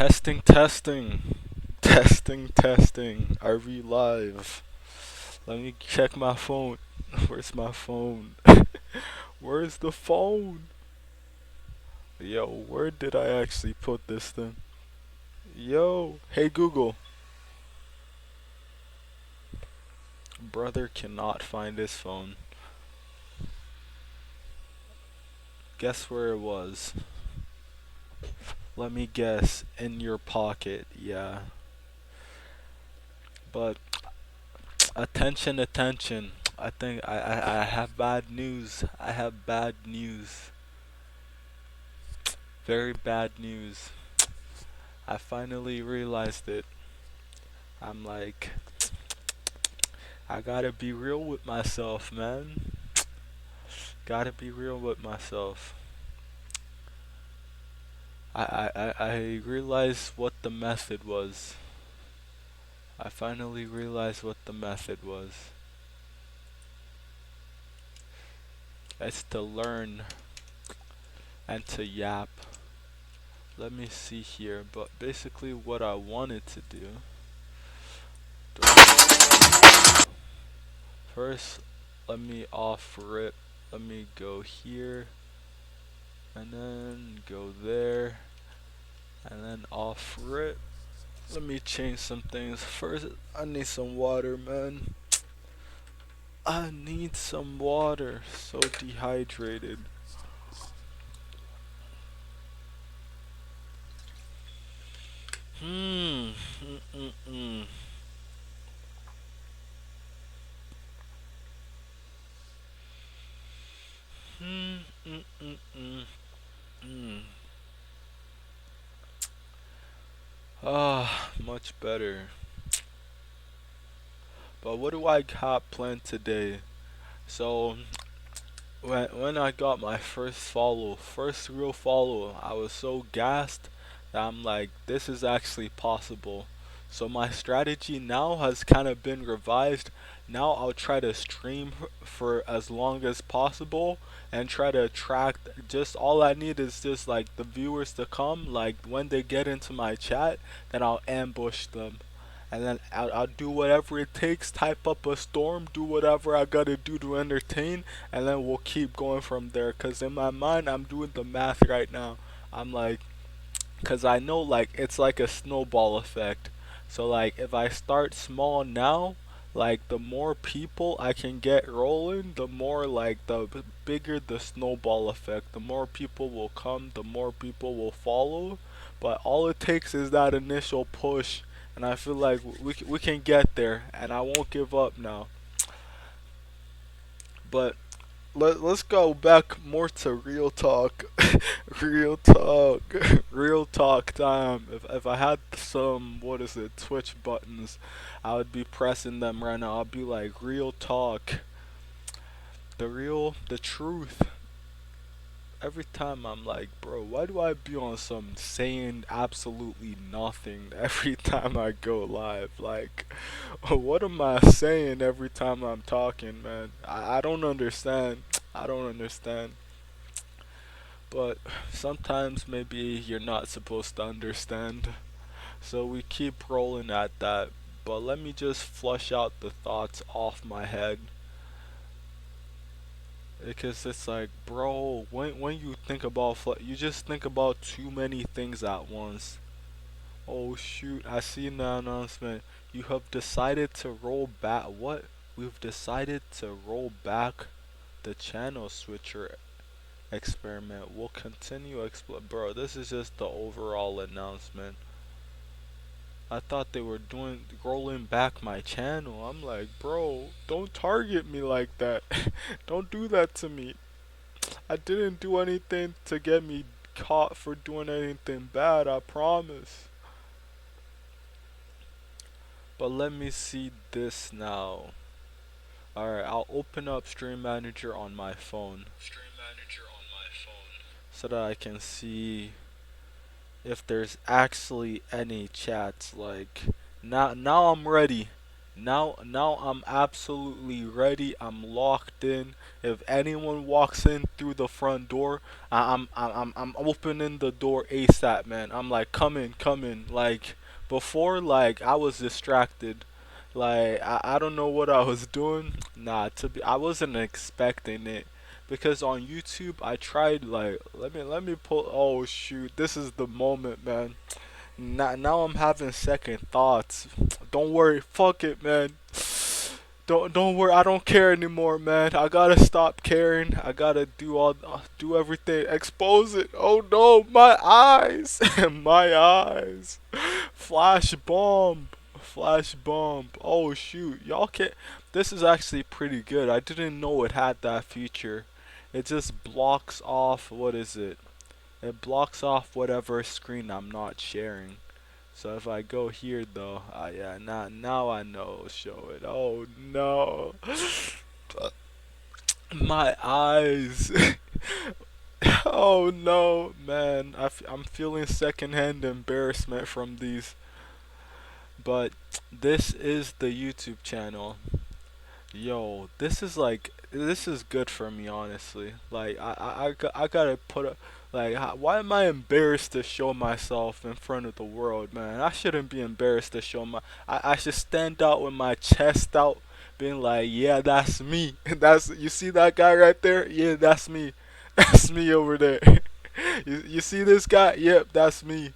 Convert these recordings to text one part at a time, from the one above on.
Testing, testing, testing, testing. Are we live? Let me check my phone. Where's my phone? Where's the phone? Yo, where did I actually put this thing? Yo, hey Google. Brother cannot find his phone. Guess where it was? Let me guess. In your pocket. Yeah. But attention, attention. I think I have bad news. I have bad news. Very bad news. I finally realized it. I'm like, I gotta be real with myself, man. Gotta be real with myself. I realized what the method was. I finally realized what the method was. It's to learn and to yap. Let me see here, but basically what I wanted to do. First, let me off rip. Let me go here, and then go there, and then off rip. Let me change some things. First, I need some water, man. I need some water. So dehydrated. Hmm. Mm-mm-mm. Hmm. Mm-mm-mm. Mm. Ah, much better. But what do I got planned today? So when I got my first real follow, I was so gassed that I'm like, this is actually possible. So my strategy now has kind of been revised. Now I'll try to stream for as long as possible and try to attract, just all I need is just like the viewers to come, like when they get into my chat, then I'll ambush them, and then I'll do whatever it takes, type up a storm, do whatever I gotta do to entertain, and then we'll keep going from there. Cause in my mind, I'm doing the math right now. I'm like, cause I know like it's like a snowball effect. So like if I start small now, like the more people I can get rolling, the more like bigger the snowball effect. The more people will come, the more people will follow. But all it takes is that initial push, and I feel like we can get there, and I won't give up now. But let's go back more to real talk. Real talk. Real talk time. If I had some, what is it, Twitch buttons, I would be pressing them right now. I'd be like, real talk. The truth. Every time I'm like, bro, why do I be on some saying absolutely nothing every time I go live? Like, what am I saying every time I'm talking, man? I don't understand. I don't understand. But sometimes maybe you're not supposed to understand. So we keep rolling at that. But let me just flush out the thoughts off my head. Because it's like, bro, when you think about you just think about too many things at once. Oh shoot, I see the announcement. You have decided to roll back. What? We've decided to roll back the channel switcher experiment. We'll continue explore. Bro, this is just the overall announcement. I thought they were doing rolling back my channel. I'm like, bro, don't target me like that. Don't do that to me. I didn't do anything to get me caught for doing anything bad, I promise. But let me see this now. Alright, I'll open up Stream Manager on my phone. So that I can see if there's actually any chats. Like, now I'm ready. Now I'm absolutely ready. I'm locked in. If anyone walks in through the front door, I'm opening the door ASAP, man. I'm like, come in, come in. Like before, like I was distracted. Like I don't know what I was doing. Nah, I wasn't expecting it. Because on YouTube I tried like let me pull. Oh shoot, this is the moment, man. Now I'm having second thoughts. Don't worry, fuck it, man. Don't worry, I don't care anymore, man. I gotta stop caring. I gotta do everything. Expose it. Oh no, my eyes, my eyes. Flash bomb, flash bomb. Oh shoot, y'all can't. This is actually pretty good. I didn't know it had that feature. It just blocks off. What is it? It blocks off whatever screen I'm not sharing. So if I go here though, yeah, now I know show it. Oh no, my eyes. Oh no, man, I'm feeling secondhand embarrassment from these. But this is the YouTube channel. Yo, this is good for me, honestly. Like I gotta put a like why am I embarrassed to show myself in front of the world, man? I shouldn't be embarrassed to show I should stand out with my chest out, being like, yeah, that's me. That's you see that guy right there? Yeah, that's me. That's me over there. You see this guy? Yep, that's me.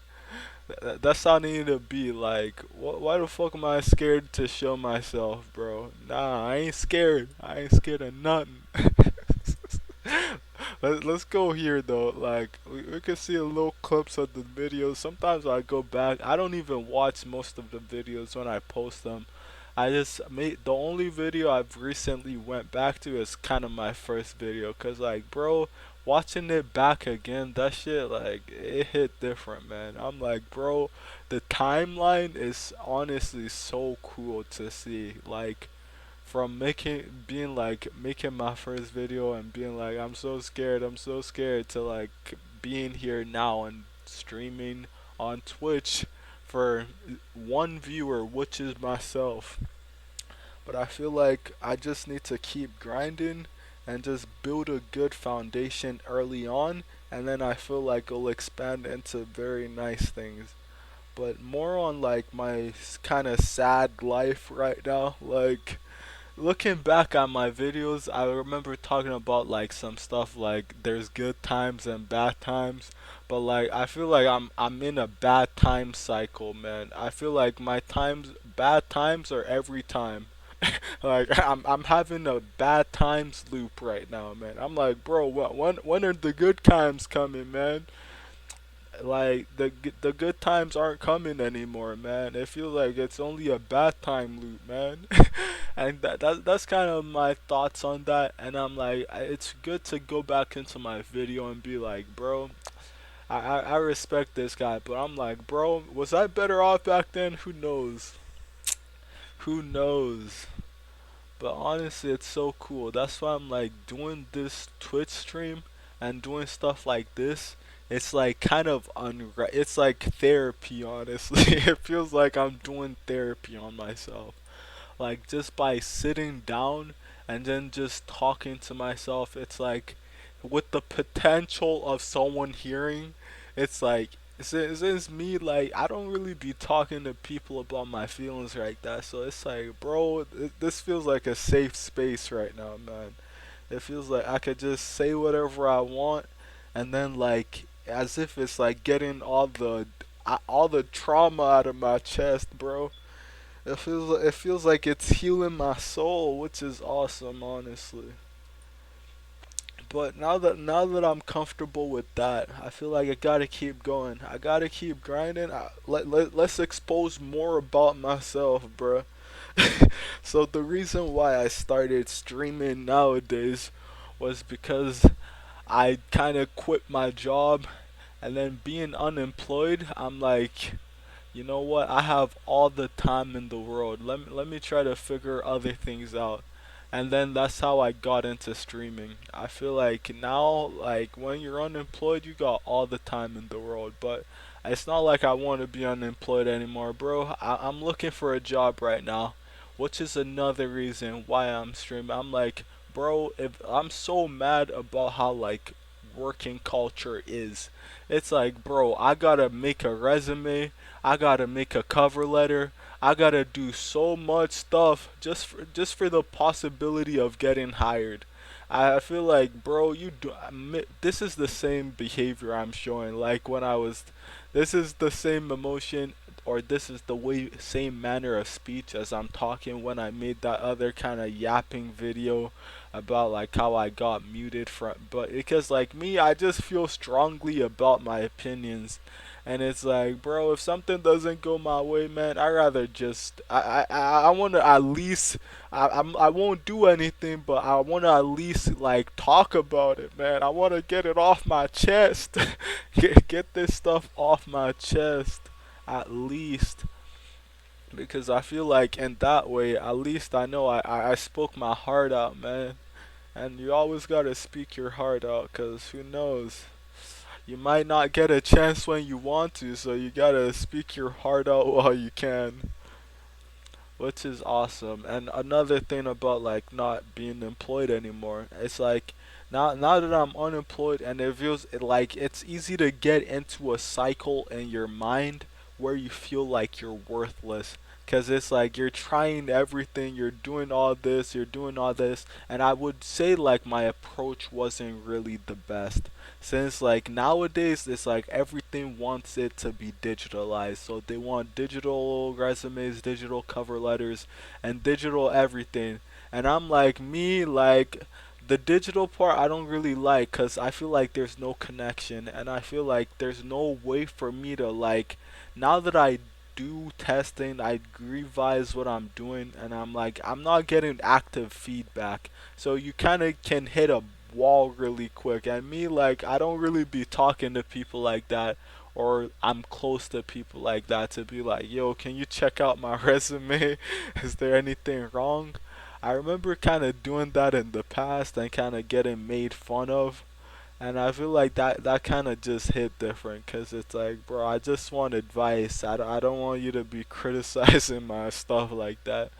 That's how I need to be. Like, why the fuck am I scared to show myself, bro? Nah, I ain't scared. I ain't scared of nothing. Let's go here though. Like, we can see a little clips of the videos. Sometimes I go back. I don't even watch most of the videos when I post them. I just made the only video I've recently went back to is kind of my first video, cause like, bro, watching it back again, that shit like it hit different, man. I'm like, bro, the timeline is honestly so cool to see. Like from being like making my first video and being like, I'm so scared to like being here now and streaming on Twitch for one viewer, which is myself. But I feel like I just need to keep grinding and just build a good foundation early on, and then I feel like it'll expand into very nice things. But more on like my kind of sad life right now. Like looking back at my videos, I remember talking about like some stuff like there's good times and bad times, but like I feel like I'm in a bad time cycle, man. I feel like my times bad times are every time. Like I'm having a bad times loop right now, man. I'm like, bro, when are the good times coming, man? Like the good times aren't coming anymore, man. It feels like it's only a bad time loop, man. And that's kind of my thoughts on that. And I'm like, it's good to go back into my video and be like, bro, I respect this guy, but I'm like, bro, was I better off back then? Who knows? Who knows? But honestly, it's so cool. That's why I'm like doing this Twitch stream and doing stuff like this. It's like kind of it's like therapy, honestly. It feels like I'm doing therapy on myself. Like just by sitting down and then just talking to myself, it's like with the potential of someone hearing, it's like since me like I don't really be talking to people about my feelings like that, so it's like, bro, this feels like a safe space right now, man. It feels like I could just say whatever I want, and then like as if it's like getting all the trauma out of my chest, bro. It feels like it's healing my soul, which is awesome, honestly. But now that I'm comfortable with that, I feel like I gotta keep going. I gotta keep grinding. Let's expose more about myself, bruh. So the reason why I started streaming nowadays was because I kind of quit my job, and then being unemployed, I'm like, you know what? I have all the time in the world. Let me try to figure other things out. And then that's how I got into streaming. I feel like now, like when you're unemployed, you got all the time in the world. But it's not like I want to be unemployed anymore, bro. I'm looking for a job right now. which is another reason why I'm streaming. I'm like, bro, if I'm so mad about how like working culture is. It's like, bro, I gotta make a resume, I gotta make a cover letter, I gotta do so much stuff just for the possibility of getting hired. I feel like, bro, this is the same behavior I'm showing. Like when I was, this is the same emotion, or this is the way same manner of speech as I'm talking when I made that other kind of yapping video about like how I got muted from. But because like me, I just feel strongly about my opinions. And it's like, bro, if something doesn't go my way, man, I rather just I want to at least I won't do anything, but I want to at least like talk about it, man. I want to get it off my chest, get this stuff off my chest, at least, because I feel like in that way, at least I know I spoke my heart out, man. And you always gotta speak your heart out, cause who knows? You might not get a chance when you want to, so you gotta speak your heart out while you can, which is awesome. And another thing about like not being employed anymore, it's like now that I'm unemployed, and it feels like it's easy to get into a cycle in your mind where you feel like you're worthless. Cause it's like you're trying everything, you're doing all this, and I would say like my approach wasn't really the best. Since like nowadays it's like everything wants it to be digitalized. So they want digital resumes, digital cover letters, and digital everything. And I'm like, me, like the digital part I don't really like, cuz I feel like there's no connection, and I feel like there's no way for me to like, now that I do testing, I revise what I'm doing, and I'm like, I'm not getting active feedback. So you kind of can hit a wall really quick. And me, like, I don't really be talking to people like that, or I'm close to people like that to be like, yo, can you check out my resume? Is there anything wrong? I remember kind of doing that in the past and kind of getting made fun of. And I feel like that kind of just hit different, because it's like, bro, I just want advice. I don't want you to be criticizing my stuff like that.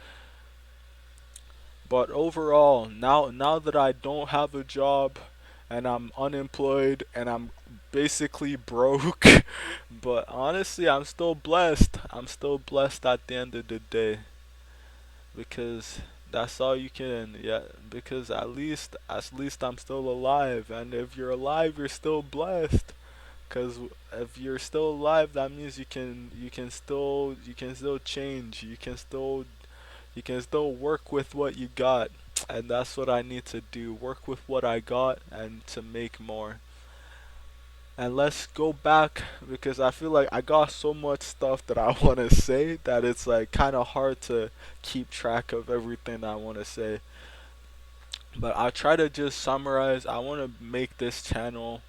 But overall, now that I don't have a job and I'm unemployed and I'm basically broke, but honestly, I'm still blessed. I'm still blessed at the end of the day, because that's all you can, yeah, because at least I'm still alive, and if you're alive, you're still blessed. Cause if you're still alive, that means you can still change. You can still work with what you got, and that's what I need to do. Work with what I got and to make more. And let's go back, because I feel like I got so much stuff that I want to say that it's like kind of hard to keep track of everything I want to say. But I'll try to just summarize. I want to make this channel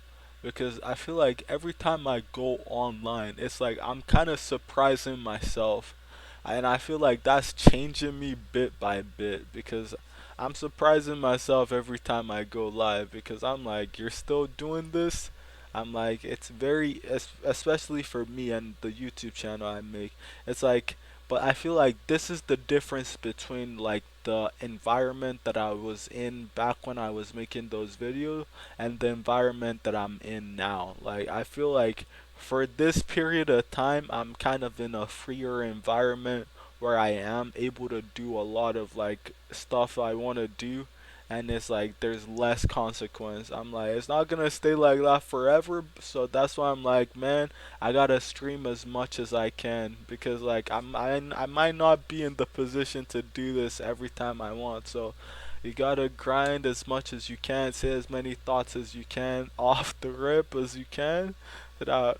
because I feel like every time I go online, it's like I'm kind of surprising myself. And I feel like that's changing me bit by bit, because I'm surprising myself every time I go live, because I'm like, you're still doing this? I'm like, it's very, especially for me and the YouTube channel I make, it's like, but I feel like this is the difference between like the environment that I was in back when I was making those videos and the environment that I'm in now. Like, I feel like for this period of time, I'm kind of in a freer environment where I am able to do a lot of like stuff I want to do, and it's like there's less consequence. I'm like, it's not gonna stay like that forever, so that's why I'm like, man, I gotta stream as much as I can, because like I might not be in the position to do this every time I want. So you gotta grind as much as you can, say as many thoughts as you can off the rip as you can, that at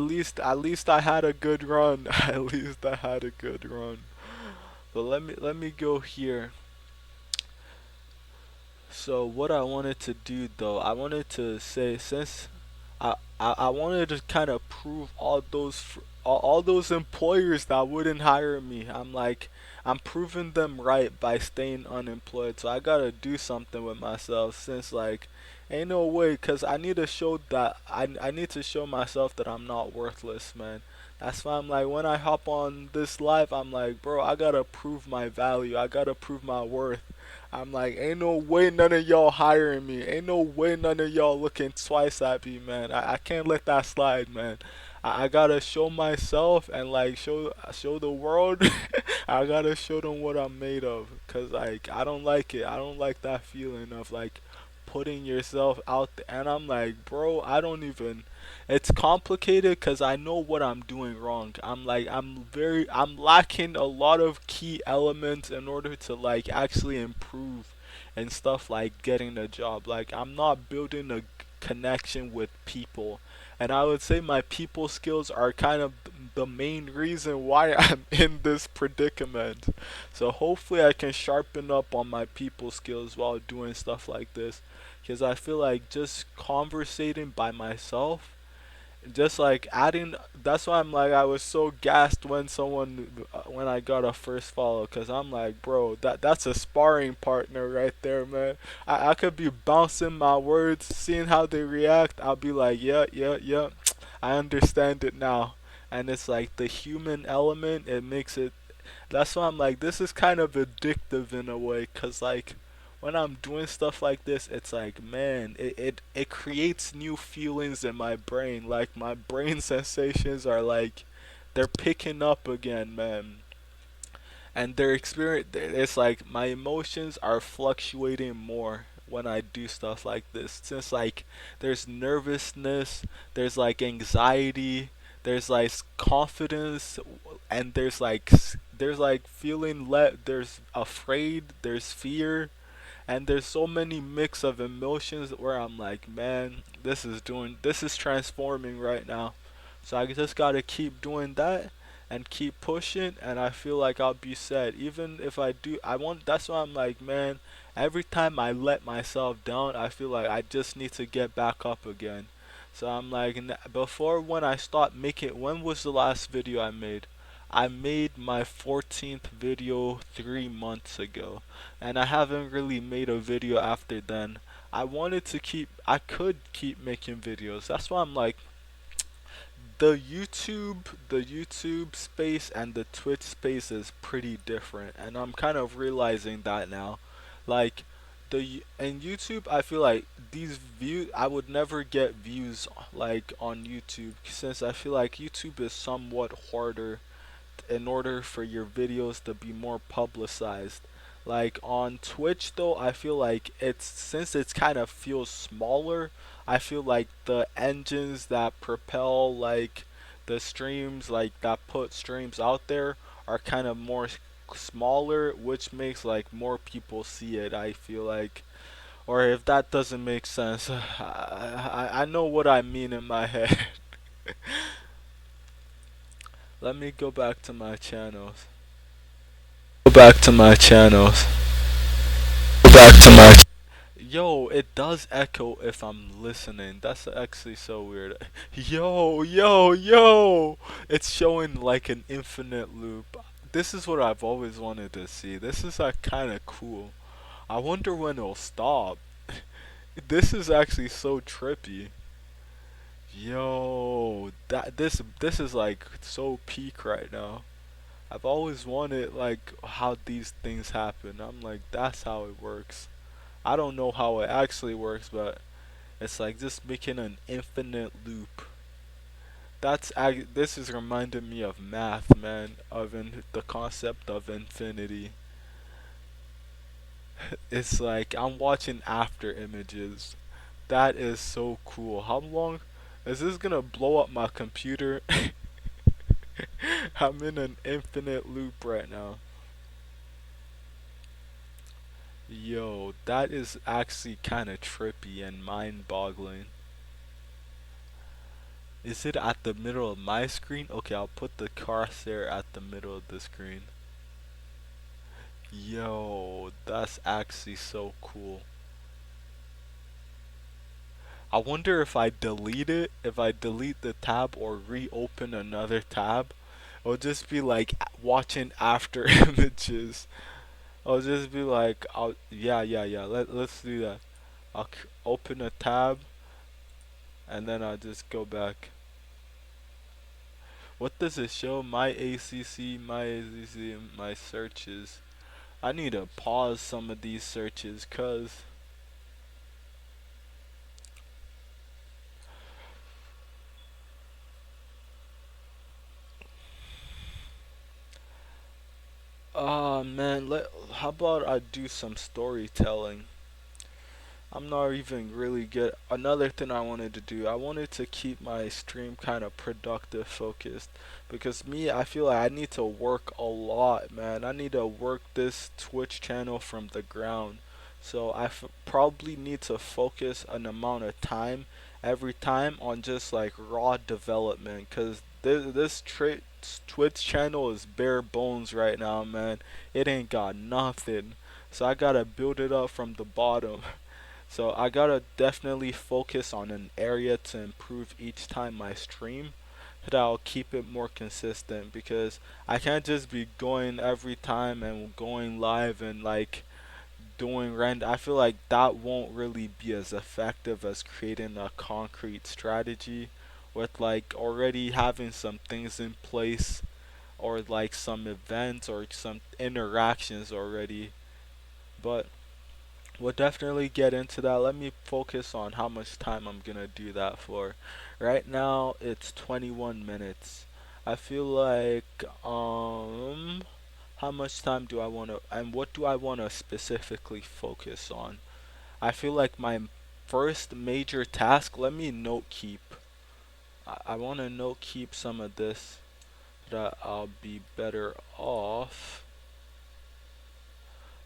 least I had a good run. At least I had a good run. But let me go here. So what I wanted to do though, I wanted to say, since I wanted to kind of prove all those employers that wouldn't hire me. I'm like, I'm proving them right by staying unemployed. So I gotta do something with myself, since like Ain't no way, cause I need to show that I need to show myself that I'm not worthless, man. That's why I'm like, when I hop on this live, I'm like, bro, I gotta prove my value. I gotta prove my worth. I'm like, ain't no way none of y'all hiring me. Ain't no way none of y'all looking twice at me, man. I can't let that slide, man. I gotta show myself and like show the world. I gotta show them what I'm made of, cause like I don't like it. I don't like that feeling of like putting yourself out there. And I'm like, bro, I don't even. It's complicated because I know what I'm doing wrong. I'm like, I'm lacking a lot of key elements in order to like actually improve and stuff like getting a job. Like, I'm not building a connection with people. And I would say my people skills are kind of the main reason why I'm in this predicament. So hopefully I can sharpen up on my people skills while doing stuff like this. Because I feel like just conversating by myself, just like adding, that's why I'm like, I was so gassed when when I got a first follow, because I'm like, bro, that's a sparring partner right there, man. I could be bouncing my words, seeing how they react. I'll be like, yeah, yeah, yeah, I understand it now. And it's like the human element, it makes it, that's why I'm like, this is kind of addictive in a way, cause like when I'm doing stuff like this, it's like, man, it creates new feelings in my brain. Like my brain sensations are like, they're picking up again, man. And their experience, it's like my emotions are fluctuating more when I do stuff like this. Since like there's nervousness, there's like anxiety, there's like confidence, and there's like feeling there's afraid, there's fear, and there's so many mix of emotions where I'm like, man, this is transforming right now. So I just gotta keep doing that and keep pushing, and I feel like I'll be set. Even if I do, I want. That's why I'm like, man. Every time I let myself down, I feel like I just need to get back up again. So I'm like, before when I start making, when was the last video I made? I made my 14th video 3 months ago, and I haven't really made a video after then. I could keep making videos. That's why I'm like, the YouTube space and the Twitch space is pretty different, and I'm kind of realizing that now. Like in YouTube, I feel like these views, I would never get views like on YouTube, since I feel like YouTube is somewhat harder in order for your videos to be more publicized. Like on Twitch though, I feel like it's, since it's kind of feels smaller, I feel like the engines that propel like the streams, like that put streams out there, are kind of more smaller, which makes like more people see it, I feel like. Or if that doesn't make sense, I know what I mean in my head. Let me go back to my channels. Go back to my channels. Go back to my. Yo, it does echo if I'm listening. That's actually so weird. Yo, yo, yo! It's showing like an infinite loop. This is what I've always wanted to see. This is like kind of cool. I wonder when it'll stop. This is actually so trippy. Yo, this is like so peak right now. I've always wanted like how these things happen. I'm like, that's how it works. I don't know how it actually works, but it's like just making an infinite loop. This is reminding me of math, man, of the concept of infinity. It's like I'm watching after images. That is so cool. How long is this gonna blow up my computer? I'm in an infinite loop right now. Yo, that is actually kind of trippy and mind-boggling. Is it at the middle of my screen? Okay, I'll put the crosshair at the middle of the screen. Yo, that's actually so cool. I wonder if I delete it, if I delete the tab or reopen another tab, it'll just be like watching after images. I'll just be like, yeah, yeah, yeah. Let's do that. open a tab and then I'll just go back. What does it show? My ACC, my searches. I need to pause some of these searches cuz man, how about I do some storytelling? I'm not even really good. Another thing I wanted to do, I wanted to keep my stream kind of productive, focused. Because me, I feel like I need to work a lot, man. I need to work this Twitch channel from the ground. So probably need to focus an amount of time every time on just like raw development. Because Twitch channel is bare bones right now, man. It ain't got nothing. So I gotta build it up from the bottom. So I gotta definitely focus on an area to improve each time I stream so that I'll keep it more consistent because I can't just be going every time and going live and like doing random. I feel like that won't really be as effective as creating a concrete strategy with like already having some things in place or like some events or some interactions already. But we'll definitely get into that. Let me focus on how much time I'm gonna do that for. Right now it's 21 minutes. I feel like how much time do I want to and what do I want to specifically focus on? I feel like my first major task, let me note keep. I want to note keep some of this that I'll be better off.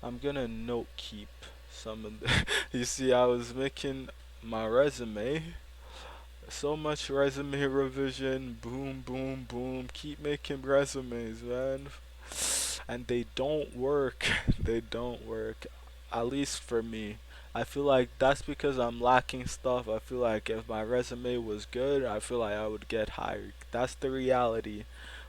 I'm gonna note keep some of the you see I was making my resume. So much resume revision, boom, boom, boom. Keep making resumes, man. And they don't work. They don't work. At least for me. I feel like that's because I'm lacking stuff. I feel like if my resume was good, I feel like I would get hired. That's the reality.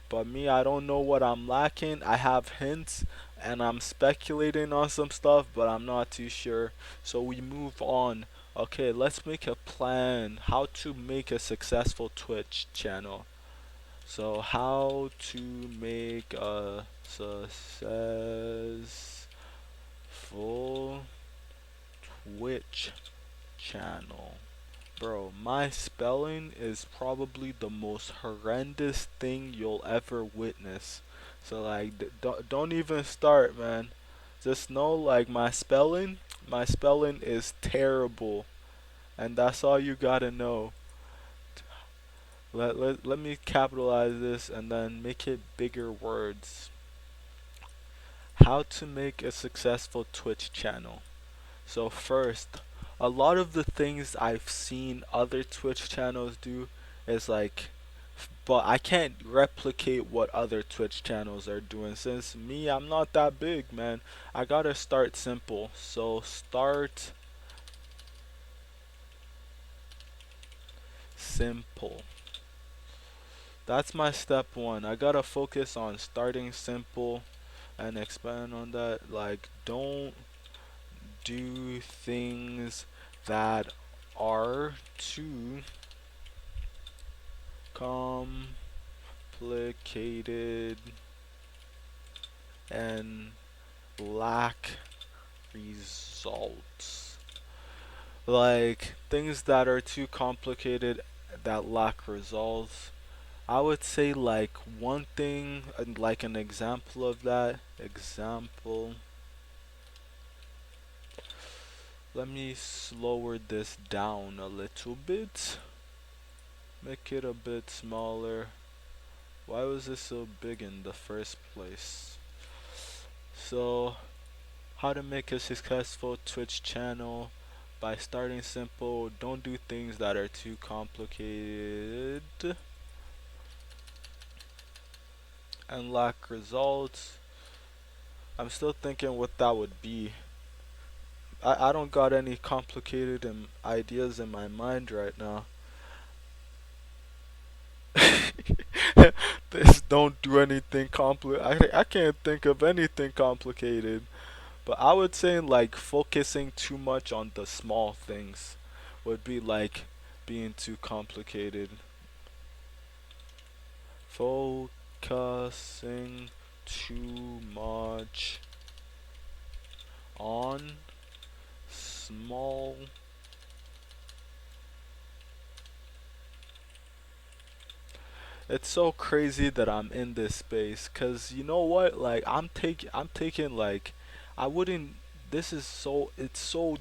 But me, I don't know what I'm lacking. I have hints and I'm speculating on some stuff, but I'm not too sure. So we move on. Okay, let's make a plan how to make a successful Twitch channel. So how to make a successful Twitch channel. Bro, my spelling is probably the most horrendous thing you'll ever witness. So like don't even start, man. Just know like my spelling is terrible and that's all you got to know. Let me capitalize this and then make it bigger words. How to make a successful Twitch channel. So first, a lot of the things I've seen other Twitch channels do is like but I can't replicate what other Twitch channels are doing since me I'm not that big, man. I got to start simple. So start simple. That's my step 1. I got to focus on starting simple and expand on that. Like don't do things that are too complicated and lack results. Like things that are too complicated that lack results. I would say like one thing, like an example of that. Example. Let me slower this down a little bit. Make it a bit smaller. Why was this so big in the first place? So, how to make a successful Twitch channel by starting simple. Don't do things that are too complicated and lack results. I'm still thinking what that would be. I don't got any complicated ideas in my mind right now. This don't do anything complicated. I can't think of anything complicated. But I would say like focusing too much on the small things would be like being too complicated. Focusing too much on small. It's so crazy that I'm in this space, cause you know what? Like I'm taking like, I wouldn't. This is so. It's so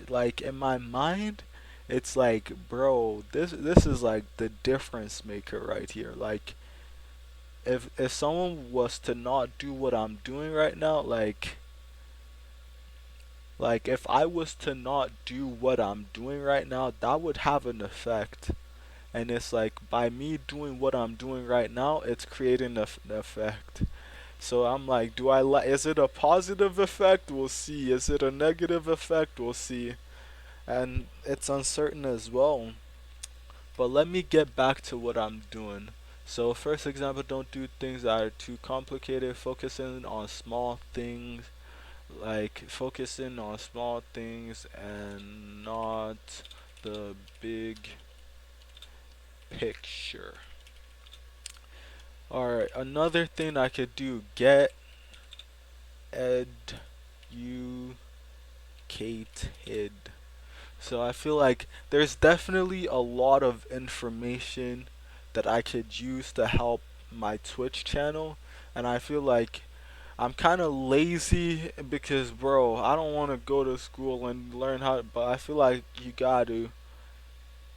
like in my mind, it's like, bro, this is like the difference maker right here. Like if someone was to not do what I'm doing right now, like if I was to not do what I'm doing right now, that would have an effect. And it's like by me doing what I'm doing right now, it's creating an effect. So I'm like, do I like? Is it a positive effect? We'll see. Is it a negative effect? We'll see. And it's uncertain as well. But let me get back to what I'm doing. So first example, don't do things that are too complicated. Focusing on small things, like focusing on small things and not the big picture. Alright, another thing I could do, get educated. So I feel like there's definitely a lot of information that I could use to help my Twitch channel, and I feel like I'm kind of lazy because, bro, I don't want to go to school and learn how, but I feel like you got to.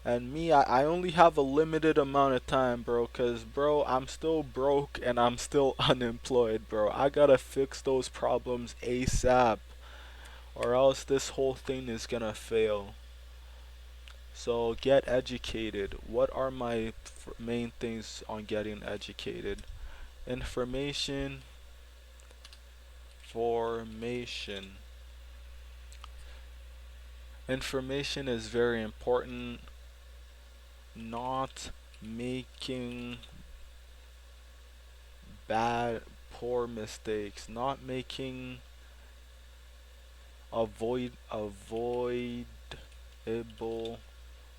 And me, I only have a limited amount of time, bro, cause bro, I'm still broke and I'm still unemployed, bro. I gotta fix those problems ASAP, or else this whole thing is gonna fail. So get educated. What are my main things on getting educated? Information, formation. Information is very important. Not making bad, poor mistakes. Not making avoidable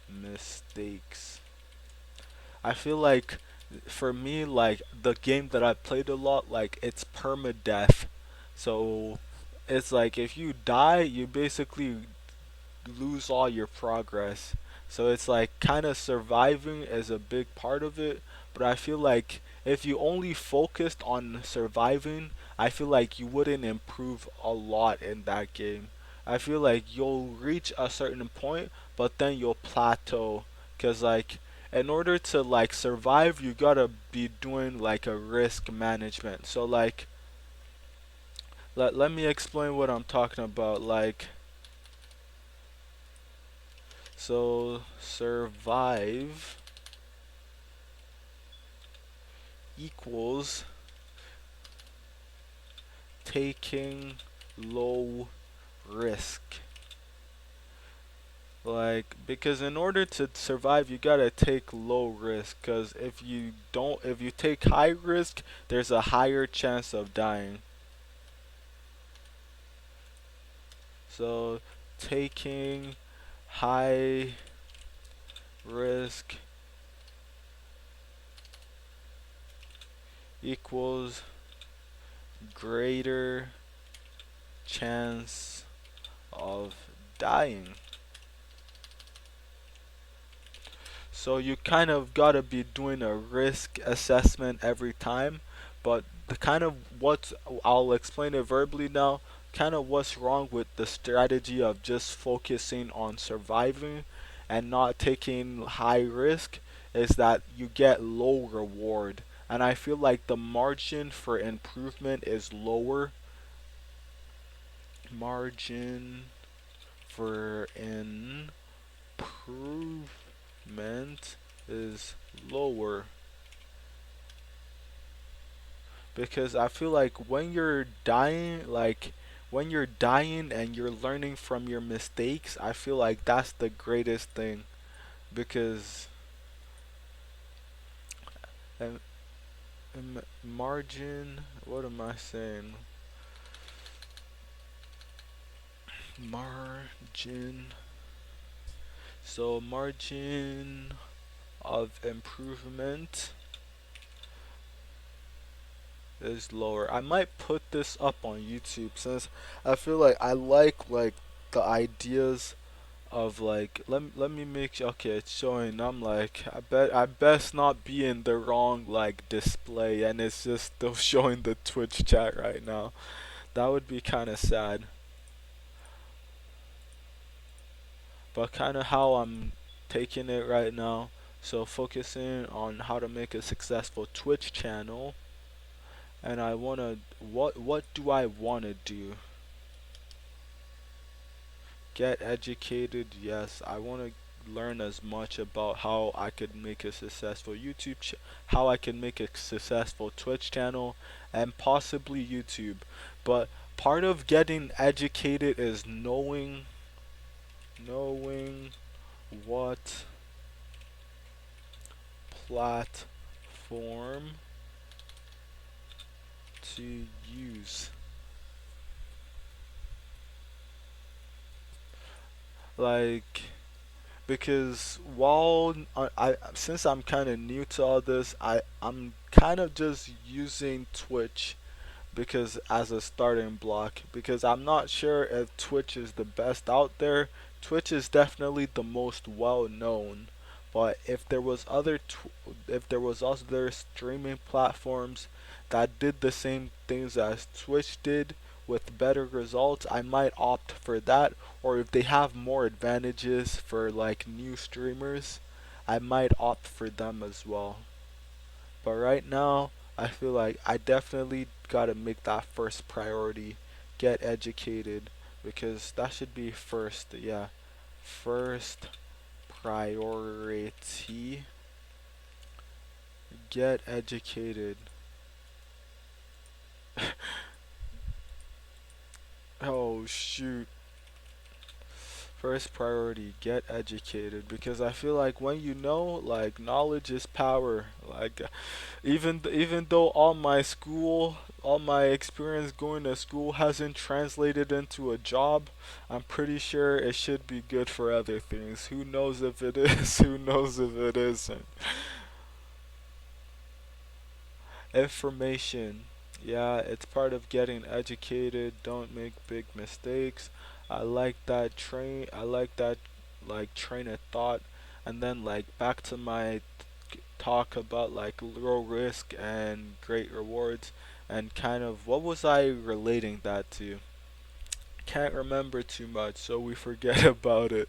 mistakes. I feel like for me, like the game that I played a lot, like it's permadeath. So it's like if you die, you basically lose all your progress. So it's like kind of surviving is a big part of it, but I feel like if you only focused on surviving, I feel like you wouldn't improve a lot in that game. I feel like you'll reach a certain point, but then you'll plateau, cuz like in order to like survive, you got to be doing like a risk management. So like let me explain what I'm talking about. Like, so survive equals taking low risk. Like, because in order to survive, you gotta take low risk. Cause if you don't, if you take high risk, there's a higher chance of dying. So taking high risk equals greater chance of dying. So you kind of gotta be doing a risk assessment every time, but the kind of what I'll explain it verbally now, kind of what's wrong with the strategy of just focusing on surviving and not taking high risk is that you get low reward. And I feel like the margin for improvement is lower. Margin for improvement is lower because I feel like when you're dying and you're learning from your mistakes, I feel like that's the greatest thing because um, margin, what am I saying? Margin. So margin of improvement is lower. I might put this up on YouTube since I feel like the ideas of like let me make sure. Okay, it's showing. I'm like I best not be in the wrong like display and it's just still showing the Twitch chat right now. That would be kind of sad. But kind of how I'm taking it right now. So focusing on how to make a successful Twitch channel, and I wanna what do I wanna do? Get educated. Yes, I wanna learn as much about how I could make a successful how I can make a successful Twitch channel, and possibly YouTube. But part of getting educated is knowing what platform to use. Like, because while since I'm kind of new to all this, I'm kind of just using Twitch because as a starting block, because I'm not sure if Twitch is the best out there. Twitch is definitely the most well known, but if there was other streaming platforms that did the same things as Twitch did with better results, I might opt for that. Or if they have more advantages for like new streamers, I might opt for them as well. But right now, I feel like I definitely gotta make that first priority. Get educated. Because that should be first, yeah. First priority. Get educated. Oh shoot. First priority, get educated because I feel like when you know, like knowledge is power. Like even though all my experience going to school hasn't translated into a job, I'm pretty sure it should be good for other things. Who knows if it is? Who knows if it isn't? Information. Yeah, it's part of getting educated. Don't make big mistakes. I like that like train of thought. And then like back to my talk about like low risk and great rewards and kind of what was I relating that to? Can't remember too much, so we forget about it.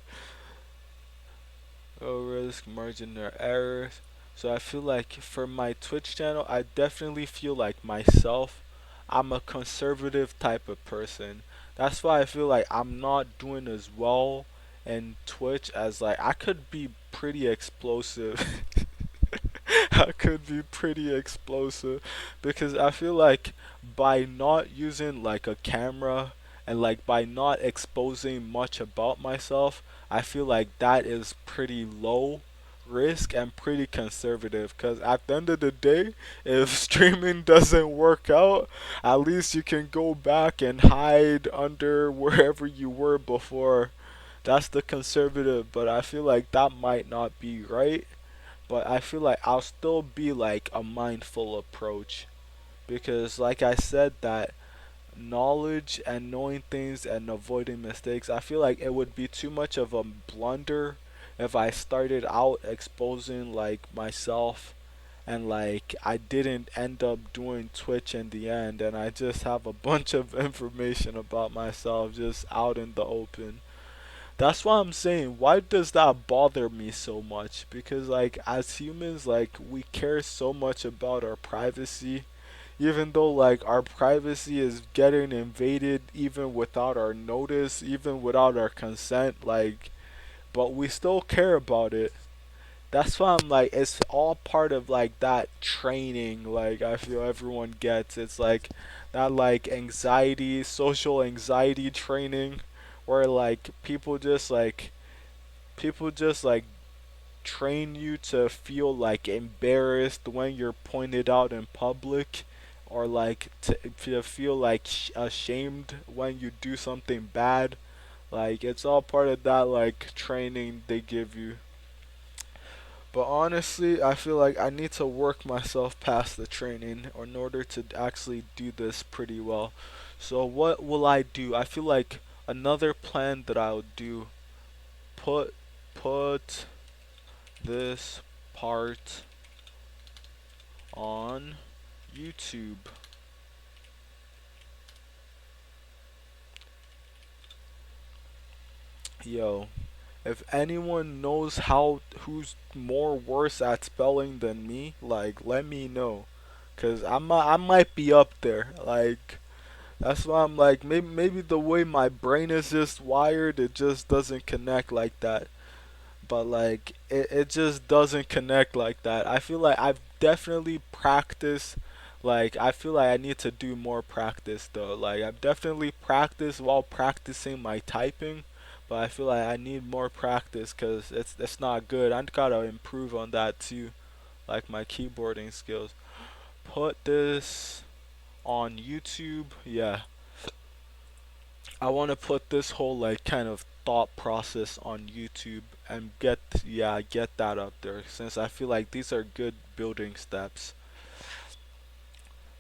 Low risk, margin of errors. So I feel like for my Twitch channel, I definitely feel like myself, I'm a conservative type of person. That's why I feel like I'm not doing as well in Twitch as like I could be pretty explosive. I could be pretty explosive because I feel like by not using like a camera and like by not exposing much about myself, I feel like that is pretty low risk and pretty conservative because at the end of the day, if streaming doesn't work out, at least you can go back and hide under wherever you were before. That's the conservative, but I feel like that might not be right, but I feel like I'll still be like a mindful approach because like I said that knowledge and knowing things and avoiding mistakes, I feel like it would be too much of a blunder if I started out exposing like myself and like I didn't end up doing Twitch in the end and I just have a bunch of information about myself just out in the open. That's why I'm saying, why does that bother me so much? Because like as humans, like we care so much about our privacy, even though like our privacy is getting invaded even without our notice, even without our consent, like but we still care about it. That's why I'm like it's all part of like that training like I feel everyone gets. It's like that like anxiety, social anxiety training where like people just like train you to feel like embarrassed when you're pointed out in public or like to feel like ashamed when you do something bad. Like it's all part of that like training they give you. But honestly, I feel like I need to work myself past the training in order to actually do this pretty well. So what will I do? I feel like another plan that I'll do, put put this part on YouTube. Yo, if anyone knows how who's more worse at spelling than me, like let me know, cause I might be up there. Like that's why I'm like maybe the way my brain is just wired, it just doesn't connect like that. But like it just doesn't connect like that. I feel like I've definitely practiced. Like I feel like I need to do more practice though. Like I've definitely practiced while practicing my typing, but I feel like I need more practice because it's not good. I gotta improve on that too, like my keyboarding skills. Put this on YouTube. Yeah, I want to put this whole like kind of thought process on YouTube and get that up there since I feel like these are good building steps.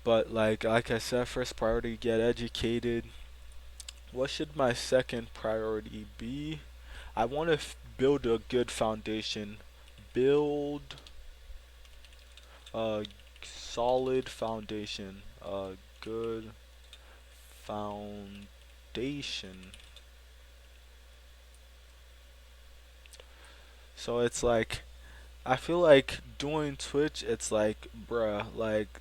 But like I said, first priority get educated. What should my second priority be? I want to build a good foundation. Build a solid foundation. A good foundation. So it's like I feel like doing Twitch, it's like, bruh, like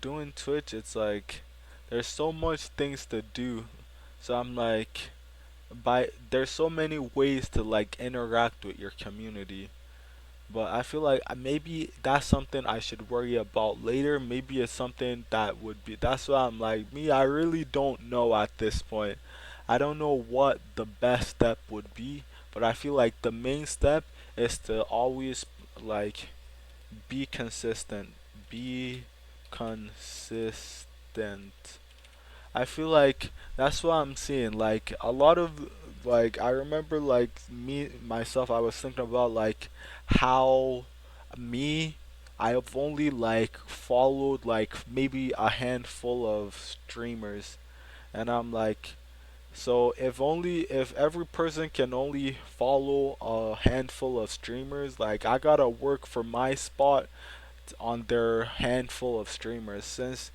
doing Twitch, it's like there's so much things to do. So I'm like, there's so many ways to like interact with your community. But I feel like maybe that's something I should worry about later. Maybe it's something that would be. That's why I'm like, me, I really don't know at this point. I don't know what the best step would be, but I feel like the main step is to always like be consistent. Be consistent. I feel like that's what I'm seeing. Like a lot of like I remember like me myself I was thinking about like how me I've only like followed like maybe a handful of streamers and I'm like so if every person can only follow a handful of streamers like I gotta work for my spot on their handful of streamers since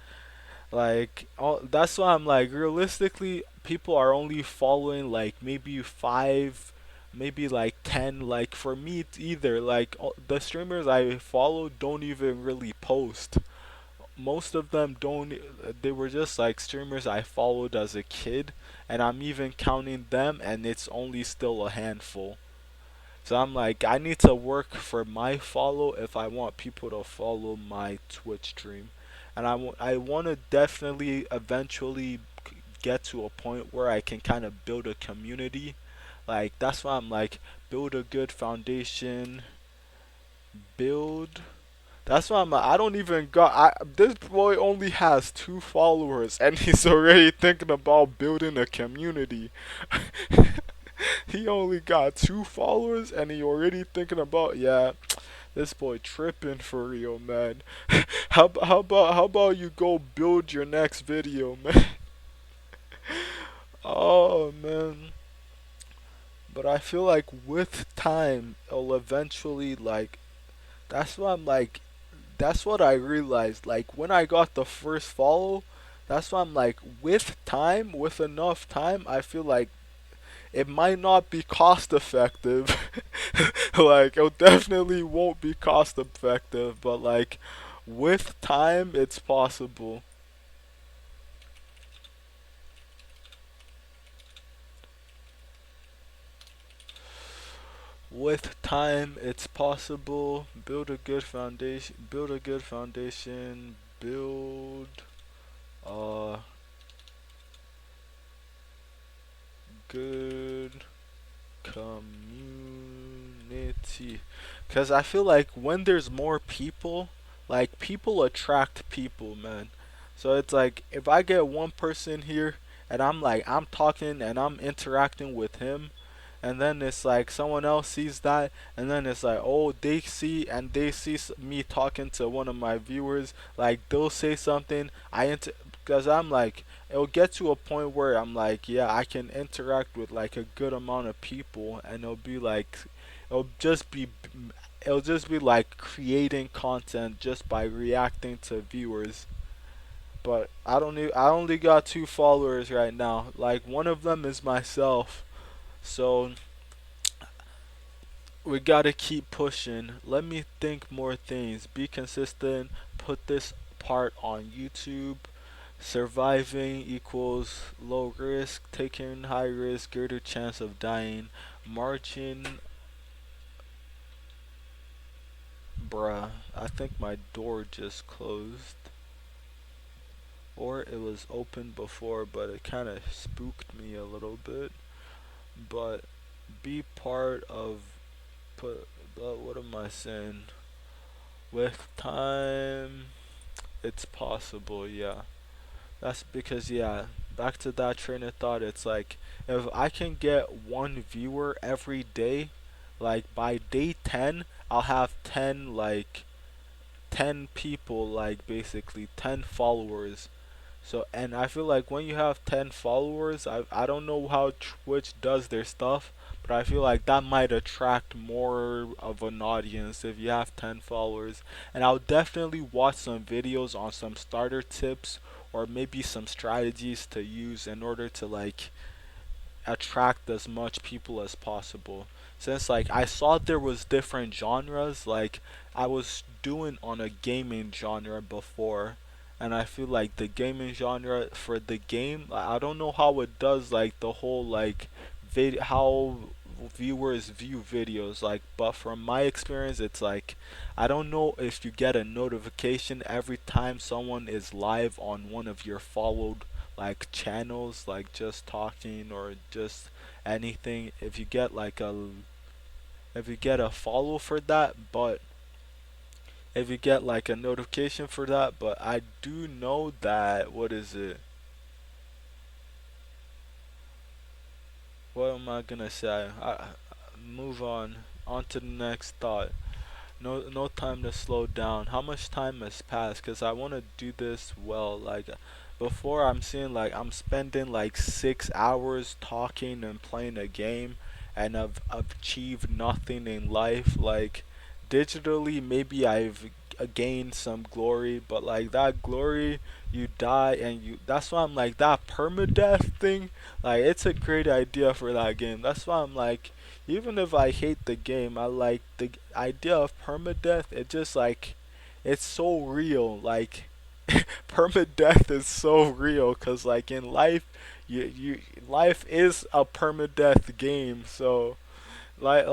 that's why I'm like, realistically, people are only following like maybe five, maybe like 10. Like for me, either the streamers I follow don't even really post. Most of them don't. They were just like streamers I followed as a kid, and I'm even counting them, and it's only still a handful. So I'm like, I need to work for my follow if I want people to follow my Twitch stream. And I want to definitely eventually get to a point where I can kind of build a community. Like, that's why I'm like, build a good foundation, build. That's why I don't even got. This boy only has 2 followers, and he's already thinking about building a community. He only got 2 followers and he already thinking about yeah, this boy tripping for real, man. How about you go build your next video, man? Oh man. But I feel like with time it'll eventually like that's what I'm like that's what I realized. Like when I got the first follow, that's why I'm like with time, with enough time, I feel like it might not be cost effective. Like it definitely won't be cost effective, but like with time it's possible. With time it's possible. Build a good foundation, build a good community. Cause I feel like when there's more people, like people attract people, man. So it's like if I get one person here and I'm like, I'm talking and I'm interacting with him, and then it's like someone else sees that, and then it's like, oh, they see me talking to one of my viewers, like they'll say something, because I'm like, it'll get to a point where I'm like, yeah, I can interact with like a good amount of people, and it'll just be it'll just be like creating content just by reacting to viewers. But I only got 2 followers right now. Like one of them is myself. So we gotta keep pushing. Let me think more things. Be consistent. Put this part on YouTube. Surviving equals low risk. Taking high risk, greater chance of dying. Marching, bruh. I think my door just closed. Or it was open before, but it kind of spooked me a little bit. But be part of put. What am I saying? With time, it's possible. Yeah, that's because yeah. Back to that train of thought. It's like if I can get one viewer every day, like by day 10, I'll have 10 people, like basically 10 followers. So, and I feel like when you have 10 followers, I don't know how Twitch does their stuff, but I feel like that might attract more of an audience if you have 10 followers. And I'll definitely watch some videos on some starter tips or maybe some strategies to use in order to like attract as much people as possible. Since like I saw there was different genres, like I was doing on a gaming genre before, and I feel like the gaming genre for the game, I don't know how it does like the whole like how viewers view videos like, but from my experience it's like I don't know if you get a notification every time someone is live on one of your followed like channels, like just talking or just anything, if you get a follow for that, but if you get like a notification for that. But I do know that, what is it, what am I gonna say, move on to the next thought. No time to slow down. How much time has passed? Cause I want to do this well. Like before, I'm seeing like I'm spending like 6 hours talking and playing a game, and I've achieved nothing in life. Like digitally, maybe I've gained some glory, but like that glory, you die and you. That's why I'm like that permadeath thing. Like it's a great idea for that game. That's why I'm like, even if I hate the game, I like the idea of permadeath. It just like, it's so real. Like, permadeath is so real. Cause like in life, life is a permadeath game. So like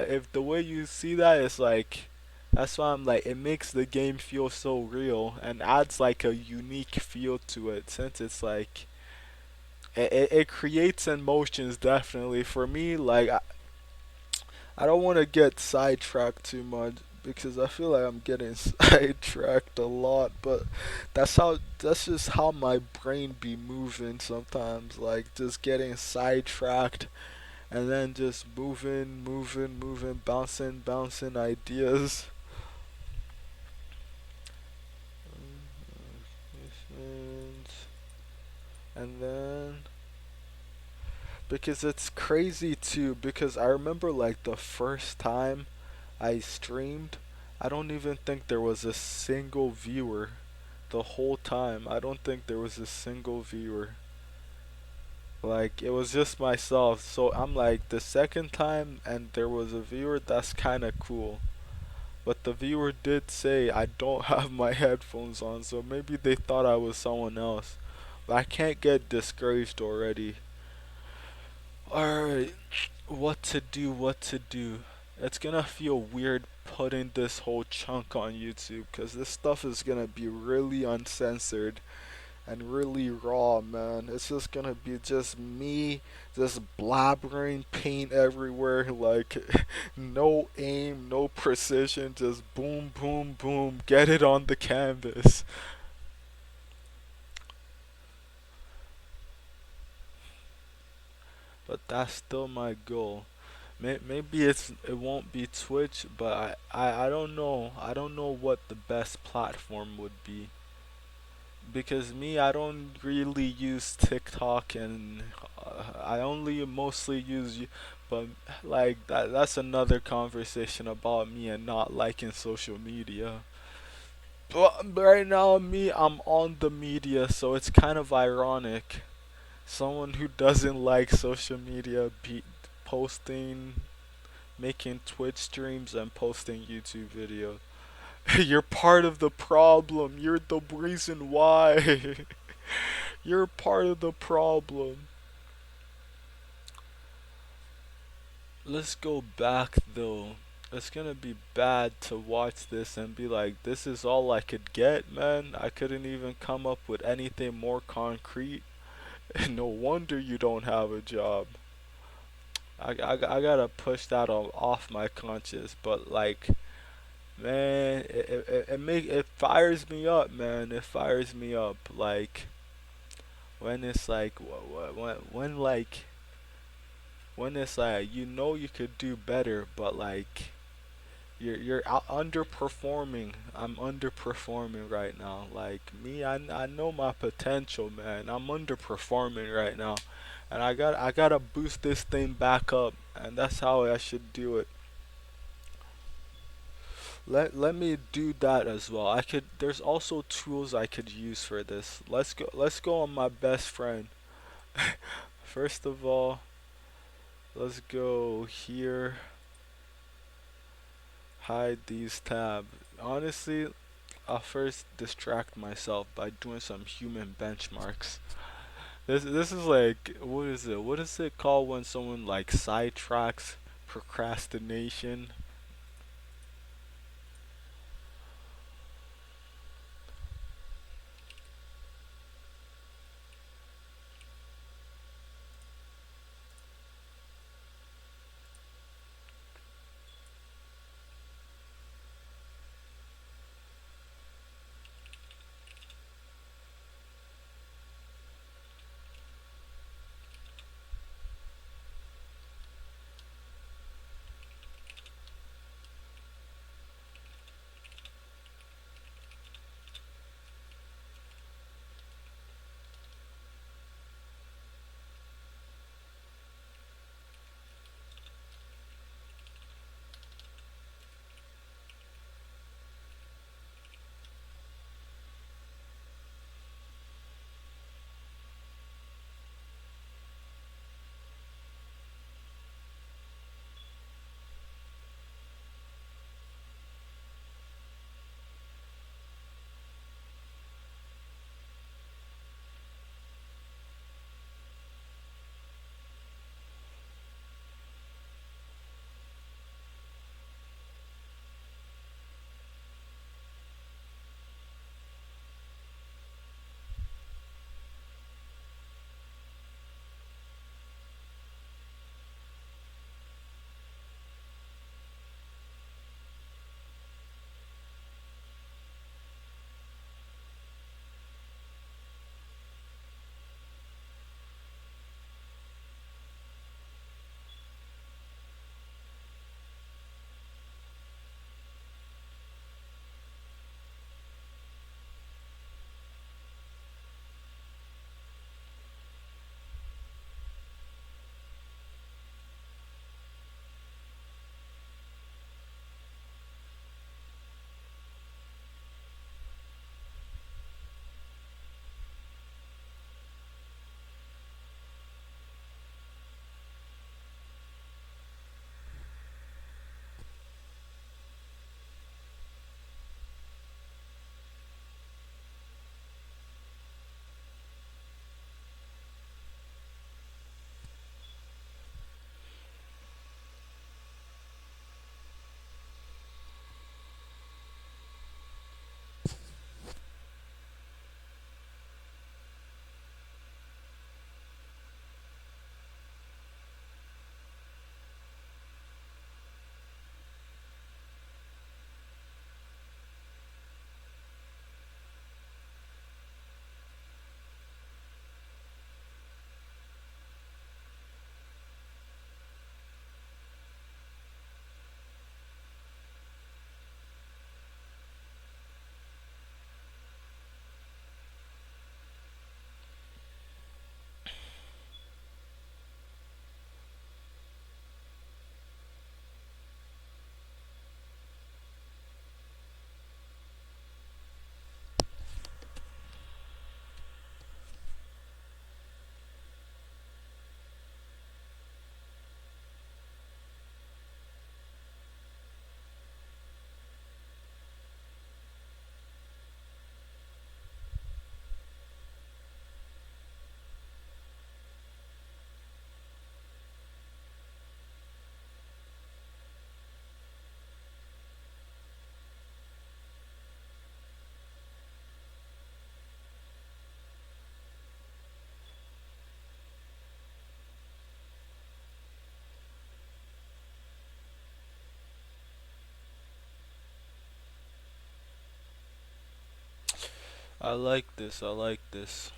if the way you see that is like, that's why I'm like, it makes the game feel so real and adds like a unique feel to it. Since it's like, it creates emotions definitely for me. Like I don't want to get sidetracked too much because I feel like I'm getting sidetracked a lot, but that's just how my brain be moving sometimes, like just getting sidetracked and then just moving, bouncing ideas. And then because it's crazy too, because I remember like the first time I streamed, I don't even think there was a single viewer the whole time. I don't think there was a single viewer. Like it was just myself. So I'm like the second time and there was a viewer, that's kind of cool. But the viewer did say I don't have my headphones on, so maybe they thought I was someone else. But I can't get discouraged already. Alright, what to do. It's gonna feel weird putting this whole chunk on YouTube because this stuff is gonna be really uncensored and really raw, man. It's just gonna be just me just blabbering paint everywhere, like no aim, no precision, just boom, boom, boom, get it on the canvas. but that's still my goal. Maybe it won't be Twitch, but I don't know. I don't know what the best platform would be. Because me, I don't really use TikTok, and I only mostly use but like that's another conversation about me and not liking social media. But right now, me, I'm on the media, so it's kind of ironic. Someone who doesn't like social media be posting, making Twitch streams and posting YouTube videos. You're part of the problem. You're the reason why. You're part of the problem. Let's go back though. It's gonna be bad to watch this and be like, this is all I could get, man. I couldn't even come up with anything more concrete. No wonder you don't have a job. I gotta push that off my conscience, but like, man, it fires me up, man. It fires me up. Like, when it's like, when it's like, you know you could do better, but like, underperforming. I'm underperforming right now. Like me, I know my potential, man. I'm underperforming right now, and I gotta boost this thing back up, and that's how I should do it. Let me do that as well. I could. There's also tools I could use for this. Let's go on my best friend. First of all, let's go here. Hide these tabs. Honestly, I'll first distract myself by doing some human benchmarks. This is like, what is it? What is it called when someone like sidetracks procrastination? I like this. I like this.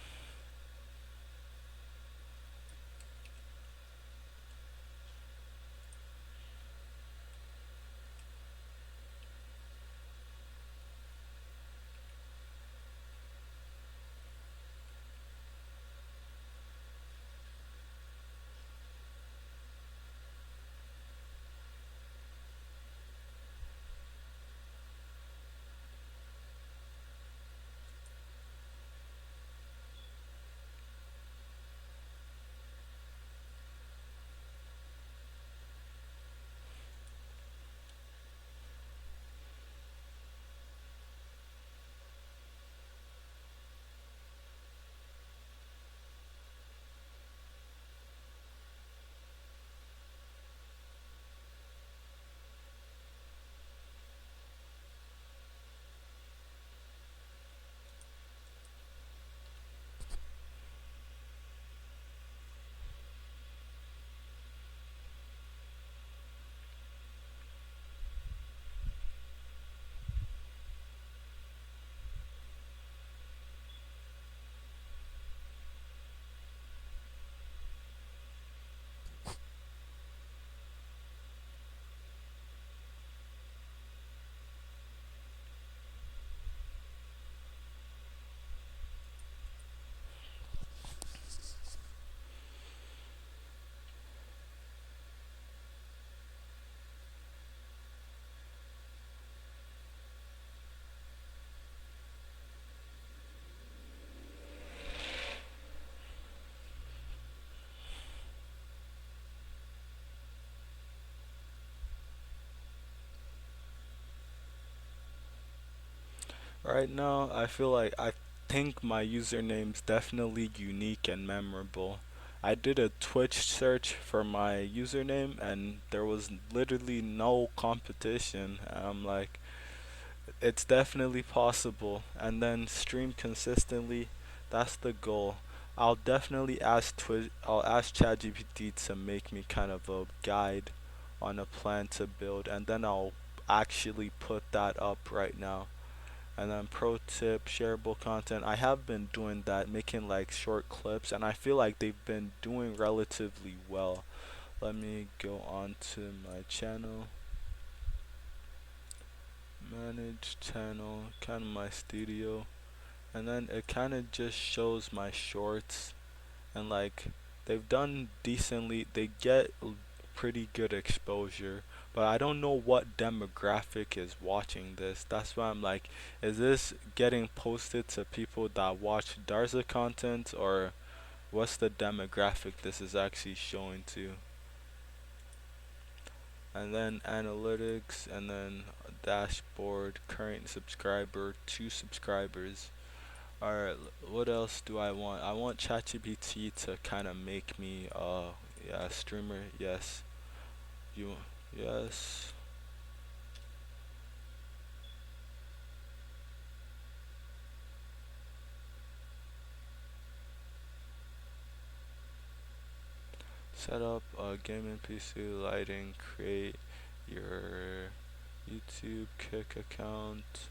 Right now, I feel like I think my username's definitely unique and memorable. I did a Twitch search for my username and there was literally no competition. I'm like, it's definitely possible. And then stream consistently. That's the goal. I'll ask ChatGPT to make me kind of a guide on a plan to build, and then I'll actually put that up right now. And then pro tip, shareable content. I have been doing that, making like short clips, and I feel like they've been doing relatively well. Let me go on to my channel, manage channel, kind of my studio, and then it kind of just shows my shorts, and like they've done decently. They get pretty good exposure, but I don't know what demographic is watching this. That's why I'm like, is this getting posted to people that watch Darza content, or what's the demographic this is actually showing to? And then analytics, and then dashboard, current subscriber, 2 subscribers. Alright, what else do I want? I want ChatGPT to kind of make me, yeah, streamer, yes. You, yes. Set up a gaming PC, lighting, create your YouTube Kick account,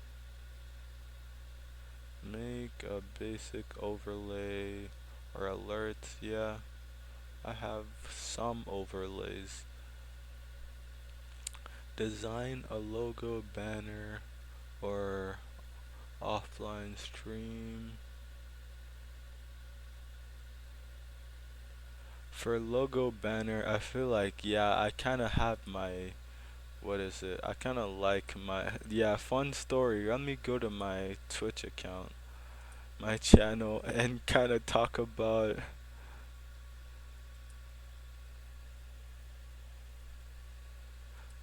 make a basic overlay or alert. Yeah, I have some overlays. Design a logo, banner, or offline stream. For logo banner, I feel like, yeah, I kind of have my, what is it? I kind of like my, yeah, fun story. Let me go to my Twitch account, my channel, and kind of talk about,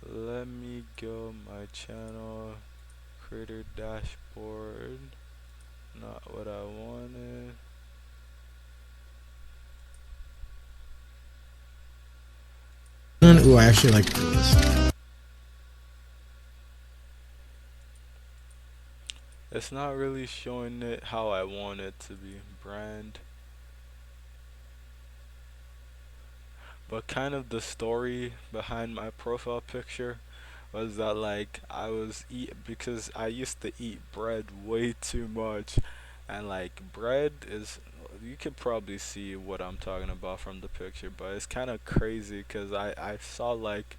let me go my channel, creator dashboard, not what I wanted. Ooh, I actually like this. It's not really showing it how I want it to be. Brand. But kind of the story behind my profile picture was that like I was eat because I used to eat bread way too much, And like bread is, you could probably see what I'm talking about from the picture, but it's kind of crazy because I saw like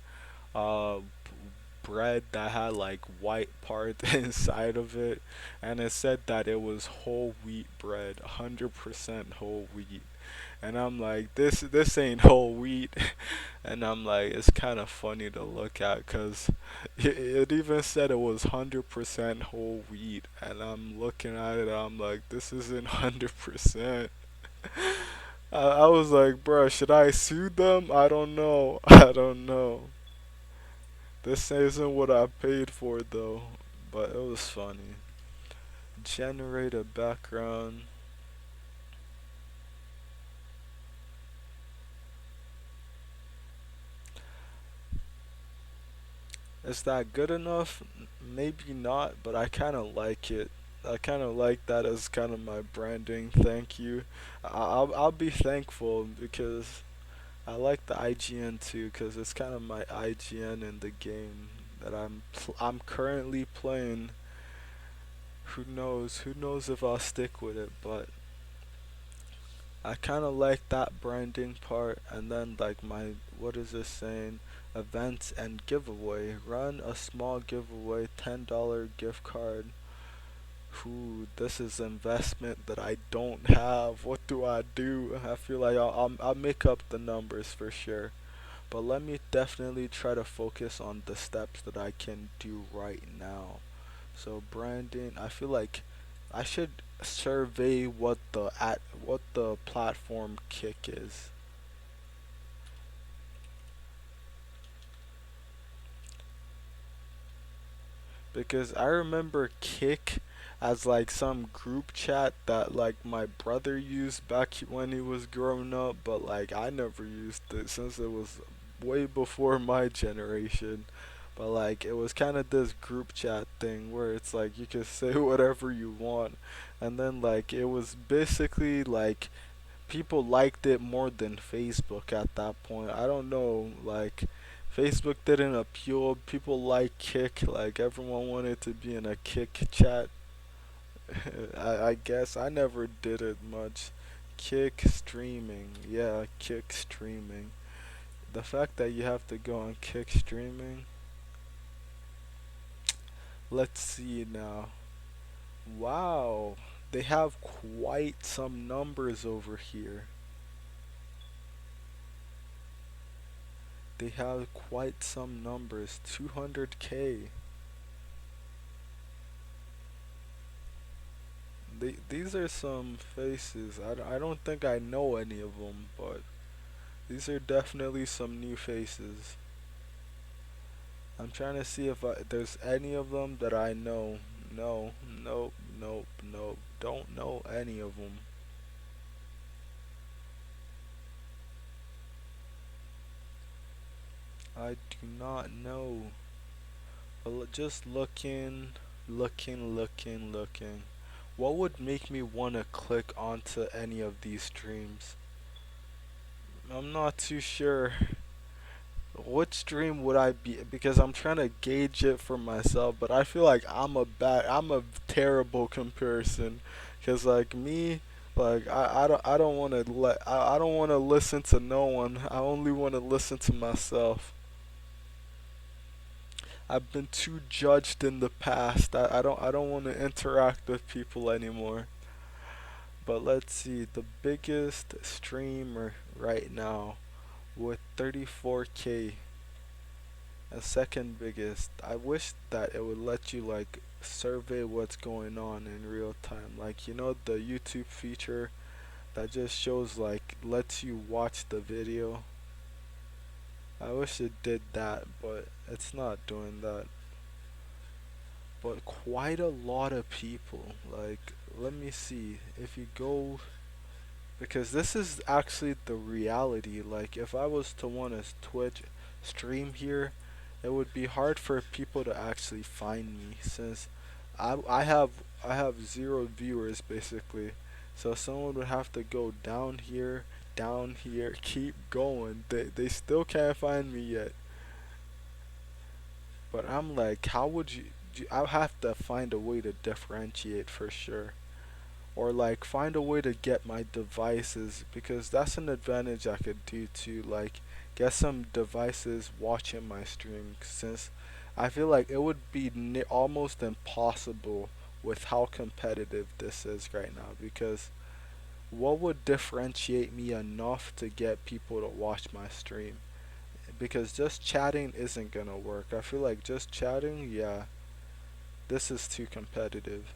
bread that had like white parts inside of it, and it said that it was whole wheat bread, 100% whole wheat. And I'm like, this ain't whole wheat. And I'm like, it's kind of funny to look at because it even said it was 100% whole wheat. And I'm looking at it, I'm like, this isn't 100%. I was like, bruh, should I sue them? I don't know. I don't know. This isn't what I paid for though, but it was funny. Generate a background. Is that good enough? Maybe not, but I kind of like it. I kind of like that as kind of my branding. Thank you. I'll be thankful because I like the IGN too because it's kind of my IGN in the game that I'm currently playing. Who knows? Who knows if I'll stick with it, but I kind of like that branding part, and then like my, what is this saying? Events and giveaway. Run a small giveaway, $10 gift card. Who? This is investment that I don't have. What do I do? I feel like I'll make up the numbers for sure. But let me definitely try to focus on the steps that I can do right now. So branding, I feel like I should survey what the platform Kick is, because I remember Kick as like some group chat that like my brother used back when he was growing up, but like I never used it since it was way before my generation. But like it was kind of this group chat thing where it's like you can say whatever you want, and then like it was basically like people liked it more than Facebook at that point. I don't know, like Facebook didn't appeal. People like Kick, like everyone wanted to be in a Kick chat. I guess I never did it much. Kick streaming, yeah, Kick streaming. The fact that you have to go on Kick streaming. Let's see now. Wow, they have quite some numbers over here. They have quite some numbers. 200K. These are some faces. I don't think I know any of them, but these are definitely some new faces. I'm trying to see if there's any of them that I know. No, nope, nope, nope. Don't know any of them. I do not know. But just looking. What would make me want to click onto any of these streams? I'm not too sure. What stream would I be? Because I'm trying to gauge it for myself, but I feel like I'm a terrible comparison. Cause like me, like I don't want to I don't want to listen to no one. I only want to listen to myself. I've been too judged in the past. I don't want to interact with people anymore. But let's see, the biggest streamer right now with 34K. A second biggest. I wish that it would let you like survey what's going on in real time. Like you know the YouTube feature that just shows like lets you watch the video. I wish it did that, but it's not doing that. But quite a lot of people. Like let me see if you go, because this is actually the reality. Like if I was to want to Twitch stream here, it would be hard for people to actually find me since I have I have zero viewers basically. So someone would have to go down here, keep going. They still can't find me yet. But I'm like, how would you? I'll have to find a way to differentiate for sure. or like find a way to get my devices, because that's an advantage I could do too, like get some devices watching my stream, since I feel like it would be almost impossible with how competitive this is right now, because what would differentiate me enough to get people to watch my stream? Because just chatting isn't gonna work. I feel like just chatting, yeah, this is too competitive.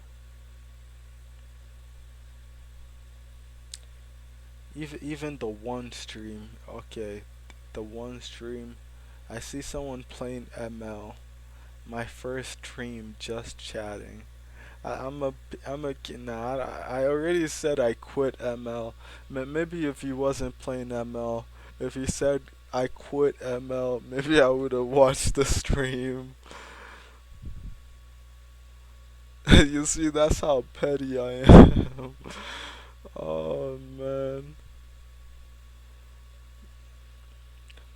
Even the one stream, okay, the one stream, I see someone playing ML. My first stream just chatting. I'm a nah. I already said I quit ML. Maybe if he wasn't playing ML, if he said I quit ML, maybe I would have watched the stream. You see, that's how petty I am. Oh man.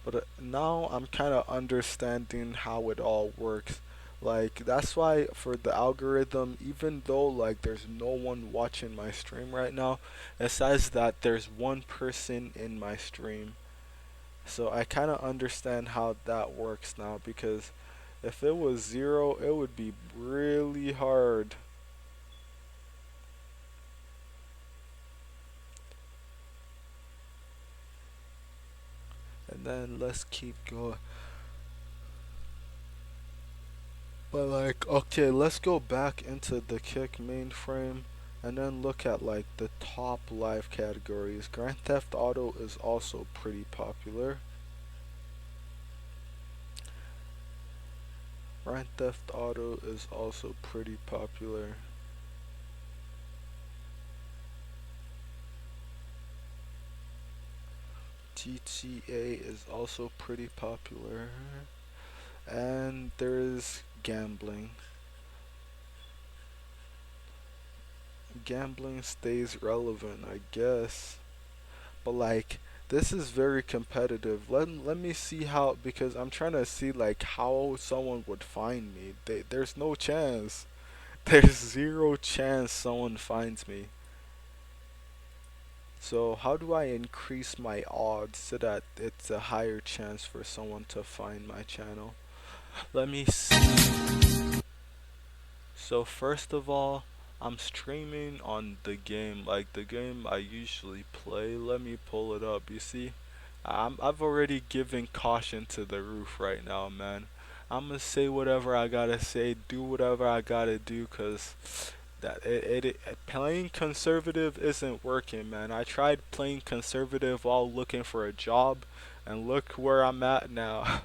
But now I'm kind of understanding how it all works. Like that's why for the algorithm, even though like there's no one watching my stream right now, it says that there's one person in my stream. So I kind of understand how that works now, because if it was zero, it would be really hard. And then let's keep going. But like, okay, let's go back into the Kick mainframe and then look at like the top live categories. Grand Theft Auto is also pretty popular. Grand Theft Auto is also pretty popular. GTA is also pretty popular. And there is gambling. Gambling stays relevant, I guess. But like, this is very competitive. Let me see how, because I'm trying to see like how someone would find me. There's no chance. There's zero chance someone finds me. So how do I increase my odds so that it's a higher chance for someone to find my channel? Let me see. So first of all, I'm streaming on the game, like the game I usually play. Let me pull it up. You see, I've already given caution to the roof right now, man. I'm gonna say whatever I gotta say, do whatever I gotta do, cause playing conservative isn't working, man. I tried playing conservative while looking for a job, and look where I'm at now.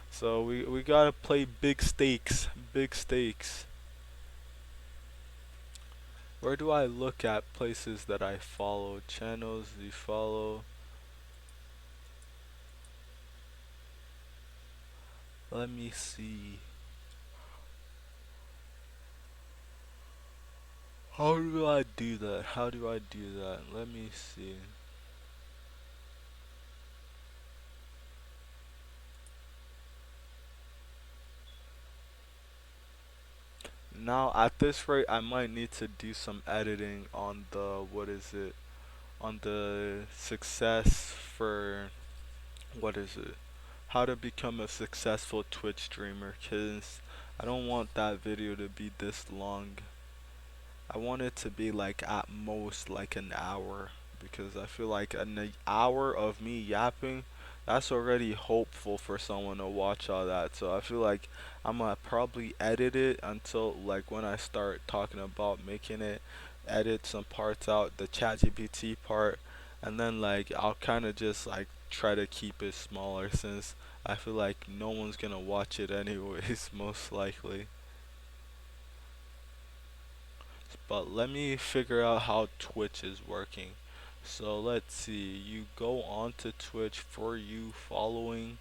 So we gotta play big stakes, big stakes. Where do I look at places that I follow? Channels you follow. Let me see. How do I do that? How do I do that? Let me see. Now at this rate I might need to do some editing on the, what is it? On the success for, what is it? How to become a successful Twitch streamer, cause I don't want that video to be this long. I want it to be like at most like an hour, because I feel like an hour of me yapping, that's already hopeful for someone to watch all that. So I feel like I'm gonna probably edit it until like when I start talking about making it, edit some parts out, the ChatGPT part, and then like I'll kind of just like try to keep it smaller, since I feel like no one's gonna watch it anyways, most likely. But let me figure out how Twitch is working. So let's see, you go on to Twitch for you following,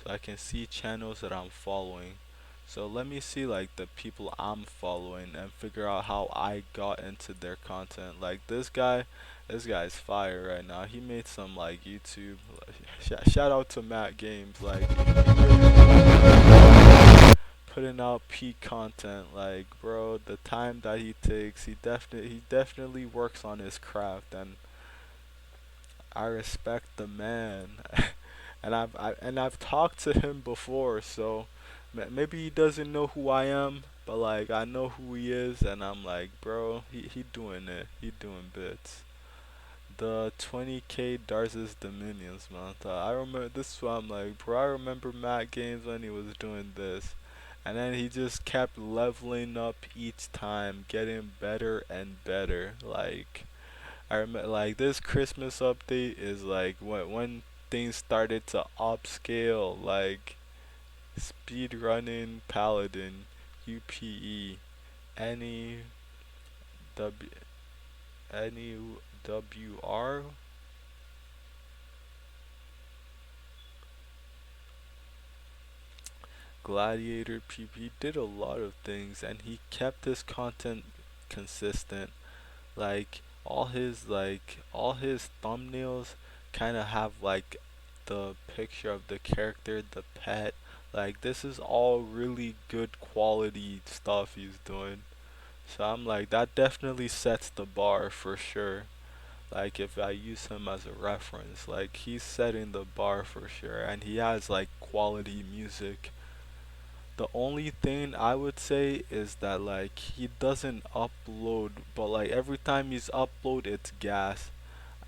so I can see channels that I'm following. So let me see like the people I'm following and figure out how I got into their content. Like this guy's fire right now. He made some like YouTube. Shout out to Matt Games. Like he really putting out peak content. Like, bro, the time that he takes, he definitely works on his craft, and I respect the man. And I've talked to him before, so maybe he doesn't know who I am, but like I know who he is, and I'm like, bro, he doing it. He doing bits. The 20k Darza's Dominions, man. I remember this is why I'm like, bro. I remember Matt Games when he was doing this, and then he just kept leveling up each time, getting better and better. Like I remember, like this Christmas update is like when things started to upscale, like speed running Paladin, UPE, any W any WR. Gladiator PP did a lot of things, and he kept his content consistent. Like all his thumbnails kind of have like the picture of the character, the pet. Like this is all really good quality stuff he's doing. So I'm like that definitely sets the bar for sure. Like if I use him as a reference, like he's setting the bar for sure, and he has like quality music. The only thing I would say is that like he doesn't upload, but like every time he's upload, it's gas.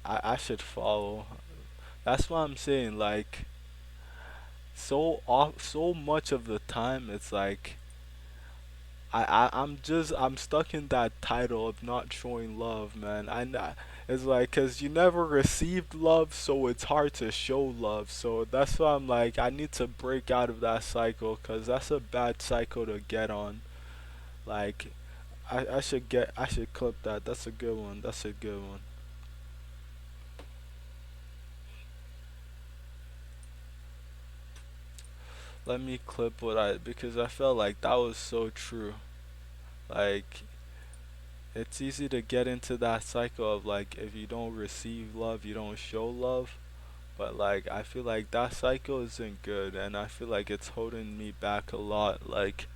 I should follow. That's what I'm saying. Like so much of the time, it's like I'm stuck in that title of not showing love, man. It's like, cause you never received love, so it's hard to show love. So that's why I'm like, I need to break out of that cycle, cause that's a bad cycle to get on. Like, I should clip that. That's a good one. That's a good one. Let me clip because I felt like that was so true. Like, it's easy to get into that cycle of like if you don't receive love, you don't show love. But like I feel like that cycle isn't good, and I feel like it's holding me back a lot. Like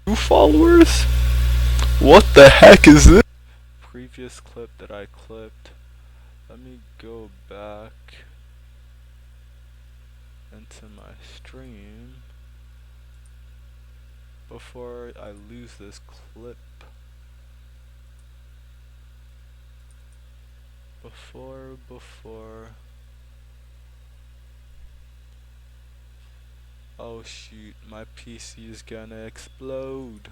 two followers? What the heck is this? Previous clip that I clipped. Let me go back into my stream before I lose this clip. Before. Oh shoot, my PC is gonna explode.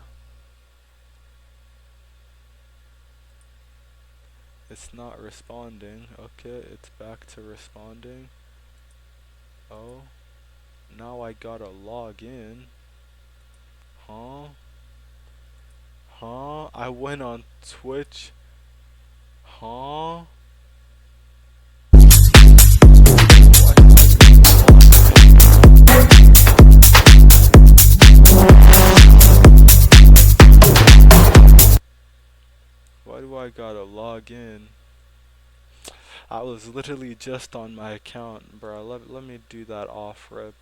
It's not responding. Okay, it's back to responding. Oh, now I gotta log in. Huh? Huh? I went on Twitch. Huh? Why do I gotta log in? I was literally just on my account, bro. Let me do that off rip.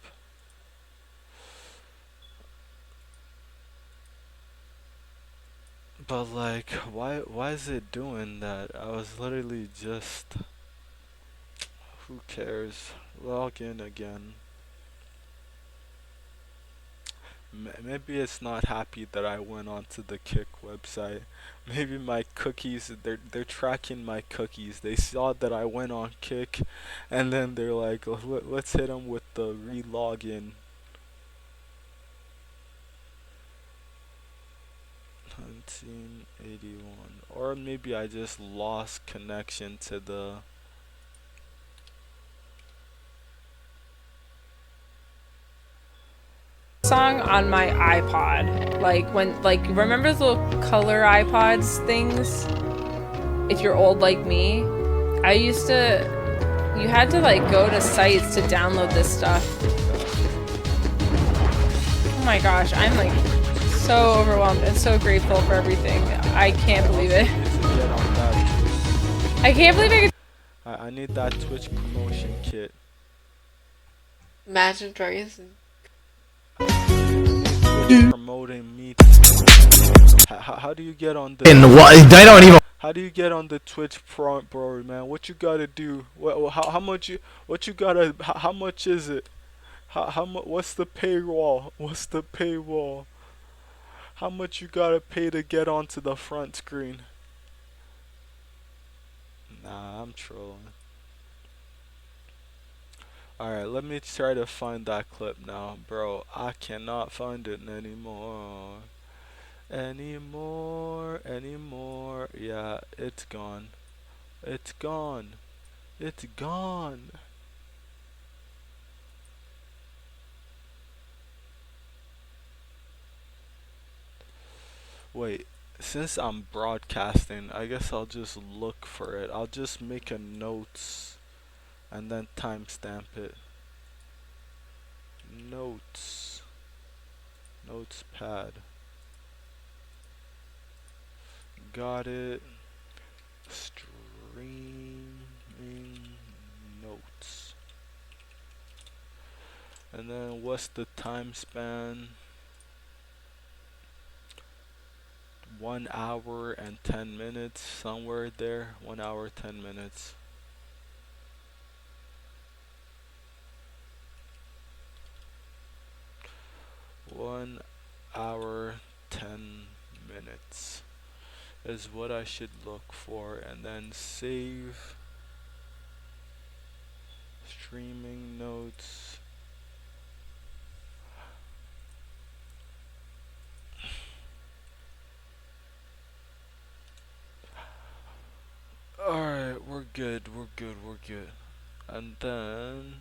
But like, why is it doing that? I was literally just. Who cares? Log in again. Maybe it's not happy that I went onto the Kick website. Maybe my cookies, they're tracking my cookies. They saw that I went on Kick, and then they're like, let's hit them with the re-login." 1981. Or maybe I just lost connection to the. Song on my iPod. Like remember the little color iPods things? If you're old like me, you had to like go to sites to download this stuff. Oh my gosh, I'm like so overwhelmed and so grateful for everything. I can't believe it. I can't believe I could. I need that Twitch promotion kit. Imagine Dragons. Twitch promoting me. How do you get on the? And what? I don't even. How do you get on the Twitch front, bro, man? What you gotta do? How much you? What you gotta? How much is it? How much? What's the paywall? What's the paywall? How much you gotta pay to get onto the front screen? Nah, I'm trolling. Alright, let me try to find that clip now. Bro, I cannot find it anymore. Anymore. Yeah, it's gone. It's gone. It's gone. Wait, since I'm broadcasting, I guess I'll just look for it. I'll just make a notes and then timestamp it. Notes. Notes pad. Got it. Streaming notes. And then what's the time span? 1 hour and 10 minutes, somewhere there. 1 hour, 10 minutes. One hour, 10 minutes is what I should look for, and then save streaming notes. Alright, we're good. And then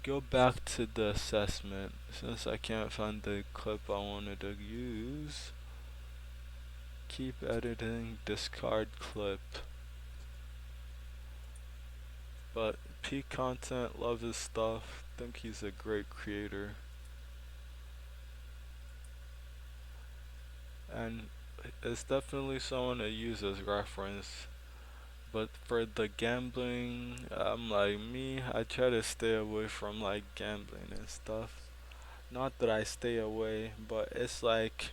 go back to the assessment since I can't find the clip I wanted to use. Keep editing, discard clip. But P Content, love his stuff. Think he's a great creator. And it's definitely someone to use as reference. But for the gambling, I'm like me, I try to stay away from like gambling and stuff. Not that I stay away, but it's like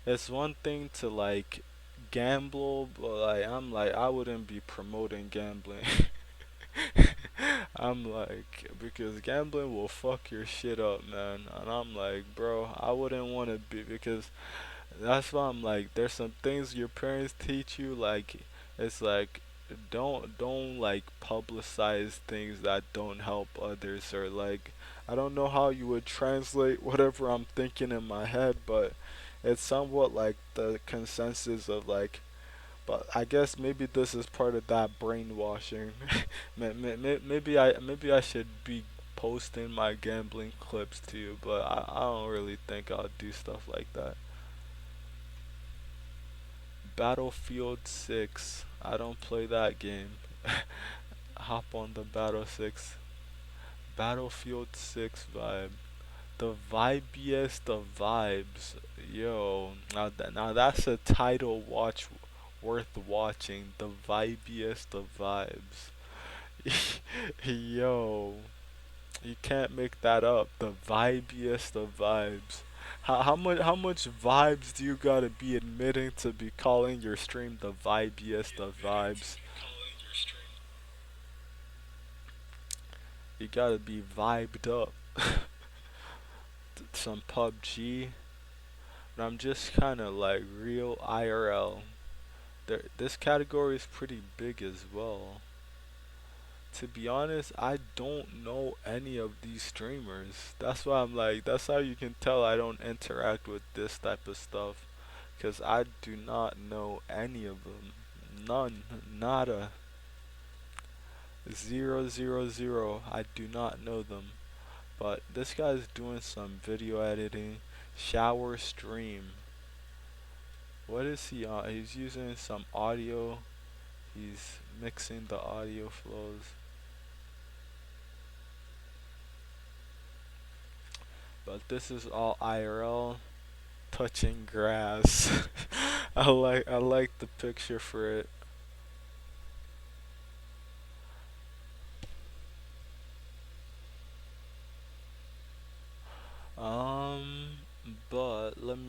it's one thing to like gamble, but like I'm like I wouldn't be promoting gambling. I'm like, because gambling will fuck your shit up, man. And I'm like, bro, I wouldn't want to be, because that's why I'm like, there's some things your parents teach you, like it's like don't like publicize things that don't help others, or like I don't know how you would translate whatever I'm thinking in my head, but it's somewhat like the consensus of like, but I guess maybe this is part of that brainwashing. Maybe I should be posting my gambling clips to you, but I don't really think I'll do stuff like that. Battlefield 6. I don't play that game. Hop on the Battlefield 6 vibe. The vibiest of vibes. Yo, now that's a title watch worth watching. The vibiest of vibes. Yo, you can't make that up. The vibiest of vibes. How much vibes do you gotta be admitting to be calling your stream the vibiest of vibes? You gotta be vibed up. Some PUBG. But I'm just kinda like real IRL. This category is pretty big as well. To be honest, I don't know any of these streamers. That's why I'm like, that's how you can tell I don't interact with this type of stuff. Because I do not know any of them. None. Nada. 000. I do not know them. But this guy's doing some video editing. Shower stream. What is he on? He's using some audio. He's mixing the audio flows. But this is all IRL, touching grass. I like the picture for it.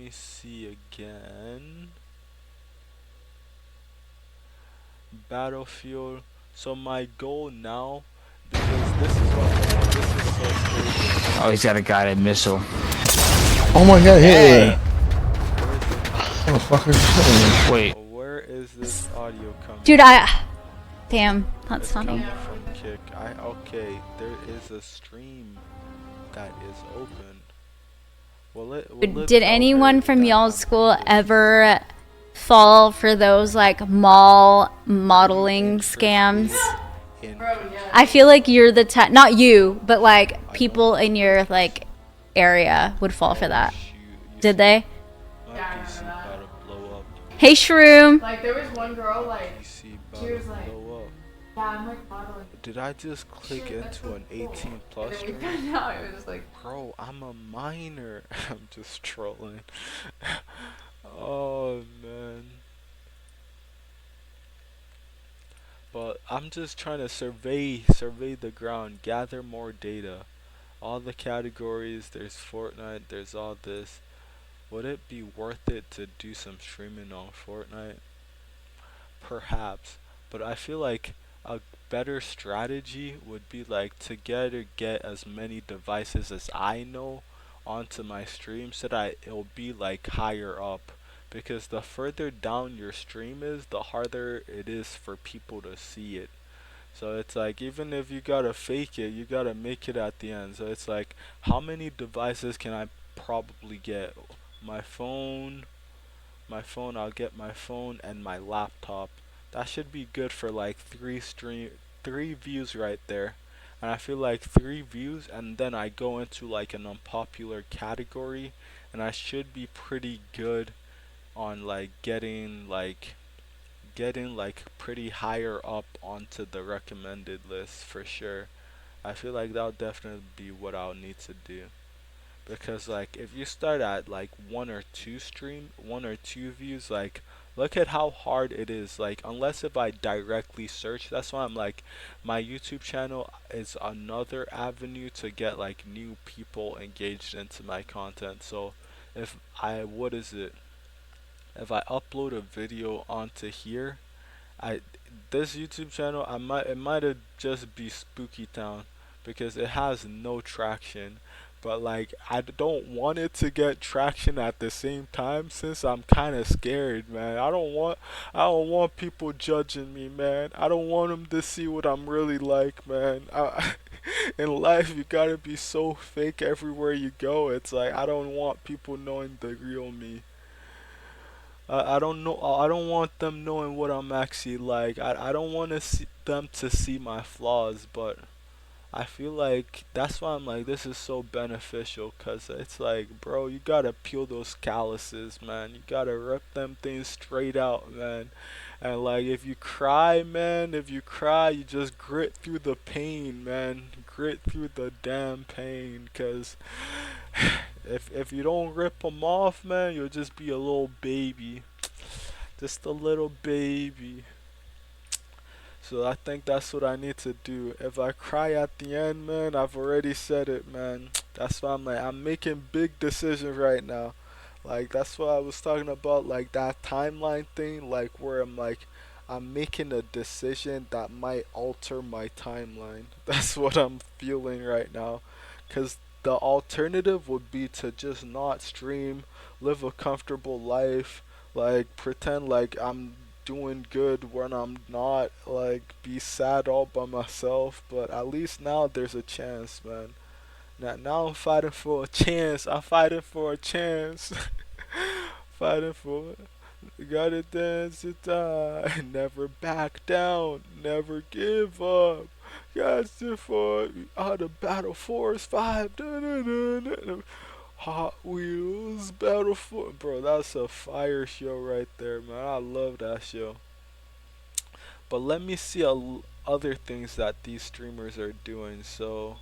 me see again. Battlefield. So my goal now, because this is what this is so crazy. Oh, he's got a guided missile. Oh my god, Hey! motherfucker. Wait. Where is this audio coming? Dude, damn, that's It's funny. coming from Kick. Okay, there is a stream that is open. Did anyone from y'all's school ever fall for those like mall modeling scams? I feel like you're the type, not you, but like people in your like area would fall for that. Did they? My PC about to blow up. Hey Shroom. Like there was one girl like PC about she was to like, blow up. yeah, I'm like modeling. Did I just click into an 18 plus And then we stream? found out it was just like, Bro, I'm a minor. I'm just trolling. Oh man. But I'm just trying to survey the ground, gather more data. All the categories, there's Fortnite, there's all this. Would it be worth it to do some streaming on Fortnite? Perhaps. But I feel like a better strategy would be like to get as many devices as I know onto my stream so that it'll be like higher up, because the further down your stream is, the harder it is for people to see it. So it's like, even if you gotta fake it, you gotta make it at the end. So it's like, how many devices can I probably get? My phone, I'll get my phone and my laptop. That should be good for like three views right there. And I feel like 3 views, and then I go into like an unpopular category, and I should be pretty good on like getting like pretty higher up onto the recommended list for sure. I feel like that'll definitely be what I'll need to do. Because like if you start at like one or two views, like look at how hard it is. Like unless if I directly search, that's why I'm like, my YouTube channel is another avenue to get like new people engaged into my content. So if I if I upload a video onto here, I this YouTube channel, it might have just be Spooky Town because it has no traction. But like I don't want it to get traction at the same time, since I'm kind of scared, man. I don't want people judging me, man. I don't want them to see what I'm really like, man. In life you gotta be so fake everywhere you go. It's like I don't want people knowing the real me. I don't know. I don't want them knowing what I'm actually like. I don't want them to see my flaws, but I feel like that's why I'm like, this is so beneficial, cause it's like, bro, you gotta peel those calluses, man. You gotta rip them things straight out, man. And like, if you cry, man, you just grit through the pain, man. Grit through the damn pain, cause if you don't rip them off, man, you'll just be a little baby, just a little baby. So I think that's what I need to do. If I cry at the end, man, I've already said it, man. That's why I'm like, I'm making big decisions right now. Like that's what I was talking about, like that timeline thing, like where I'm like, I'm making a decision that might alter my timeline. That's what I'm feeling right now. Cause the alternative would be to just not stream, live a comfortable life, like pretend like I'm doing good when I'm not, like be sad all by myself. But at least now there's a chance, man. Now I'm fighting for a chance. I'm fighting for a chance. Fighting for it. You gotta dance to die. Never back down. Never give up. Got to for out of Battle Force 5. Dun-dun-dun-dun. Hot Wheels Battle Force. Bro, that's a fire show right there, man. I love that show. But let me see other things that these streamers are doing. So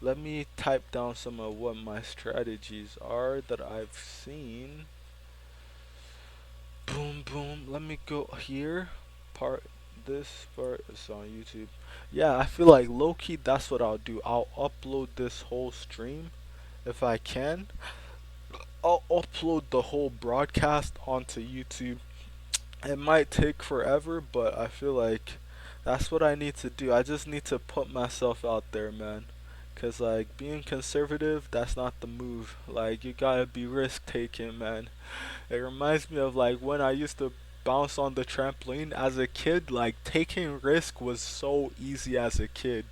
let me type down some of what my strategies are that I've seen. Boom, boom. Let me go here. This part is on YouTube. Yeah, I feel like low-key that's what I'll do. I'll upload this whole stream if I can. I'll upload the whole broadcast onto YouTube. It might take forever, but I feel like that's what I need to do. I just need to put myself out there, man. Cause like being conservative, that's not the move. Like you gotta be risk taking, man. It reminds me of like when I used to bounce on the trampoline as a kid. Like taking risk was so easy as a kid,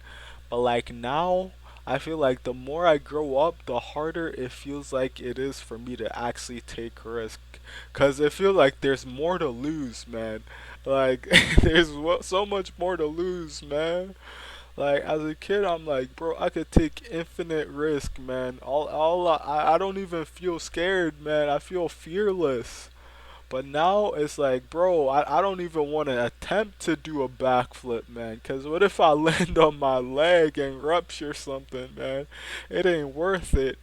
but like now, I feel like the more I grow up, the harder it feels like it is for me to actually take risk. Cause it feels like there's more to lose, man. Like there's so much more to lose, man. Like as a kid, I'm like, bro, I could take infinite risk, man. I don't even feel scared, man. I feel fearless. But now it's like, bro, I don't even want to attempt to do a backflip, man. Cause what if I land on my leg and rupture something, man? It ain't worth it.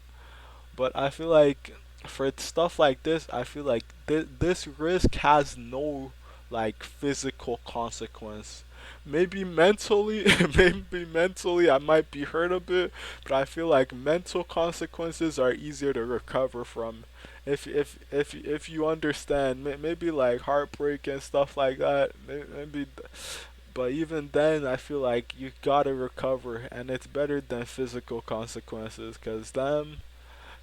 But I feel like for stuff like this, I feel like this risk has no like physical consequence. Maybe mentally, maybe mentally I might be hurt a bit, but I feel like mental consequences are easier to recover from. If you understand, maybe like heartbreak and stuff like that, maybe. But even then, I feel like you gotta recover, and it's better than physical consequences, cause them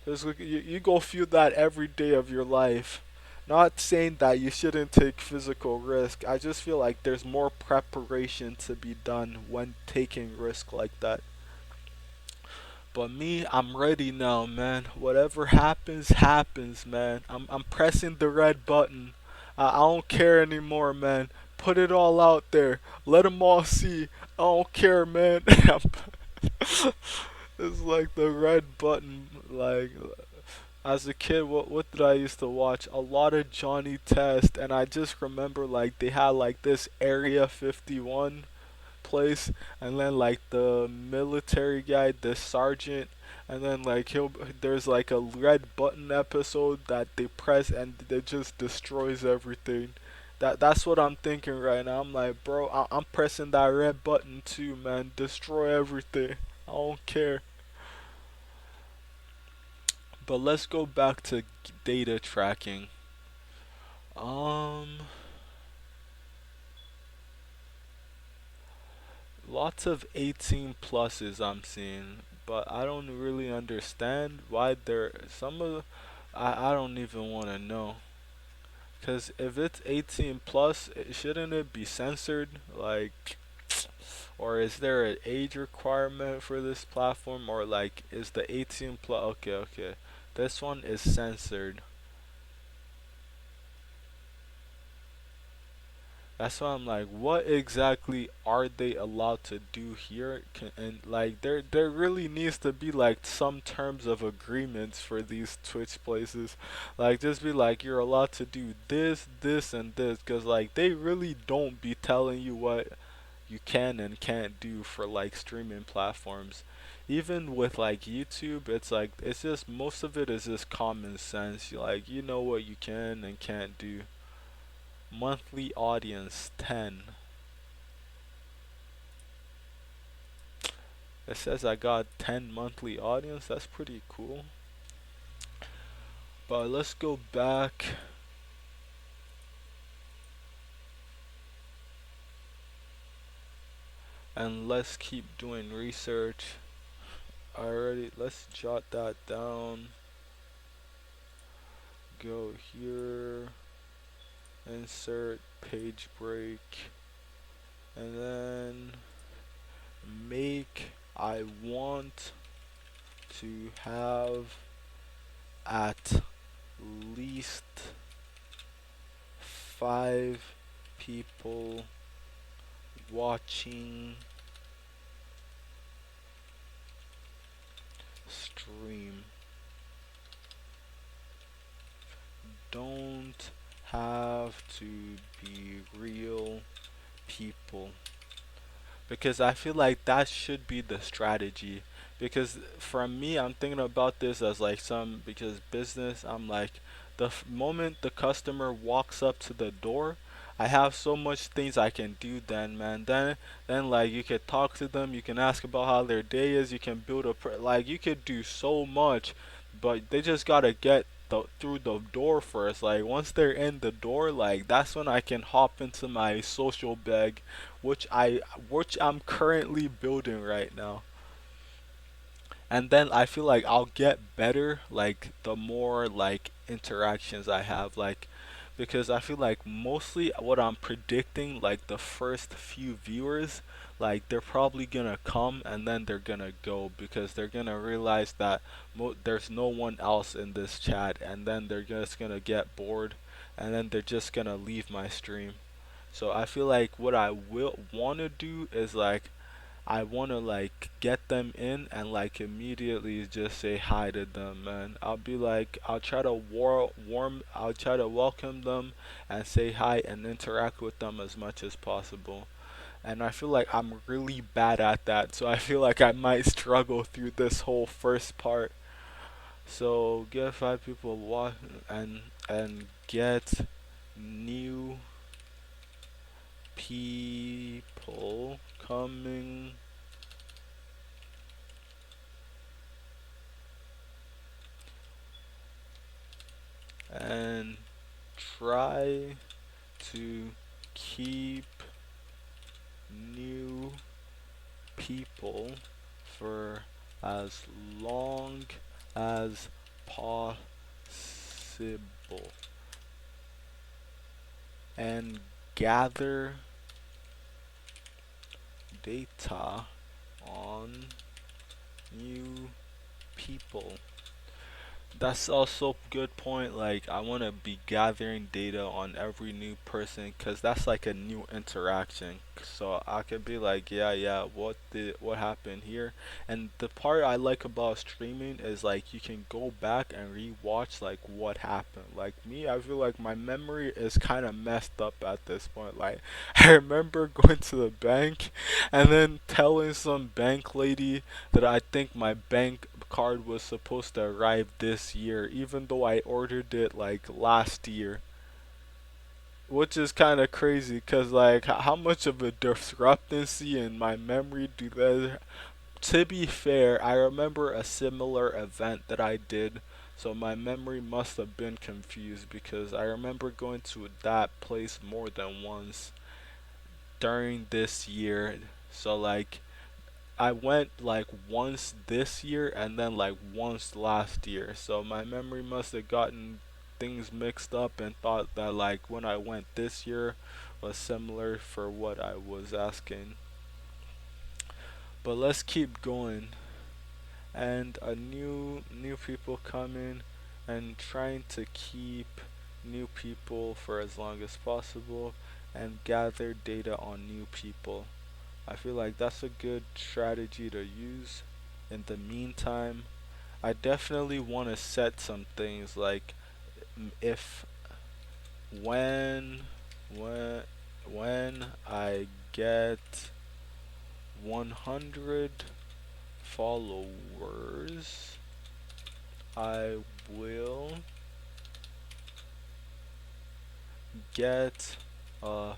you go feel that every day of your life. Not saying that you shouldn't take physical risk. I just feel like there's more preparation to be done when taking risk like that. But me, I'm ready now, man. Whatever happens, happens, man. I'm pressing the red button. I don't care anymore, man. Put it all out there. Let them all see. I don't care, man. It's like the red button. Like as a kid, what did I used to watch? A lot of Johnny Test, and I just remember like they had like this Area 51 place, and then like the military guy, the sergeant, and then like there's like a red button episode that they press and it just destroys everything. That's what I'm thinking right now. I'm like, bro, I'm pressing that red button too, man. Destroy everything. I don't care. But let's go back to data tracking. Um, Lots of 18 pluses I'm seeing, but I don't really understand why they're some of. I don't even want to know. Cause if it's 18 plus, shouldn't it be censored? Like, or is there an age requirement for this platform? Or like, is the 18 plus? Okay, okay. This one is censored. That's why I'm like, what exactly are they allowed to do here? And like, there really needs to be like some terms of agreements for these Twitch places. Like, just be like, you're allowed to do this, this, and this, cause like they really don't be telling you what you can and can't do for like streaming platforms. Even with like YouTube, it's like it's just most of it is just common sense. Like you know what you can and can't do. Monthly audience 10. It says I got 10 monthly audience. That's pretty cool. But let's go back. And let's keep doing research. Alrighty, let's jot that down. Go here. Insert page break. And then make I want to have at least 5 people watching stream. Don't have to be real people. Because I feel like that should be the strategy. Because for me, I'm thinking about this as like because business, I'm like, the moment the customer walks up to the door, I have so much things I can do then, man. Then like you could talk to them, you can ask about how their day is, you can build like you could do so much, but they just gotta get through the door first. Like once they're in the door, like that's when I can hop into my social bag, which I'm currently building right now. And then I feel like I'll get better like the more like interactions I have, like because I feel like mostly what I'm predicting, like the first few viewers, like they're probably gonna come and then they're gonna go because they're gonna realize that there's no one else in this chat, and then they're just gonna get bored, and then they're just gonna leave my stream. So I feel like what I will want to do is like I want to like get them in and like immediately just say hi to them, man. I'll be like, I'll try to I'll try to welcome them and say hi and interact with them as much as possible. And I feel like I'm really bad at that, so I feel like I might struggle through this whole first part. So get 5 people watch and get new people coming and try to keep new people for as long as possible and gather data on new people. That's also a good point. Like, I want to be gathering data on every new person because that's like a new interaction. So I could be like, yeah, yeah, what happened here? And the part I like about streaming is like you can go back and rewatch like what happened. Like me, I feel like my memory is kind of messed up at this point. Like, I remember going to the bank and then telling some bank lady that I think my bank card was supposed to arrive this year, even though I ordered it like last year. Which is kind of crazy, because like how much of a discrepancy in my memory do there? To be fair, I remember a similar event that I did, so my memory must have been confused because I remember going to that place more than once during this year. So like I went like once this year and then like once last year. So my memory must have gotten things mixed up and thought that like when I went this year was similar for what I was asking. But let's keep going. And a new people coming and trying to keep new people for as long as possible and gather data on new people. I feel like that's a good strategy to use. In the meantime, I definitely want to set some things like if when when when I get 100 followers, I will get a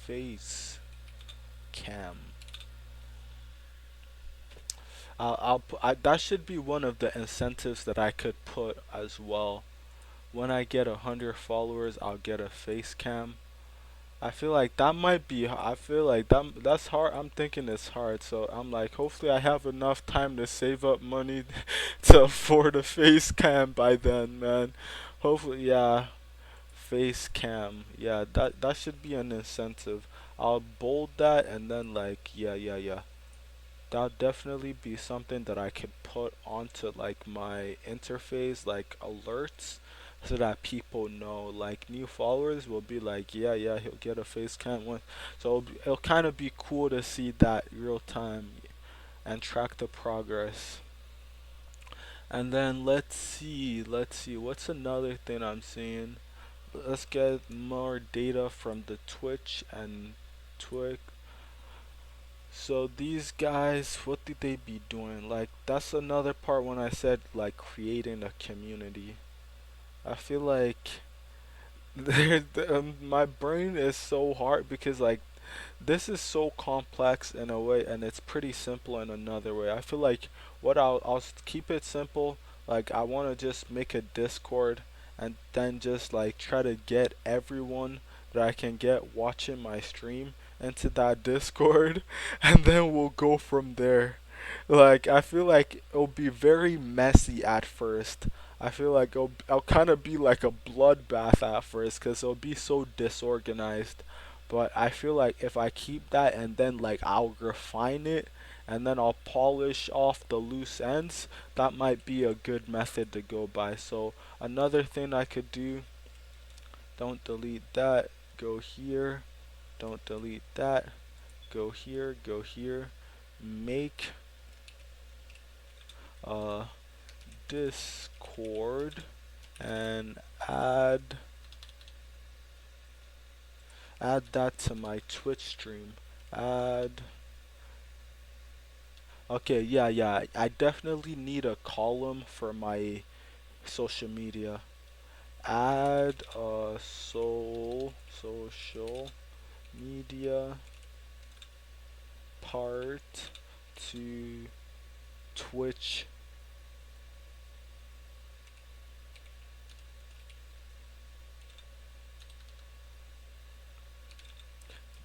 face cam. That should be one of the incentives that I could put as well. When I get 100 followers, I'll get a face cam. I feel like that might be. I feel like that's hard. I'm thinking it's hard. So I'm like, hopefully I have enough time to save up money to afford a face cam by then, man. Hopefully, yeah. Face cam. Yeah, that should be an incentive. I'll bold that and then like, yeah, yeah, yeah. That'll definitely be something that I could put onto like my interface, like alerts, so that people know. Like new followers will be like, yeah, yeah, he'll get a face cam one. So it'll kind of be cool to see that real time and track the progress. And then let's see, what's another thing I'm seeing? Let's get more data from the Twitch and Twitch. So these guys, what did they be doing? Like that's another part when I said like creating a community. I feel like my brain is so hard because like this is so complex in a way and it's pretty simple in another way. I feel like what I'll keep it simple. Like I want to just make a Discord and then just like try to get everyone that I can get watching my stream into that Discord, and then we'll go from there. Like, I feel like it'll be very messy at first. I feel like I'll kind of be like a bloodbath at first because it'll be so disorganized. But I feel like if I keep that and then like I'll refine it and then I'll polish off the loose ends, that might be a good method to go by. So another thing I could do, don't delete that, go here, don't delete that, go here, make a Discord and add that to my Twitch stream. Add. Okay, yeah. I definitely need a column for my social media. Add a social media part to Twitch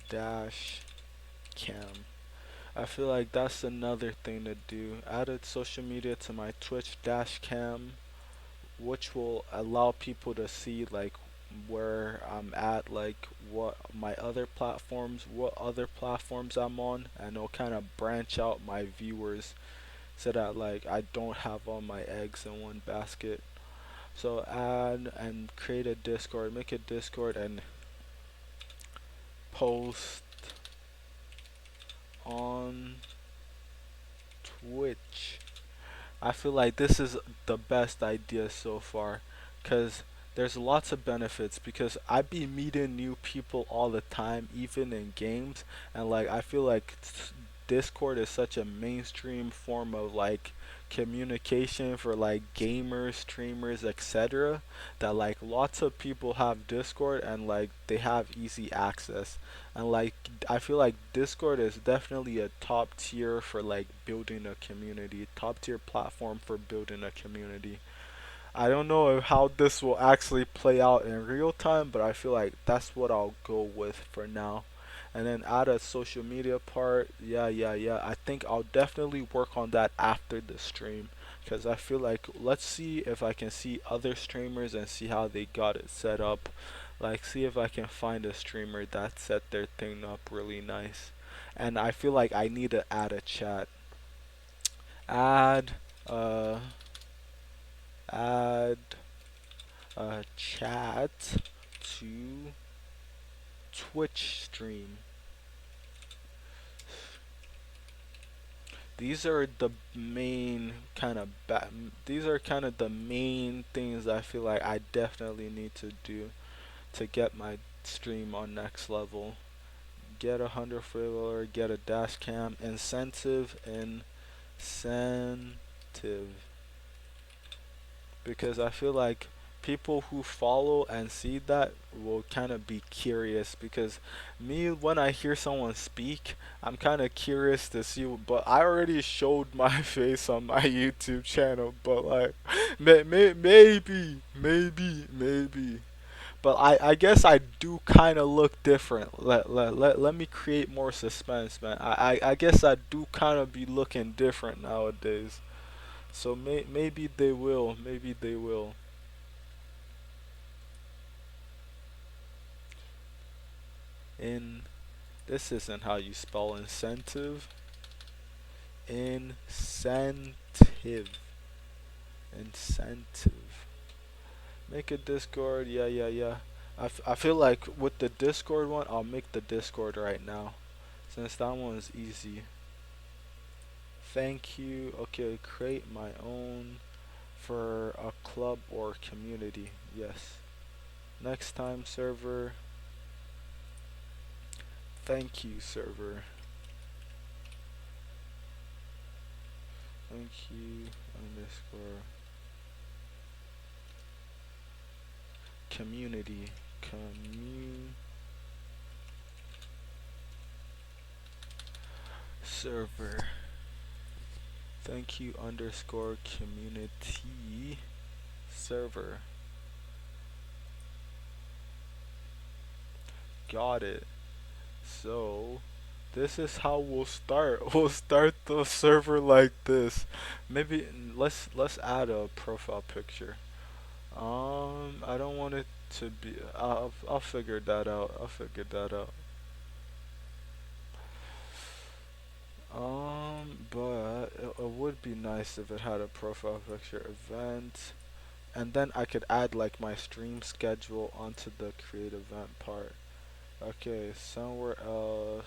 dash cam. I feel like that's another thing to do. Added social media to my Twitch dash cam, which will allow people to see like where I'm at, like what other platforms I'm on, and it'll kind of branch out my viewers so that like I don't have all my eggs in one basket. So add and create a Discord, make a Discord and post on Twitch. I feel like this is the best idea so far because there's lots of benefits because I be meeting new people all the time, even in games, and like I feel like Discord is such a mainstream form of like communication for like gamers, streamers, etc. that like lots of people have Discord and like they have easy access. And like I feel like Discord is definitely a top tier for like building a community, top tier platform for building a community. I don't know how this will actually play out in real time, but I feel like that's what I'll go with for now. And then add a social media part. Yeah. I think I'll definitely work on that after the stream because I feel like let's see if I can see other streamers and see how they got it set up. Like see if I can find a streamer that set their thing up really nice. And I feel like I need to add a chat. Add uh add a chat to Twitch stream. These are the main kind of these are kind of the main things I feel like I definitely need to do to get my stream on next level. Get a 100 follower, get a dash cam, incentive, because I feel like people who follow and see that will kind of be curious because me when I hear someone speak I'm kind of curious to see but I already showed my face on my YouTube channel but like maybe but I guess I do kind of look different. Let me create more suspense, man. I guess I do kind of be looking different nowadays. So maybe they will. Maybe they will. In this isn't how you spell incentive. Incentive. Incentive. Make a Discord. Yeah. I feel like with the Discord one, I'll make the Discord right now. Since that one is easy. Thank you. Okay, create my own for a club or community. Yes. Next time server. Thank you server. Thank you underscore community server. Thank you underscore community server. got it. So this is how we'll start. We'll start the server like this. Maybe let's add a profile picture. I don't want it to be. I'll figure that out. I'll figure that out. But it would be nice if it had a profile picture event, and then I could add like my stream schedule onto the create event part. Okay, somewhere else.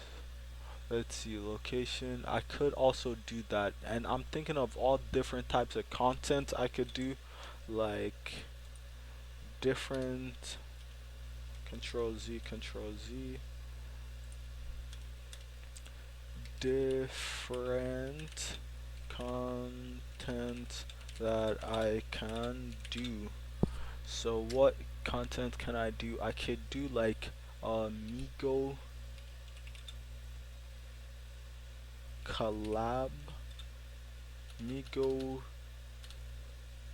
Let's see, location. I could also do that, and I'm thinking of all different types of content I could do, like different Control Z, Control Z, different content that I can do. So what content can I do? I could do like Migo collab, Migo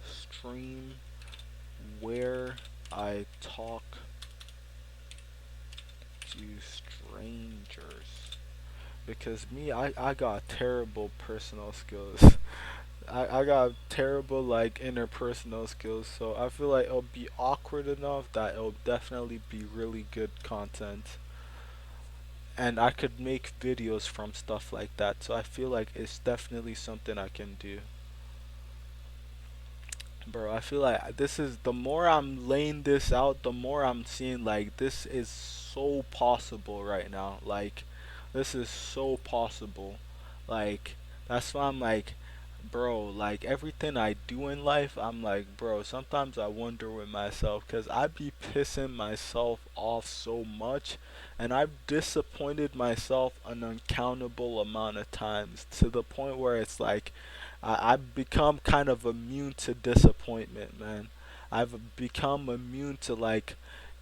stream where I talk to strangers. Because me, I got terrible personal skills. I got terrible like interpersonal skills, so I feel like it'll be awkward enough that it'll definitely be really good content. And I could make videos from stuff like that, so I feel like it's definitely something I can do. Bro, I feel like this is, the more I'm laying this out, the more I'm seeing like this is so possible right now. Like, this is so possible. Like, that's why I'm like, bro, like everything I do in life, I'm like, bro, sometimes I wonder with myself because I be pissing myself off so much, and I've disappointed myself an uncountable amount of times to the point where it's like I've become kind of immune to disappointment, man. I've become immune to like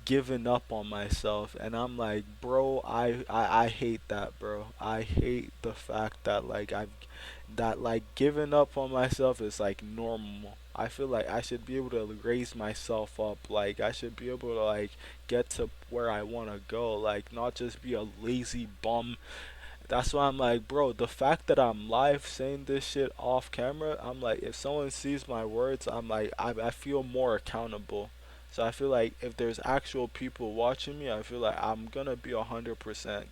giving up on myself, and I'm like, bro, I hate that, bro. I hate the fact that like giving up on myself is like normal. I feel like I should be able to raise myself up. Like I should be able to like get to where I want to go, like not just be a lazy bum. That's why I'm like, bro, the fact that I'm live saying this shit off camera, I'm like, if someone sees my words, I'm like, I feel more accountable. So I feel like if there's actual people watching me, I feel like I'm gonna be 100%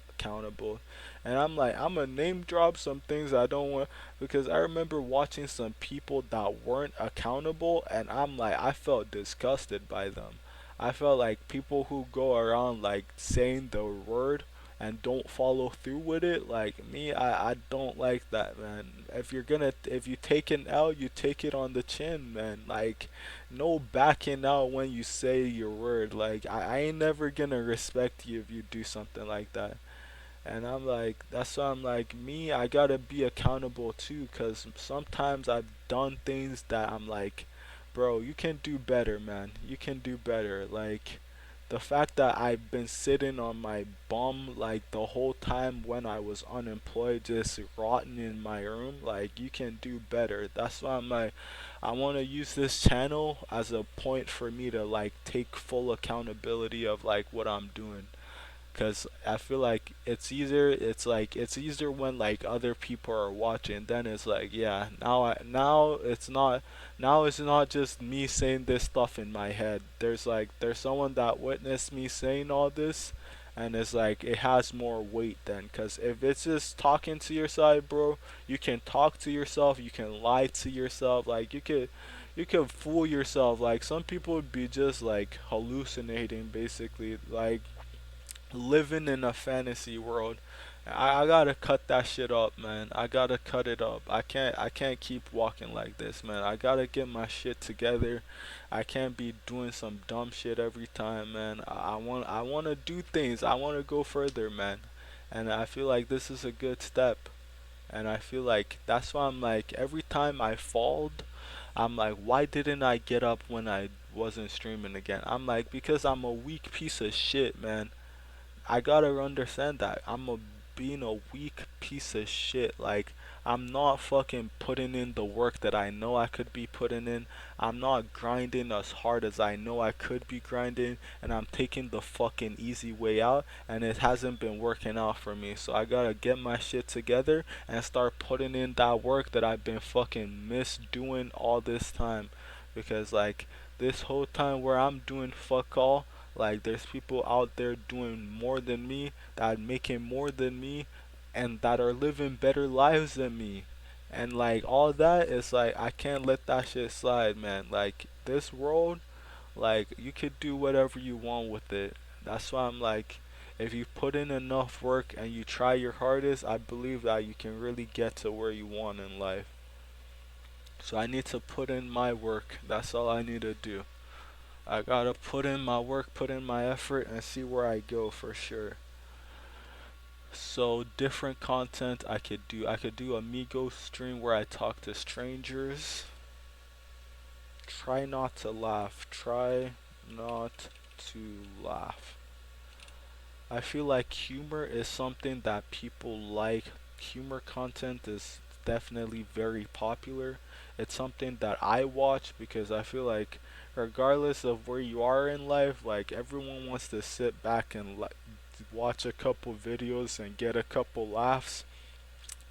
accountable. And I'm like, I'm gonna name drop some things I don't want, because I remember watching some people that weren't accountable, and I'm like, I felt disgusted by them. I felt like people who go around like saying the word and don't follow through with it, like me, I don't like that, man. If you take an L, you take it on the chin, man. Like, no backing out when you say your word. Like, I ain't never gonna respect you if you do something like that. And I'm like, that's why I'm like, me, I gotta be accountable too, because sometimes I've done things that I'm like, bro, you can do better, man. You can do better. Like, the fact that I've been sitting on my bum like the whole time when I was unemployed, just rotting in my room, like, you can do better. That's why I'm like, I want to use this channel as a point for me to like take full accountability of like what I'm doing. Cause I feel like it's easier. It's easier when like other people are watching. Then it's like, yeah, now it's not, now it's not just me saying this stuff in my head. There's someone that witnessed me saying all this, and it's like it has more weight then. Cause if it's just talking to your side, bro, you can talk to yourself. You can lie to yourself. Like you could fool yourself. Like some people would be just like hallucinating, basically. Like living in a fantasy world. I gotta cut that shit up, man. I gotta cut it up. I can't keep walking like this, man. I gotta get my shit together. I can't be doing some dumb shit every time, man. I wanna do things. I wanna go further, man. And I feel like this is a good step. And I feel like that's why I'm like, every time I falled, I'm like, why didn't I get up when I wasn't streaming again? I'm like, because I'm a weak piece of shit, man. I gotta understand that I'm a being a weak piece of shit. Like, I'm not fucking putting in the work that I know I could be putting in. I'm not grinding as hard as I know I could be grinding, and I'm taking the fucking easy way out, and it hasn't been working out for me. So I gotta get my shit together and start putting in that work that I've been fucking misdoing all this time. Because like this whole time where I'm doing fuck all, like there's people out there doing more than me, that are making more than me, and that are living better lives than me. And like all that is like I can't let that shit slide, man. Like this world, like you could do whatever you want with it. That's why I'm like, if you put in enough work and you try your hardest, I believe that you can really get to where you want in life. So I need to put in my work. That's all I need to do. I gotta put in my work, put in my effort, and see where I go for sure. So different content I could do. I could do a Migos stream where I talk to strangers. Try not to laugh. Try not to laugh. I feel like humor is something that people like. Humor content is definitely very popular. It's something that I watch because I feel like regardless of where you are in life, like everyone wants to sit back and watch a couple videos and get a couple laughs.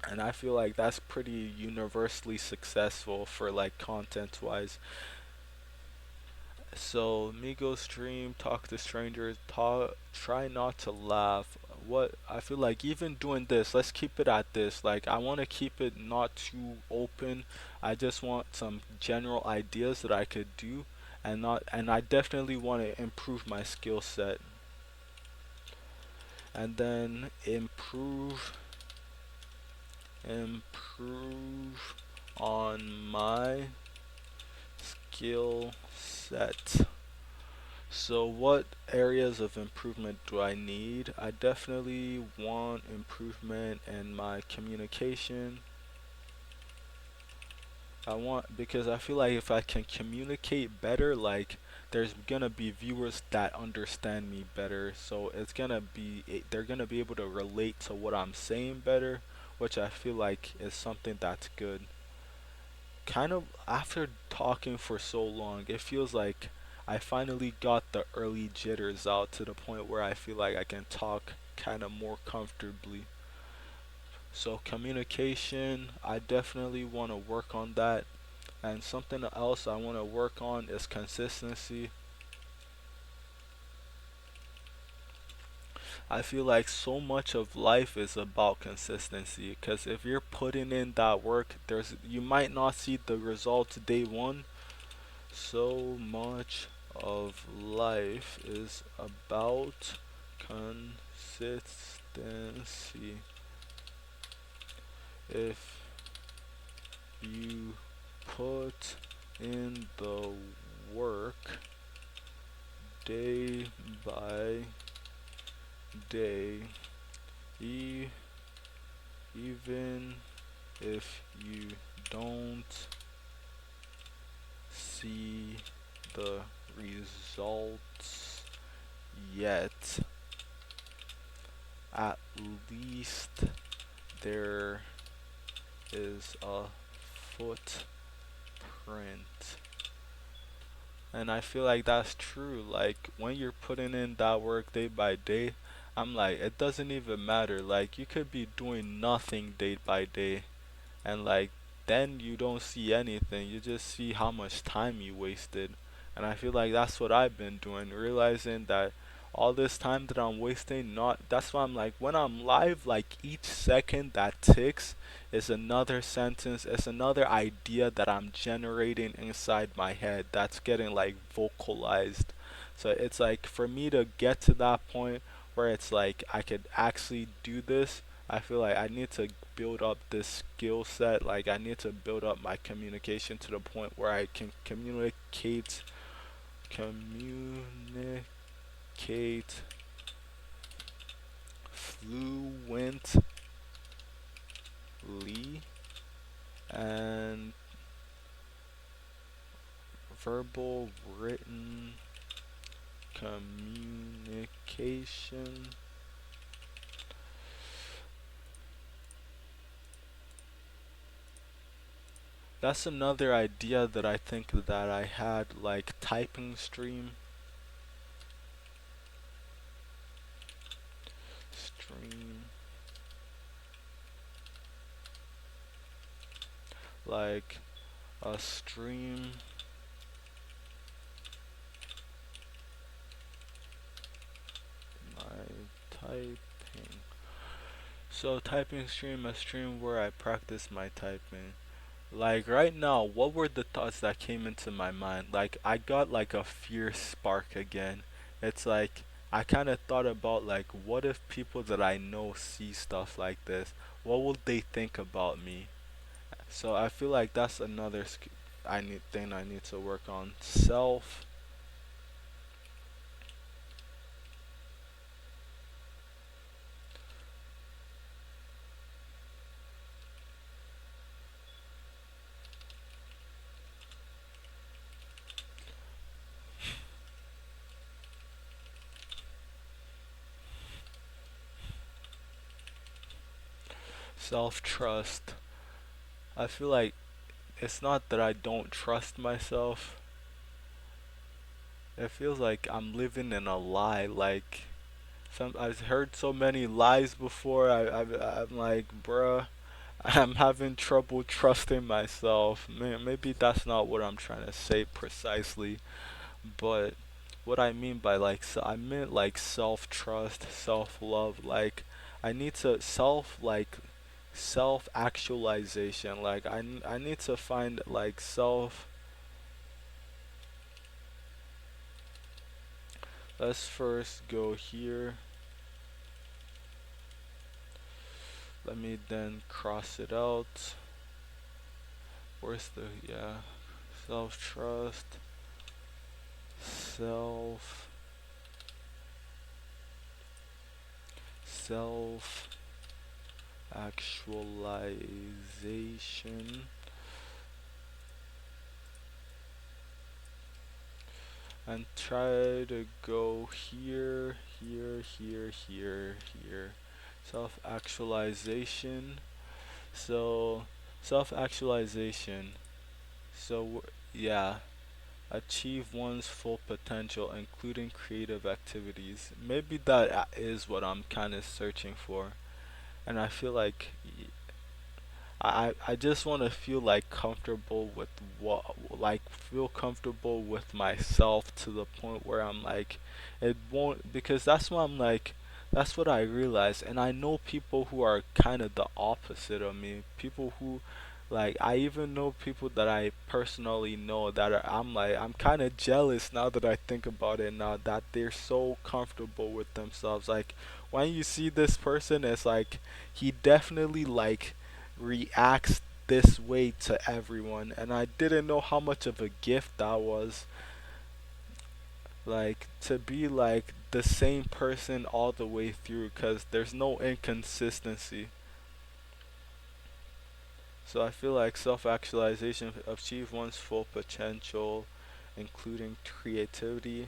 And I feel like that's pretty universally successful for like content wise. So Migos stream, talk to strangers, try not to laugh. What I feel like even doing this, let's keep it at this. Like I want to keep it not too open. I just want some general ideas that I could do, and I definitely want to improve my skill set. And then improve on my skill set. So what areas of improvement do I need? I definitely want improvement in my communication. I want, because I feel like if I can communicate better, like there's gonna be viewers that understand me better. So it's gonna be they're gonna be able to relate to what I'm saying better, which I feel like is something that's good. Kind of after talking for so long, it feels like I finally got the early jitters out to the point where I feel like I can talk kind of more comfortably. So communication, I definitely want to work on that. And something else I want to work on is consistency. I feel like so much of life is about consistency because if you're putting in that work, there's you might not see the results day one. So much of life is about consistency. If you put in the work day by day, e- even if you don't see the results yet, at least there is a footprint. And I feel like that's true. Like when you're putting in that work day by day, I'm like, it doesn't even matter. Like you could be doing nothing day by day, and like then you don't see anything. You just see how much time you wasted. And I feel like that's what I've been doing, realizing that all this time that I'm wasting, not that's why I'm like when I'm live, like each second that ticks is another sentence, it's another idea that I'm generating inside my head that's getting like vocalized. So it's like for me to get to that point where it's like I could actually do this, I feel like I need to build up this skill set. Like I need to build up my communication to the point where I can communicate fluently and verbal written communication That's another idea that I think that I had, like typing stream, like a stream my typing. So typing stream, a stream where I practice my typing. Like right now, what were the thoughts that came into my mind? Like I got like a fear spark again. It's like I kind of thought about like what if people that I know see stuff like this? What would they think about me? So I feel like that's another thing I need to work on. Self trust. I feel like it's not that I don't trust myself. It feels like I'm living in a lie. Like I've heard so many lies before. I'm like, bruh, I'm having trouble trusting myself. Maybe that's not what I'm trying to say precisely, but what I mean by like, I meant like self trust, self love. Like, I need to self actualization. Like, I need to find like self. Let's first go here. Let me then cross it out. Where's the, yeah, self trust, self self actualization, and try to go here, here. Self actualization. So self actualization. So yeah, achieve one's full potential, including creative activities. Maybe that is what I'm kind of searching for. And I feel like I just want to feel like comfortable with feel comfortable with myself to the point where I'm like, it won't, because that's what I'm like, that's what I realize. And I know people who are kind of the opposite of me. People who, like, I even know people that I personally know that I'm like, I'm kind of jealous now that I think about it now, that they're so comfortable with themselves. Like, when you see this person, it's like, he definitely like reacts this way to everyone, and I didn't know how much of a gift that was, like to be like the same person all the way through, because there's no inconsistency. So I feel like self-actualization, achieve one's full potential, including creativity,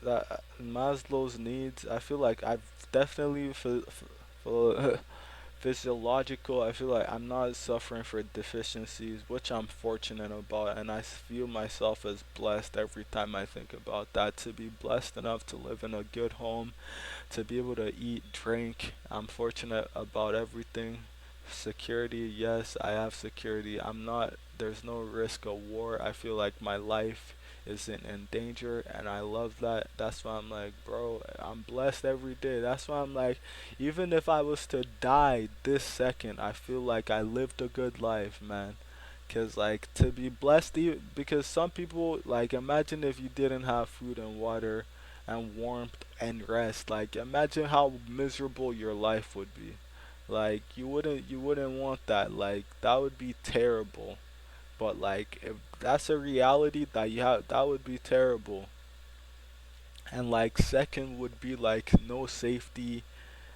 that Maslow's needs. I feel like I've definitely physiological. I feel like I'm not suffering for deficiencies, which I'm fortunate about, and I feel myself as blessed every time I think about that. To be blessed enough to live in a good home, to be able to eat, drink. I'm fortunate about everything. Security, yes, I have security. I'm not, there's no risk of war. I feel like my life isn't in danger, and I love that. That's why I'm like, bro, I'm blessed every day. That's why I'm like, even if I was to die this second, I feel like I lived a good life, man. Cause like to be blessed, because some people, like, imagine if you didn't have food and water and warmth and rest. Like, imagine how miserable your life would be. Like, you wouldn't want that. Like, that would be terrible. But like, if that's a reality that you have, that would be terrible. And like, second would be like no safety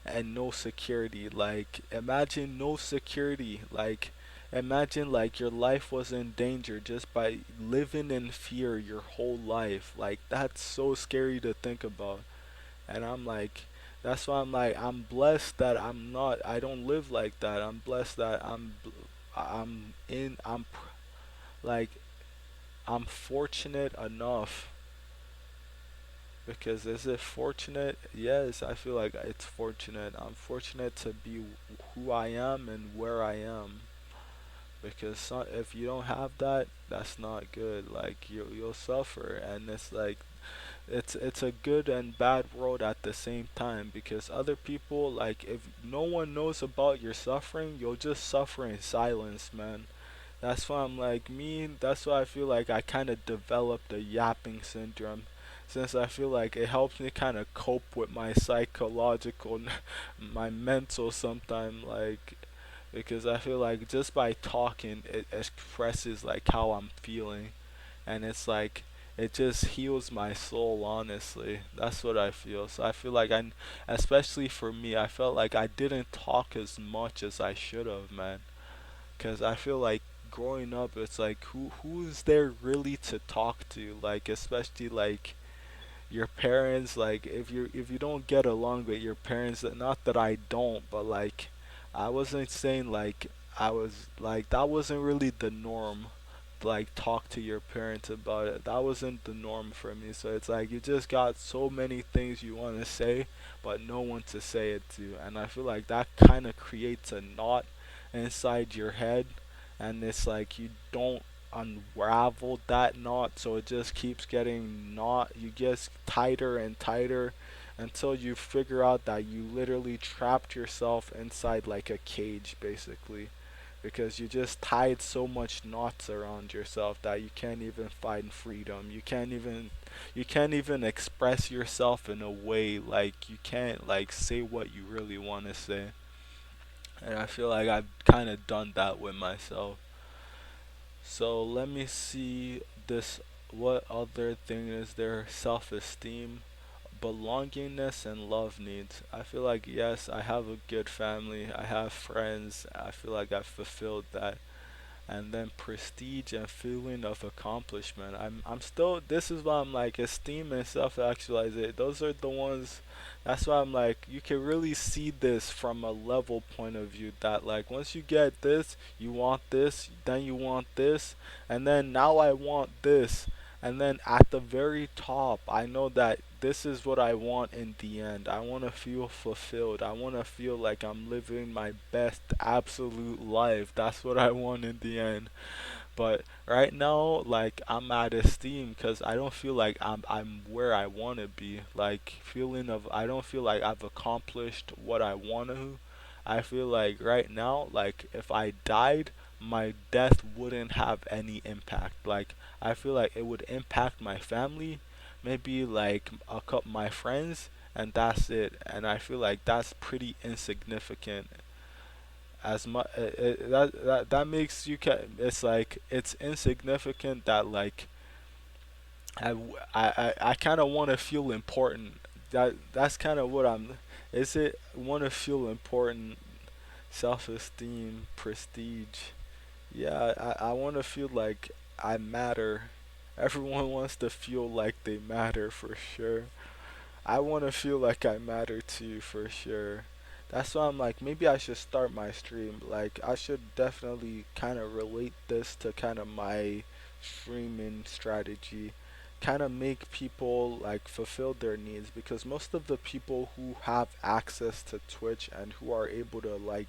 and no security. Like, imagine no security. Like, imagine like your life was in danger just by living in fear your whole life. Like, that's so scary to think about. And I'm like, that's why I'm like, I'm blessed that I don't live like that. I'm blessed that I'm like I'm fortunate enough. Because is it fortunate? Yes, I feel like it's fortunate. I'm fortunate to be who I am and where I am. Because if you don't have that, that's not good. Like you'll suffer, and it's like it's a good and bad world at the same time. Because other people, like if no one knows about your suffering, you'll just suffer in silence, man. That's why I'm like me. That's why I feel like I kind of developed the yapping syndrome, since I feel like it helps me kind of cope with my psychological, my mental sometimes, like because I feel like just by talking, it expresses like how I'm feeling, and it's like it just heals my soul. Honestly, that's what I feel. So I feel like especially for me, I felt like I didn't talk as much as I should have, man. Cause I feel like growing up, it's like who's there really to talk to? Like especially like your parents. Like if you don't get along with your parents, not that I don't, but like I wasn't saying like I was like that wasn't really the norm. Like talk to your parents about it. That wasn't the norm for me. So it's like you just got so many things you want to say, but no one to say it to. And I feel like that kind of creates a knot inside your head, and it's like you don't unravel that knot, so it just keeps getting knot. You get tighter and tighter until you figure out that you literally trapped yourself inside like a cage, basically, because you just tied so much knots around yourself that you can't even find freedom. You can't even express yourself in a way, like you can't like say what you really want to say. And I feel like I've kind of done that with myself. So let me see this. What other thing is there? Self-esteem, belongingness, and love needs. I feel like yes, I have a good family. I have friends. I feel like I've fulfilled that. And then prestige and feeling of accomplishment. I'm still. This is why I'm like esteem and self-actualization. Those are the ones. That's why I'm like you can really see this from a level point of view, that like once you get this, you want this, then you want this, and then now I want this, and then at the very top, I know that this is what I want in the end. I want to feel fulfilled. I want to feel like I'm living my best absolute life. That's what I want in the end. But right now, like I'm at esteem because I don't feel like I'm where I want to be. Like feeling of I don't feel like I've accomplished what I want to. I feel like right now, like if I died, my death wouldn't have any impact. Like I feel like it would impact my family, maybe like a couple my friends, and that's it. And I feel like that's pretty insignificant. As much that makes you it's like it's insignificant that like I kind of want to feel important. That's kind of what I'm. Is it want to feel important? Self-esteem, prestige. Yeah, I want to feel like I matter. Everyone wants to feel like they matter for sure. I want to feel like I matter too, for sure. That's why I'm like, maybe I should start my stream. Like, I should definitely kind of relate this to kind of my streaming strategy. Kind of make people like fulfill their needs, because most of the people who have access to Twitch and who are able to like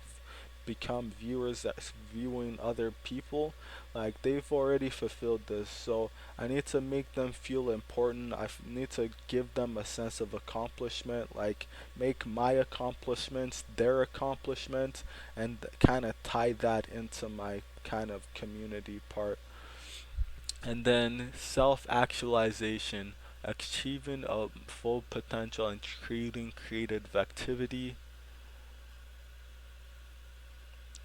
become viewers that's viewing other people, like they've already fulfilled this. So I need to make them feel important. Need to give them a sense of accomplishment, like make my accomplishments their accomplishments, and kind of tie that into my kind of community part. And then self actualization, achieving a full potential and creating creative activity.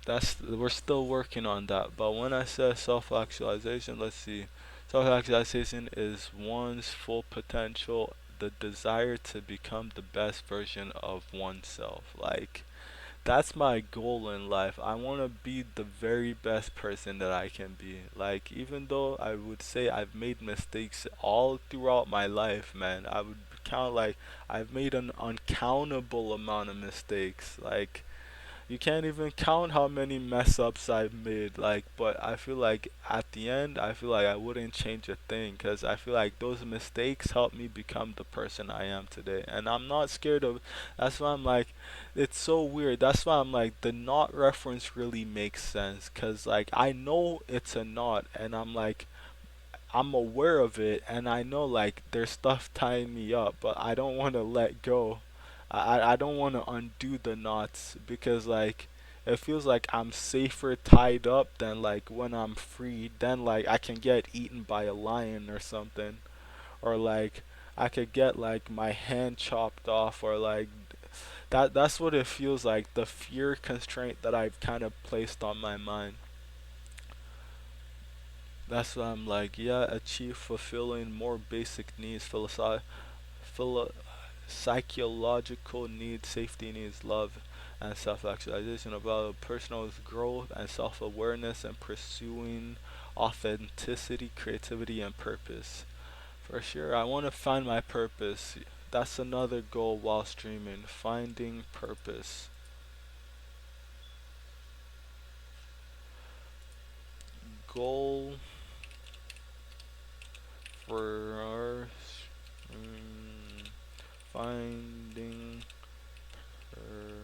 That's we're still working on that. But when I say self-actualization, let's see. Self-actualization is one's full potential, the desire to become the best version of oneself. Like that's my goal in life. I want to be the very best person that I can be. Like even though I would say I've made mistakes all throughout my life, man, I would count like I've made an uncountable amount of mistakes. Like you can't even count how many mess ups I've made. Like, but I feel like at the end, I feel like I wouldn't change a thing because I feel like those mistakes helped me become the person I am today. And I'm not scared of. That's why I'm like, it's so weird. That's why I'm like, the knot reference really makes sense because like I know it's a knot, and I'm like, I'm aware of it, and I know like there's stuff tying me up, but I don't want to let go. I don't want to undo the knots because like it feels like I'm safer tied up than like when I'm free. Then like I can get eaten by a lion or something, or like I could get like my hand chopped off, or like that's what it feels like. The fear constraint that I've kind of placed on my mind. That's why I'm like, yeah, achieve fulfilling more basic needs, philo- psychological needs, safety needs, love, and self-actualization, about personal growth and self-awareness, and pursuing authenticity, creativity, and purpose. For sure, I want to find my purpose. That's another goal while streaming, finding purpose. Goal for our finding purpose.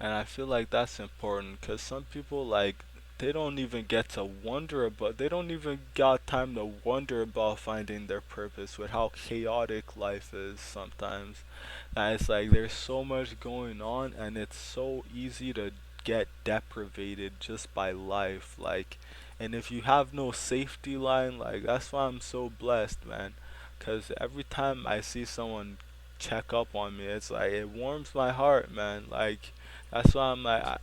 And I feel like that's important because some people like they don't even get to wonder about, they don't even got time to wonder about finding their purpose with how chaotic life is sometimes. And it's like there's so much going on, and it's so easy to get deprivated just by life. Like, and if you have no safety line, like that's why I'm so blessed, man. Cause every time I see someone check up on me, it's like it warms my heart, man. Like that's why I'm like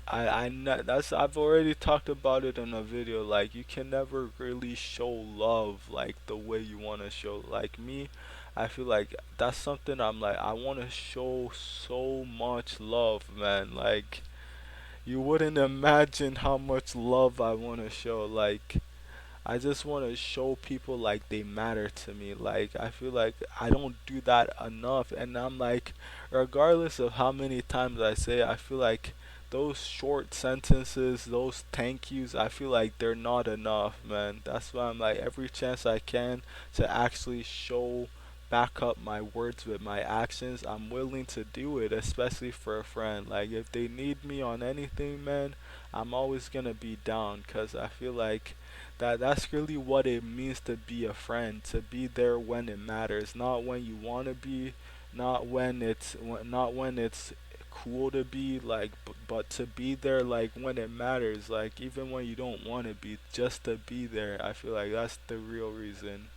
that's I've already talked about it in a video. Like you can never really show love like the way you want to show. Like me, I feel like that's something I'm like I want to show so much love, man. Like you wouldn't imagine how much love I want to show. Like I just want to show people like they matter to me. Like I feel like I don't do that enough, and I'm like, regardless of how many times I say, I feel like those short sentences, those thank yous, I feel like they're not enough, man. That's why I'm like every chance I can to actually show back up my words with my actions, I'm willing to do it, especially for a friend. Like if they need me on anything, man, I'm always gonna be down, cause I feel like that's really what it means to be a friend, to be there when it matters, not when you want to be, not when it's cool to be, like but to be there like when it matters, like even when you don't want to be, just to be there. I feel like that's the real reason.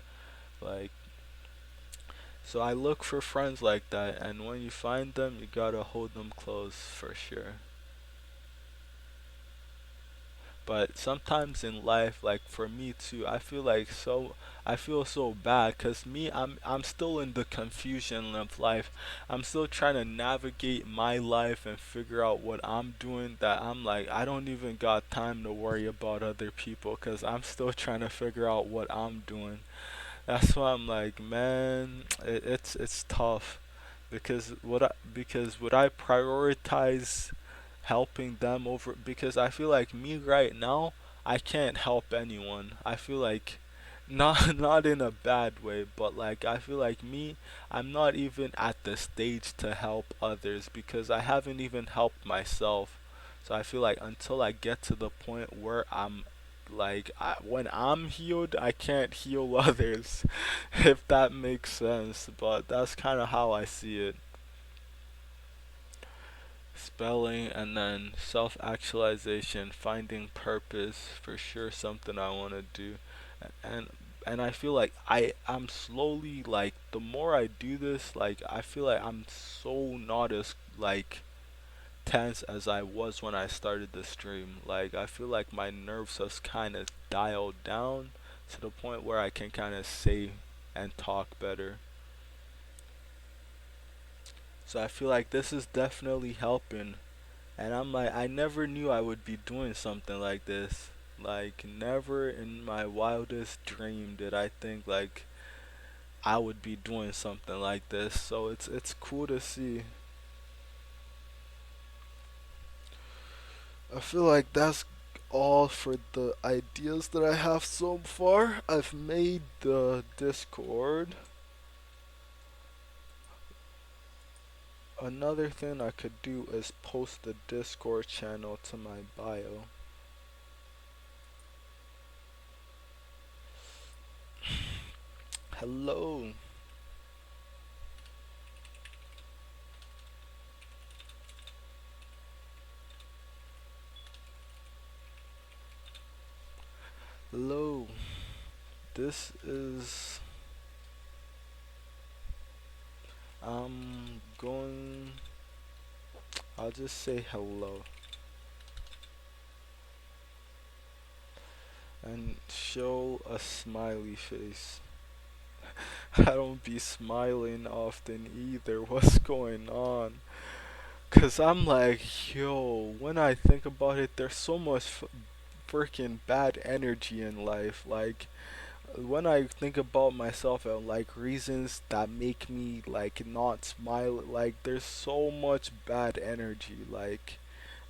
Like so I look for friends like that, and when you find them, you gotta hold them close for sure. But sometimes in life, like for me too, I feel so bad because me, I'm still in the confusion of life. I'm still trying to navigate my life and figure out what I'm doing, that I'm like I don't even got time to worry about other people because I'm still trying to figure out what I'm doing. That's why I'm like, man, it's tough because would I prioritize helping them over, because I feel like me right now, I can't help anyone. I feel like not not in a bad way, but like I feel like me, I'm not even at the stage to help others because I haven't even helped myself. So I feel like until I get to the point where I'm like when I'm healed, I can't heal others, if that makes sense. But that's kind of how I see it. Spelling, and then self-actualization, finding purpose, for sure something I want to do. and and I feel like I'm slowly, like the more I do this, like I feel like I'm so not as like tense as I was when I started the stream. Like I feel like my nerves have kind of dialed down to the point where I can kind of say and talk better. So I feel like this is definitely helping. And I'm like, I never knew I would be doing something like this. Like, never in my wildest dream did I think, like, I would be doing something like this. So it's cool to see. I feel like that's all for the ideas that I have so far. I've made the Discord. Another thing I could do is post the Discord channel to my bio. Hello. Hello. This is I'm going I'll just say hello and show a smiley face. I don't be smiling often either. What's going on? Cause I'm like, yo, when I think about it, there's so much freaking bad energy in life. Like, when I think about myself and like reasons that make me like not smile, like there's so much bad energy. Like,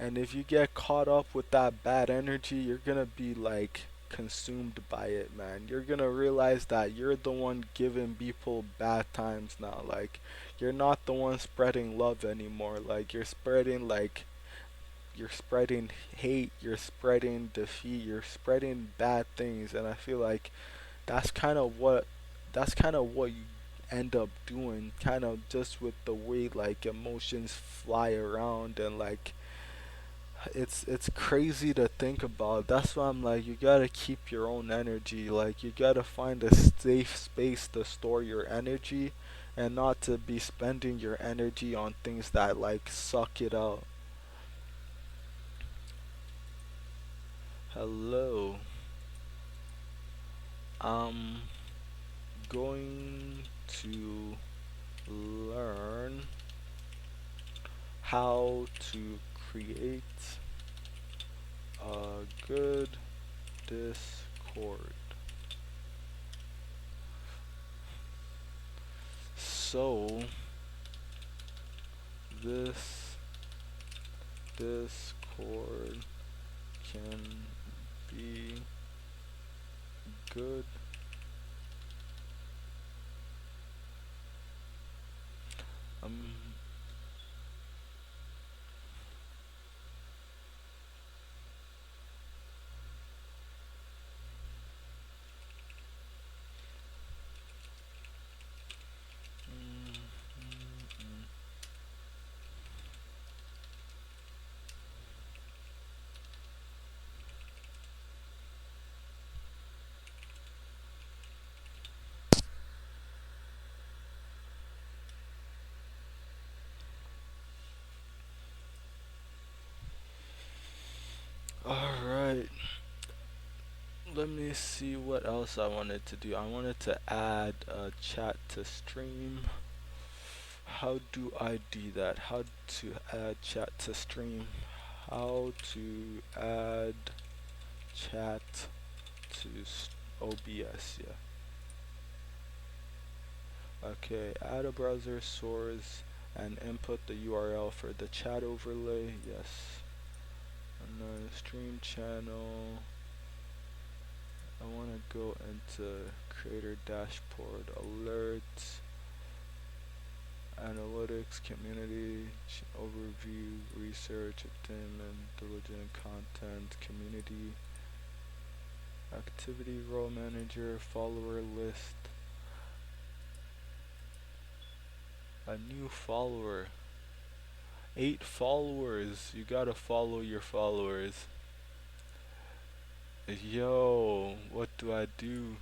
and if you get caught up with that bad energy, you're gonna be like consumed by it, man. You're gonna realize that you're the one giving people bad times now. Like, you're not the one spreading love anymore. Like, you're spreading hate, you're spreading defeat, you're spreading bad things, and I feel like that's kind of what that's kind of what you end up doing, kind of just with the way like emotions fly around, and like it's crazy to think about. That's why I'm like, you gotta keep your own energy. Like, you gotta find a safe space to store your energy, and not to be spending your energy on things that like suck it out. Hello. I'm going to learn how to create a good Discord. So this Discord can be good. Um, Alright, let me see what else I wanted to do. I wanted to add a chat to stream. How do I do that? How to add chat to stream? How to add chat to OBS, yeah. Okay, add a browser source and input the URL for the chat overlay, yes. And then stream channel. I want to go into creator dashboard, alerts, analytics, community, overview, research, attainment, diligent content, community, activity, role manager, follower list, a new follower, 8 followers. You gotta follow your followers. Yo, what do I do?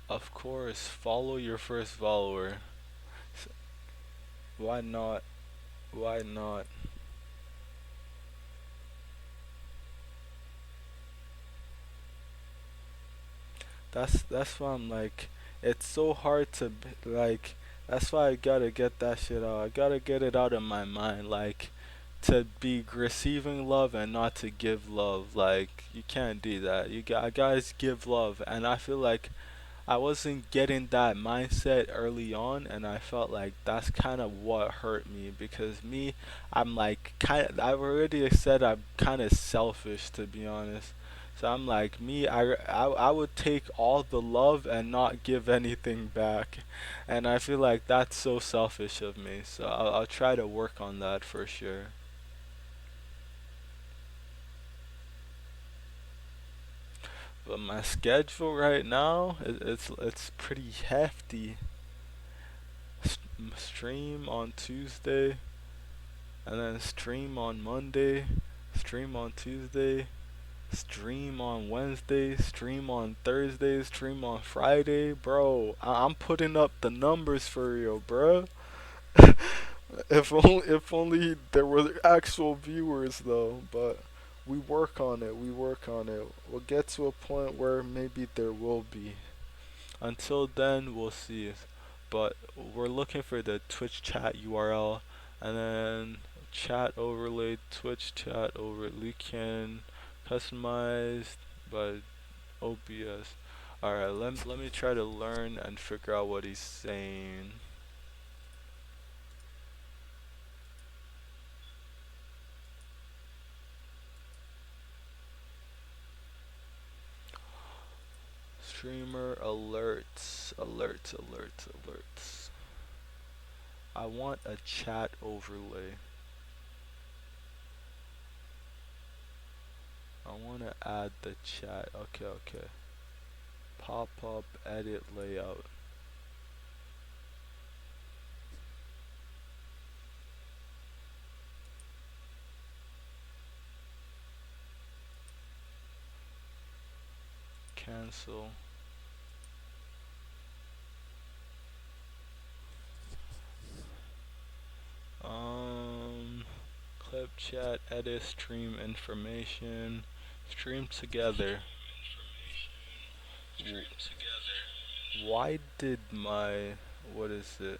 Of course, follow your first follower. Why not? Why not? That's why I'm like, it's so hard to like. That's why I gotta get that shit out. I gotta get it out of my mind. Like, to be receiving love and not to give love. Like you can't do that. You guys give love, and I feel like I wasn't getting that mindset early on, and I felt like that's kind of what hurt me because me, I'm like kind of, I've already said I'm kind of selfish to be honest. So I'm like me, I would take all the love and not give anything back, and I feel like that's so selfish of me. So I'll try to work on that for sure. But my schedule right now, it's pretty hefty. Stream on Tuesday, and then stream on Monday, stream on Tuesday, stream on Wednesday, stream on Thursday, stream on Friday, bro. I'm putting up the numbers for real, bro. If only there were actual viewers though, but we work on it. We work on it. We'll get to a point where maybe there will be. Until then, we'll see. But we're looking for the Twitch chat URL, and then chat overlay, Twitch chat overlay can customize by OBS. Alright, let me try to learn and figure out what he's saying. Streamer alerts, alerts. I want a chat overlay. I want to add the chat. Okay. Pop up, edit layout. Cancel. Clip chat, edit, stream information, stream together. Why did my, what is it?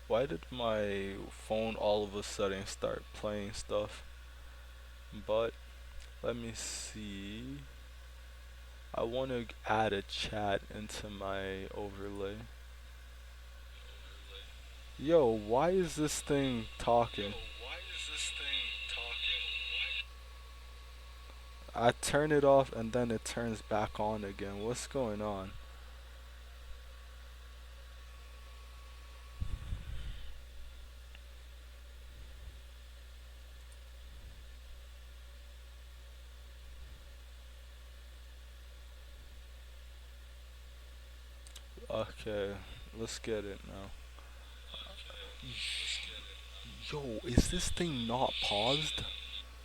Why did my phone all of a sudden start playing stuff? But let me see. I want to add a chat into my overlay. Yo, why is this thing talking? I turn it off and then it turns back on again. What's going on? Okay, let's get it now. Yo, is this thing not paused?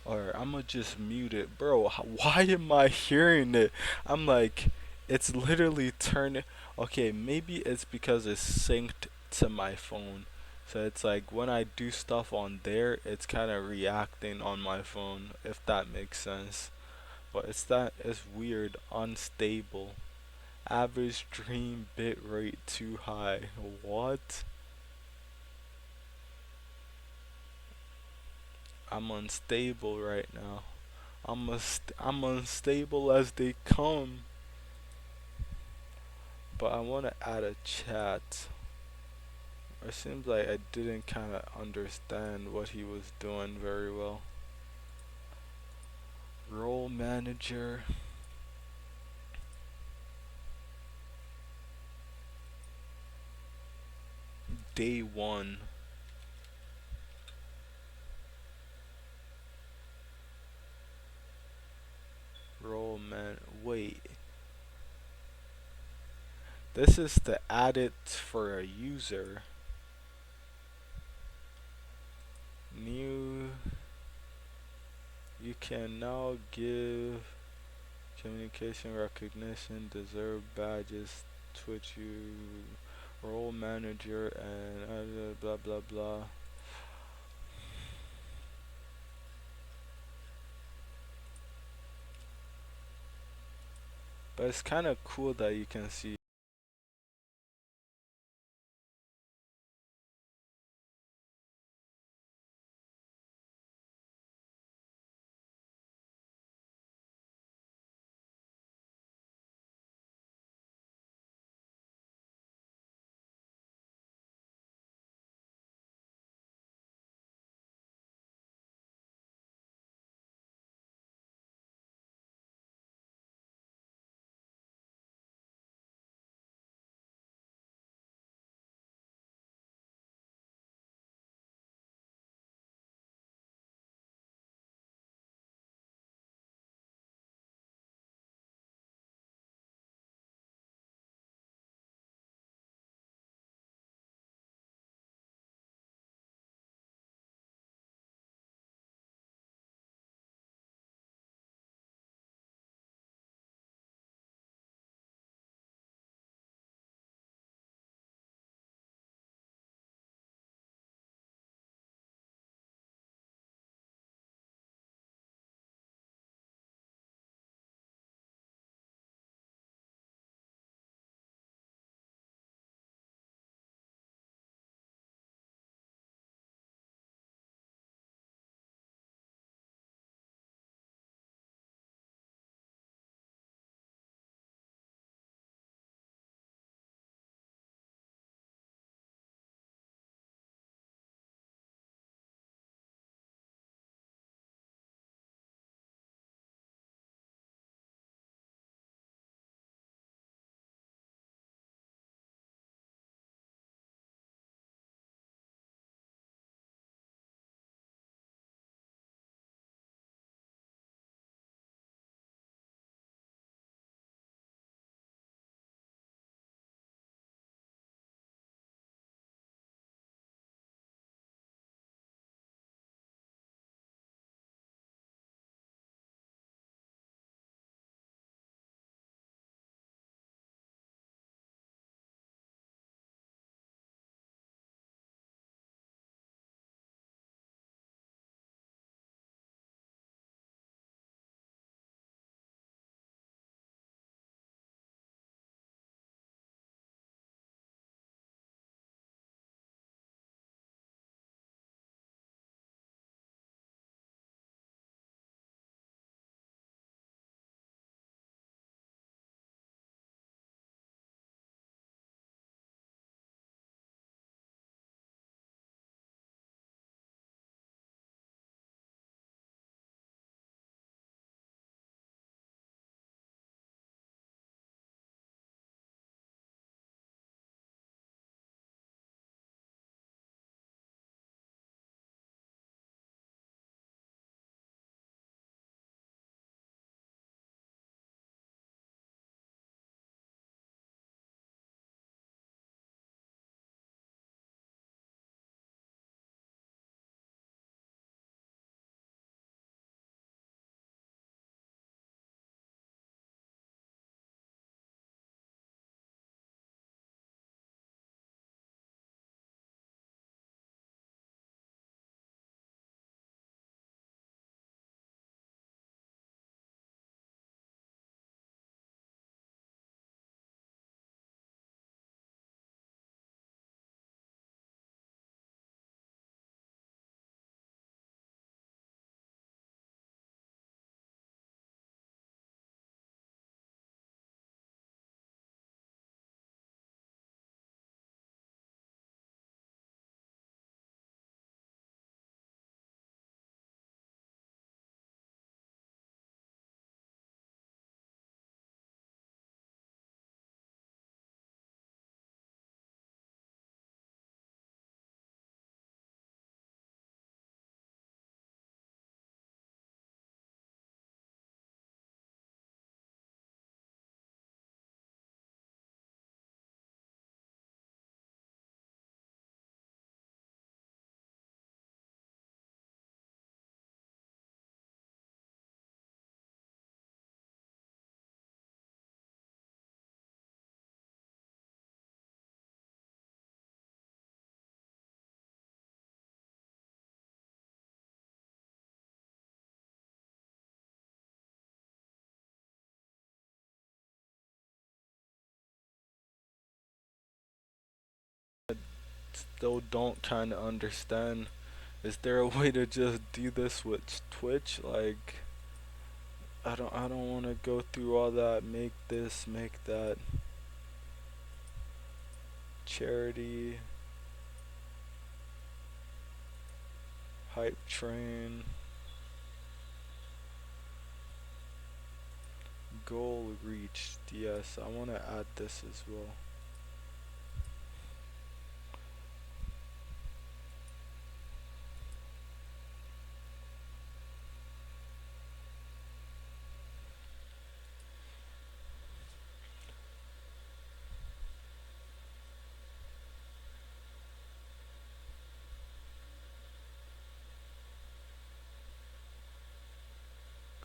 Or I'ma just mute it. Bro, why am I hearing it? I'm like, it's literally turning. Okay, maybe it's because it's synced to my phone. So it's like when I do stuff on there, it's kind of reacting on my phone, if that makes sense. But it's weird, unstable. Average stream bit rate too high. What? I'm unstable right now. I'm unstable as they come. But I want to add a chat. It seems like I didn't kind of understand what he was doing very well. Role manager. Day 1. Role man. Wait. This is to add it for a user. New. You can now give communication recognition, deserve badges, Twitch you, role manager, and blah blah blah. But it's kind of cool that you can see still don't kind of understand. Is there a way to just do this with Twitch? Like, I don't want to go through all that. Make this, make that. Charity, hype train, goal reached. Yes, I want to add this as well.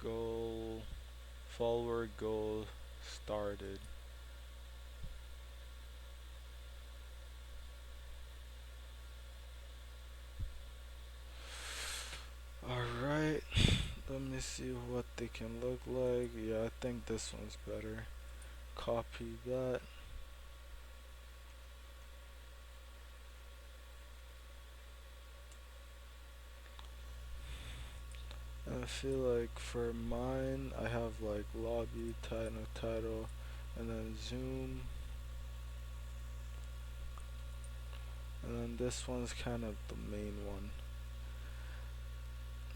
Goal, follower goal started. Alright, let me see what they can look like. Yeah, I think this one's better. Copy that. I feel like for mine, I have like lobby, title, and then zoom. And then this one's kind of the main one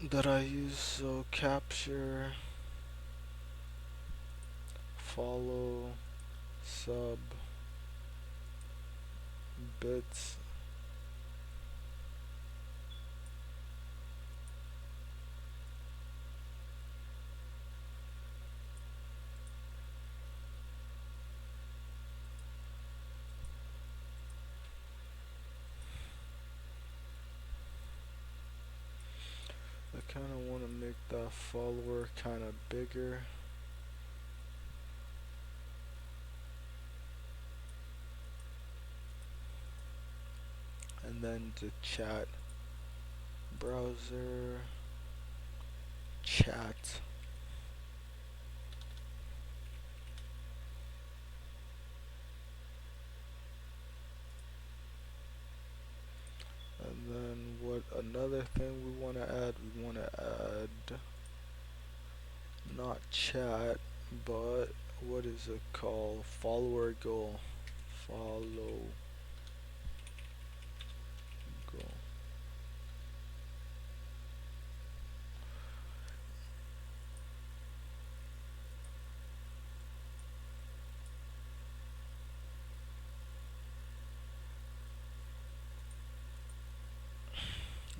that I use. So capture, follow, sub, bits. I kind of want to make that follower kind of bigger. And then the chat, browser, chat. And then what another thing we want to add, not chat, but what is it called? Follower goal. Follow goal.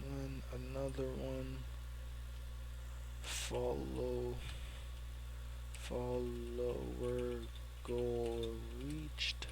And another one, follower goal reached.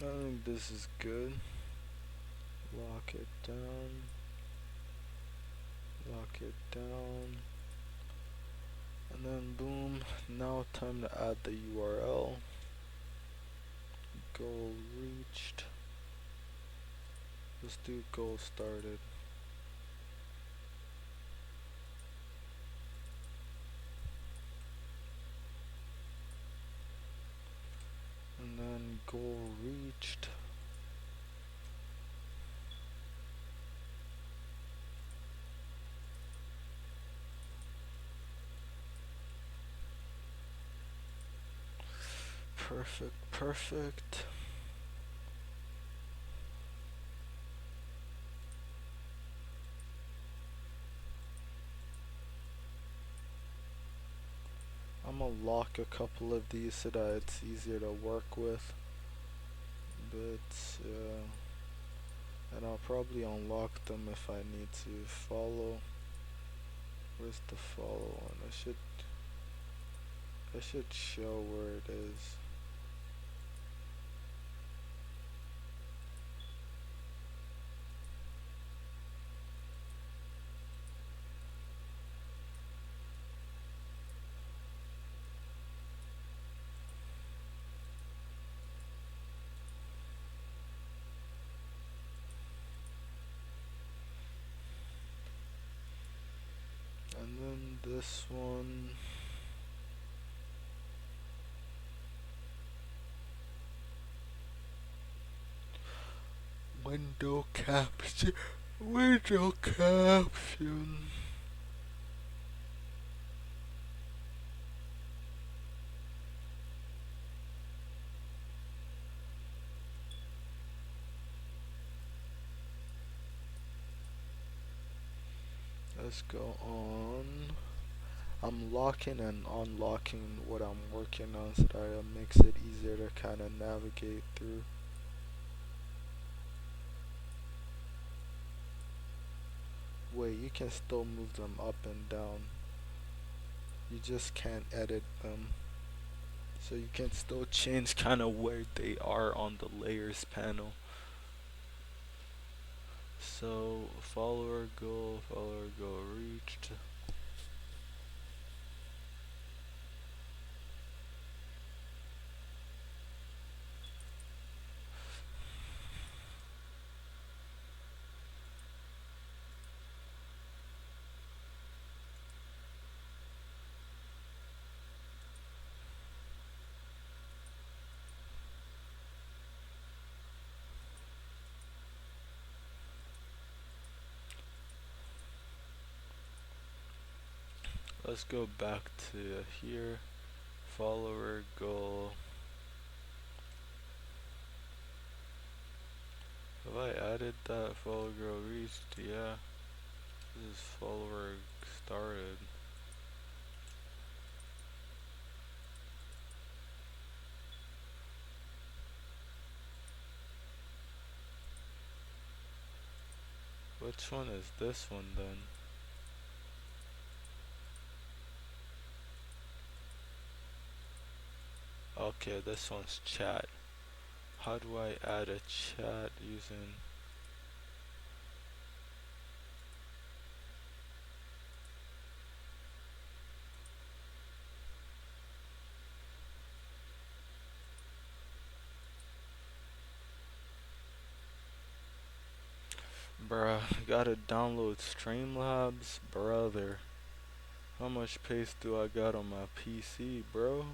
I think this is good. Lock it down. lock it down, and then boom. Now time to add the URL. Goal reached. Let's do goal started. And then goal reached. Perfect, perfect. I'm gonna lock a couple of these so that it's easier to work with. But and I'll probably unlock them if I need to. Follow. Where's the follow one? I should show where it is. And then this one. Window caption. Window caption. Let's go on. I'm locking and unlocking what I'm working on so that it makes it easier to kind of navigate through. Wait, you can still move them up and down. You just can't edit them. So you can still change kind of where they are on the layers panel. So follower goal reached. Let's go back to here. Follower goal. Have I added that follower goal reached? Yeah. This is follower started. Which one is this one then? Okay, this one's chat. How do I add a chat using... Bruh, gotta download Streamlabs, brother. How much space do I got on my PC, bro?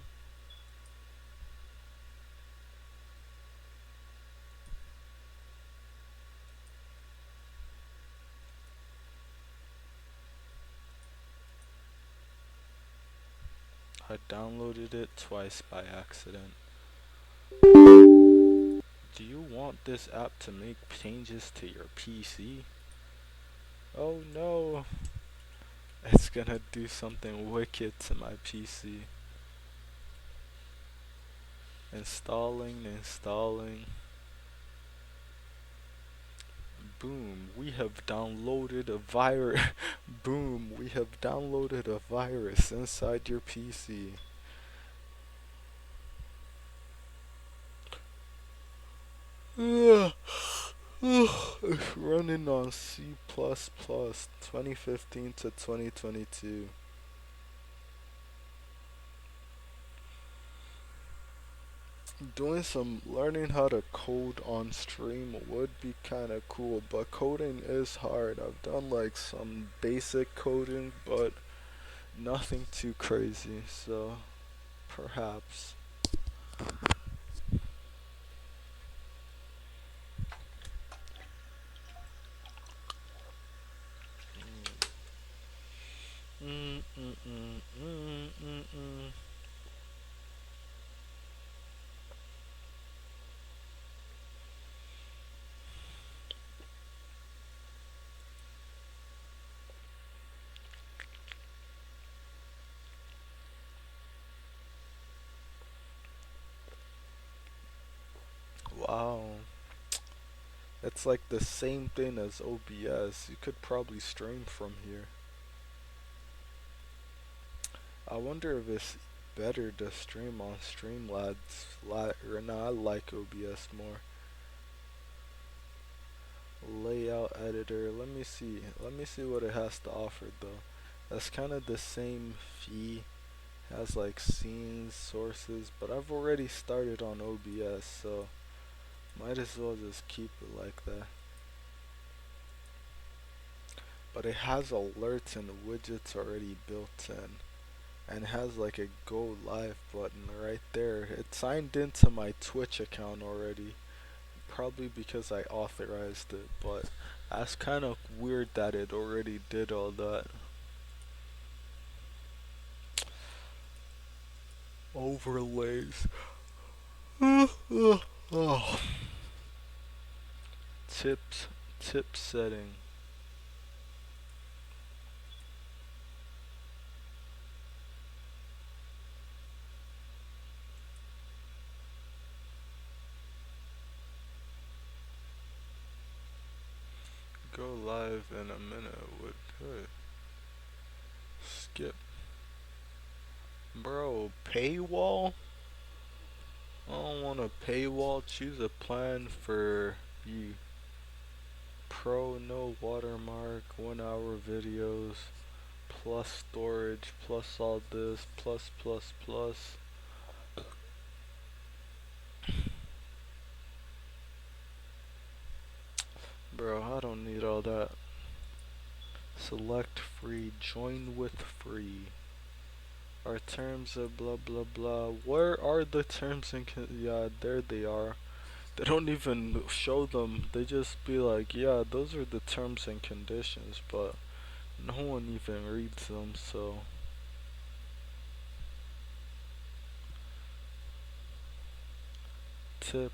I downloaded it twice by accident. Do you want this app to make changes to your PC? Oh no! It's gonna do something wicked to my PC. Installing. Boom, we have downloaded a virus. Boom, we have downloaded a virus inside your PC. running on C++, 2015 to 2022. Doing some learning how to code on stream would be kind of cool, but coding is hard. I've done like some basic coding, but nothing too crazy, so perhaps. Mm, mm, mm, mm, mm, mm. Wow. It's like the same thing as OBS. You could probably stream from here. I wonder if it's better to stream on Streamlabs. Or nah, I like OBS more. Layout editor. Let me see. Let me see what it has to offer though. That's kind of the same fee. Has like scenes, sources, but I've already started on OBS, so might as well just keep it like that. But it has alerts and widgets already built in. And has like a go live button right there. It signed into my Twitch account already. Probably because I authorized it, but that's kind of weird that it already did all that. Overlays. Oh. Tip setting. Go live in a minute would good. Skip. Bro, paywall? I don't want a paywall. Choose a plan for you. Pro, no watermark, 1 hour videos, plus storage, plus all this, plus. Bro, I don't need all that. Select free, join with free. Our terms of blah blah blah. Where are the terms and yeah, there they are. They don't even show them. They just be like, yeah, those are the terms and conditions, but no one even reads them, so. Tip,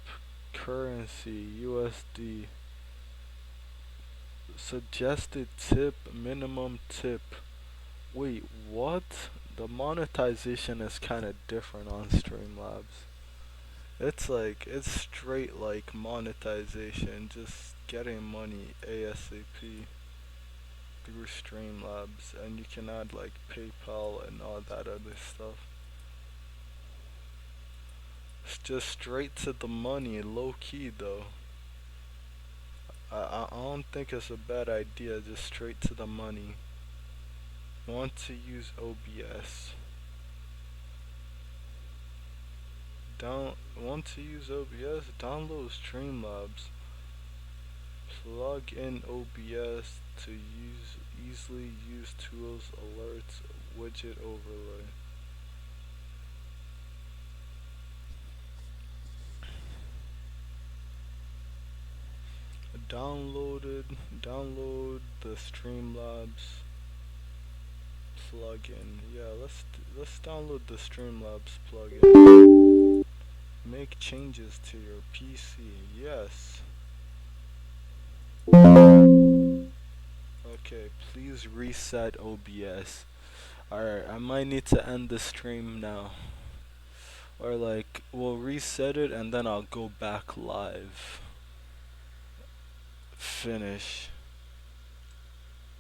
currency, USD. Suggested tip, minimum tip. Wait, what? The monetization is kind of different on Streamlabs. It's like, it's straight like monetization, just getting money ASAP through Streamlabs, and you can add like PayPal and all that other stuff. It's just straight to the money, low key though. I don't think it's a bad idea, just straight to the money. Want to use OBS. Want to use OBS? Download Streamlabs. Plug in OBS to easily use tools, alerts, widget overlay. Download the Streamlabs plugin. Yeah, let's download the Streamlabs plugin. Make changes to your PC. Yes. Okay, please reset OBS. Alright, I might need to end the stream now. Or like, we'll reset it and then I'll go back live. Finish.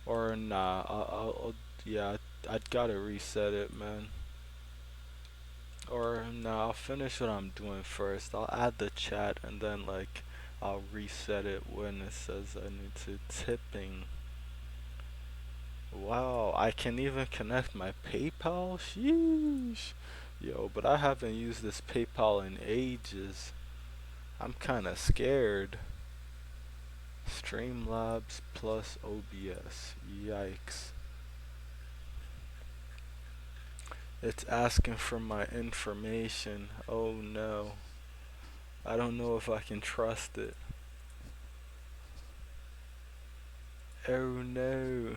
Or nah, yeah, I'd gotta reset it, man. Or nah, I'll finish what I'm doing first. I'll add the chat and then like I'll reset it when it says I need to tipping. Wow, I can even connect my PayPal? Sheesh. Yo, but I haven't used this PayPal in ages. I'm kinda scared. Streamlabs plus OBS. Yikes. It's asking for my information. Oh no. I don't know if I can trust it. Oh no.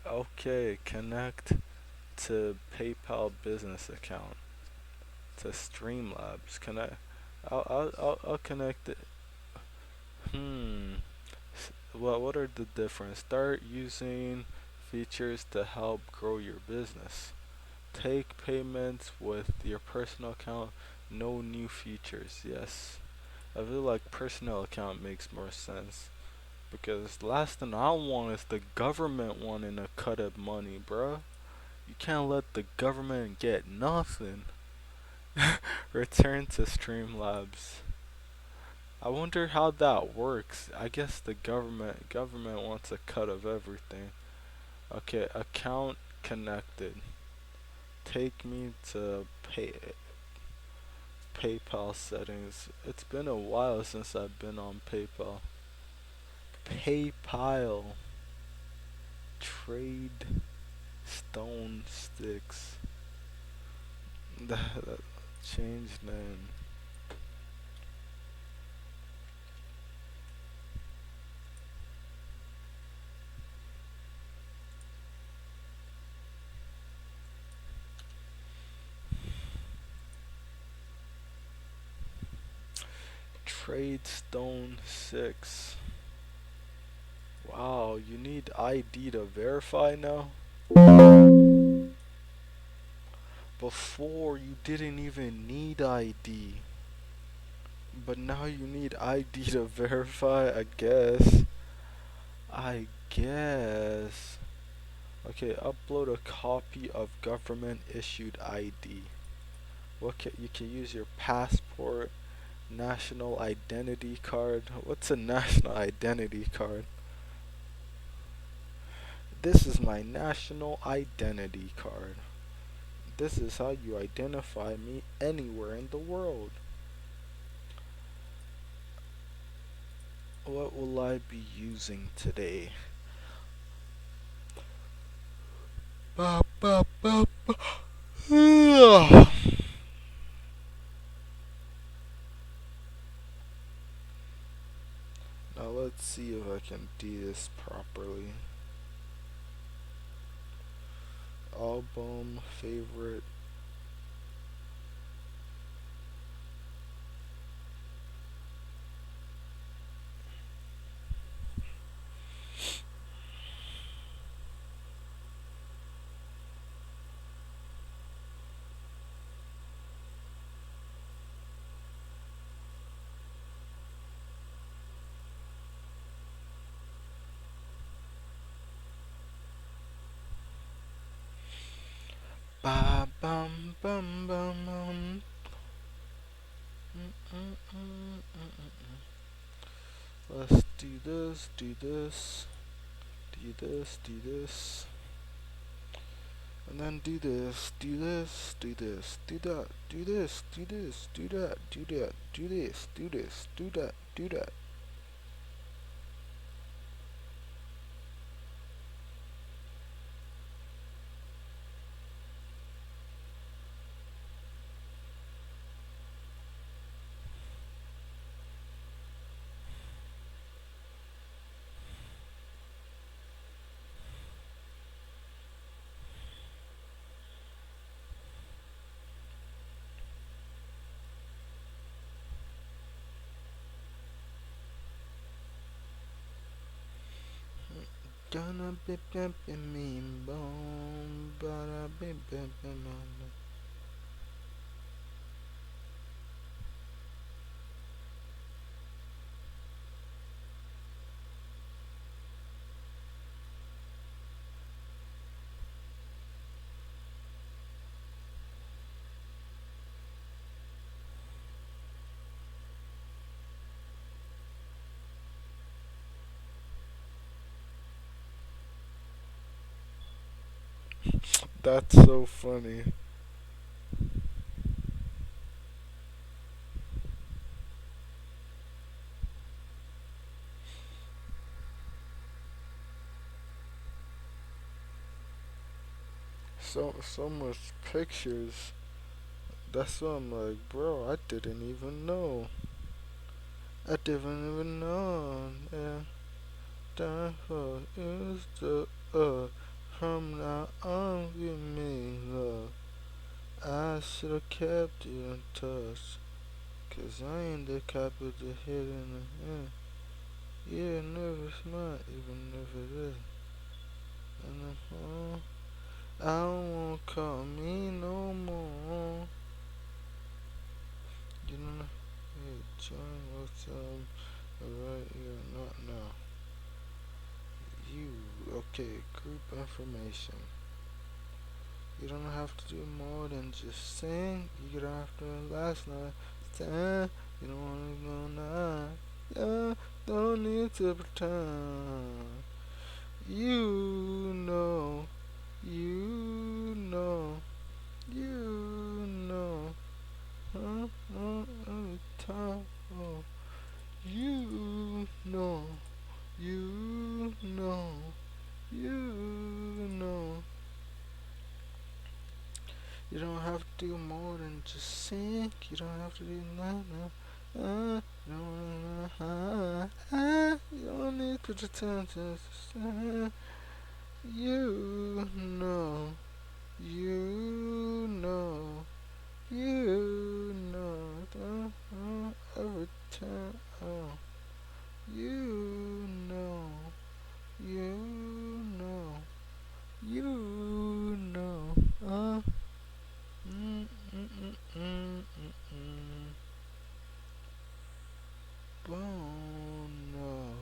Okay, connect to PayPal business account. To Streamlabs. Can I? I'll connect it. What are the difference? Start using features to help grow your business. Take payments with your personal account. No new features. Yes. I feel like personal account makes more sense. Because last thing I want is the government wanting a cut of money, bruh. You can't let the government get nothing. Return to Streamlabs. I wonder how that works. I guess the government wants a cut of everything. Okay, account connected. Take me to PayPal settings. It's been a while since I've been on PayPal. PayPal. Trade stone sticks. That change name. Trade stone 6. Wow, you need ID to verify now? Before you didn't even need ID. But now you need ID to verify, I guess. I guess. Okay, upload a copy of government issued ID. You can use your passport, national identity card. What's a national identity card? This is my national identity card. This is how you identify me anywhere in the world. What will I be using today? Ba, ba, ba, ba. Now let's see if I can do this properly. Album, favorite. Ba bum bum bum bum. Let's do this, do this, do this, do this, and then do this, do this, do this, do that, do this, do this, do that, do that, do this, do this, do that, do that. Gonna be pimpin' me bone, but I be pimpin' my. That's so funny. So much pictures. That's why I'm like, bro, I didn't even know. I didn't even know. Yeah. Time for is the from now on with me, love. I should've kept you in touch. Cause I ain't the cop with the head in the hand. Yeah, never smart, even if it is. And I don't want to call me no more. You know, hey, John, what's alright here, not now. You, okay, group information. You don't have to do more than just sing. You don't have to last night. Stand. You don't want to go now. Yeah, don't need to pretend. You know, you know, you know. Every time. Oh, you know, you know, you know. You don't have to do more than just sing. You don't have to do nothing. You don't need to pretend to sing. You know, you know, you know. Every time, you know, you know, you know. Mm, mm, mm, mm, mm, mm. Bono,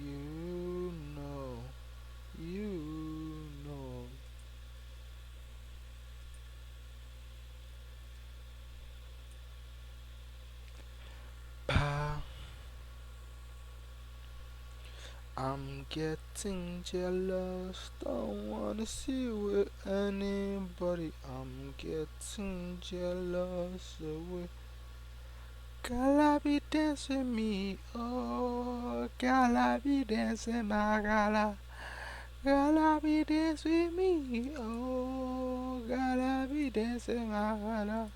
you know, you know. Ah, I'm getting jealous, don't wanna see you with anybody. I'm getting jealous away. Gala be dancing me, oh, gala be dancing my gala. Gala be dance with me, oh, gala be dancing my gala.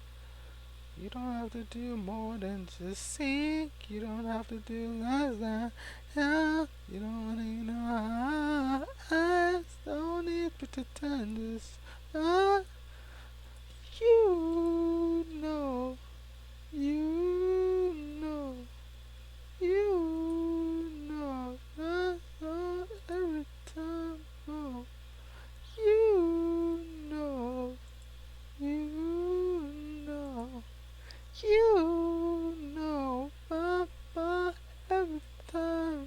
You don't have to do more than just sing. You don't have to do less than yeah. You don't need no eyes. Don't need to pretend this. Uh, you know. You know. You know. Every time. Oh, you know. You know. You know, Papa, every time.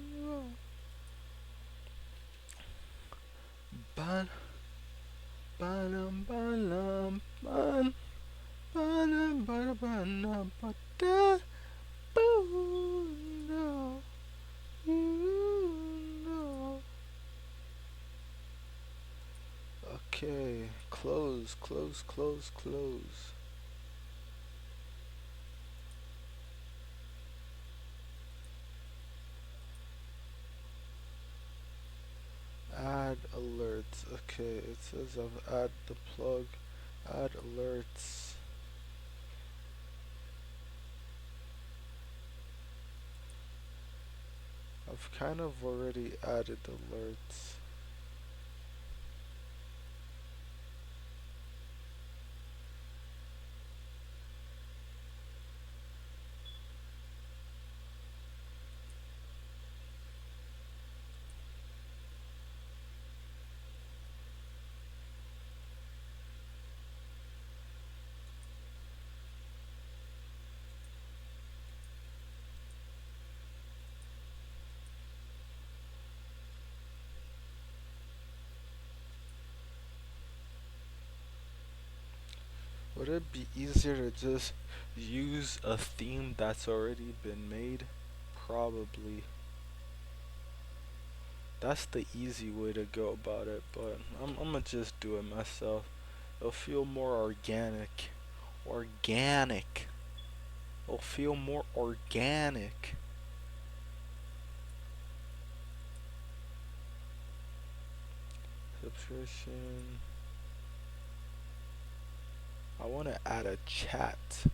Ban, banam, banam, ban, banam, banam, banam, bada, boo, no, you know. Okay, close, close, close, close. Add alerts. Okay, it says I've added the plug. Add alerts. I've kind of already added alerts. Would it be easier to just use a theme that's already been made? Probably. That's the easy way to go about it, but I'm gonna just do it myself. It'll feel more organic. Organic. It'll feel more organic. Subscription. I want to add a chat.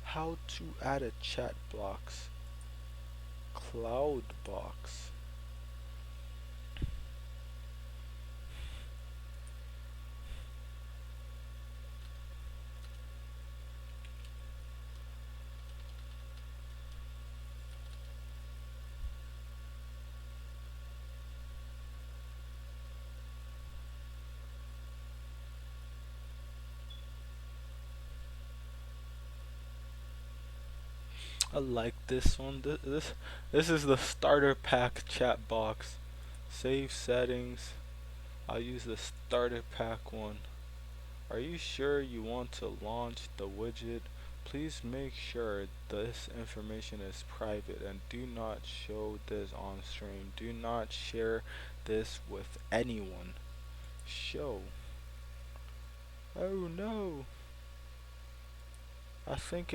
How to add a chat box. Cloud box. I like this one. This is the starter pack chat box. Save settings. I'll use the starter pack one. Are you sure you want to launch the widget? Please make sure this information is private and do not show this on stream. Do not share this with anyone. Show. Oh no. I think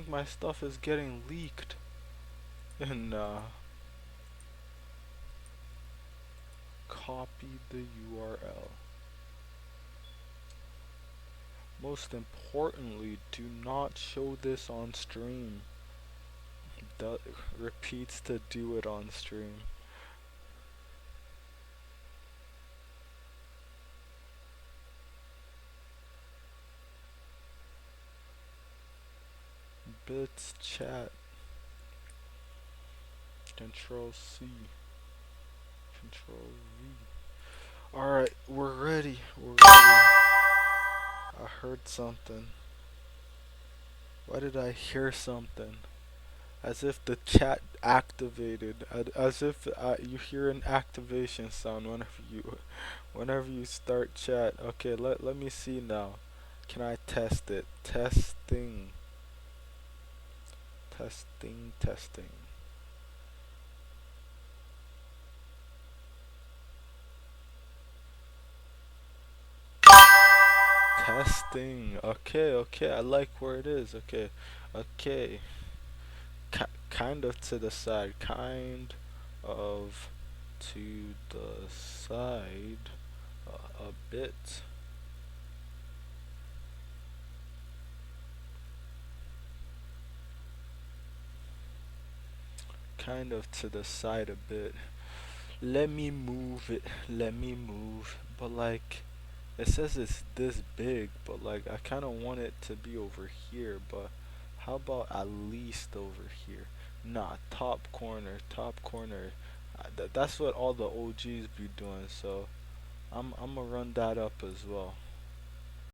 my stuff is getting leaked. And copy the URL. Most importantly, do not show this on stream. That repeats to do it on stream. Bits chat. Control C. Control V. Alright, we're ready. We're ready. I heard something. Why did I hear something? As if the chat activated. As if you hear an activation sound whenever you start chat. Okay, let me see now. Can I test it? Testing. Testing, testing. Testing. Okay, I like where it is. Okay. Kind of to the side. Kind of to the side a bit. Kind of to the side a bit. Let me move it. But like, it says it's this big, but like I kind of want it to be over here, but how about at least over here? Nah, top corner. That's what all the OGs be doing, so I'm gonna run that up as well.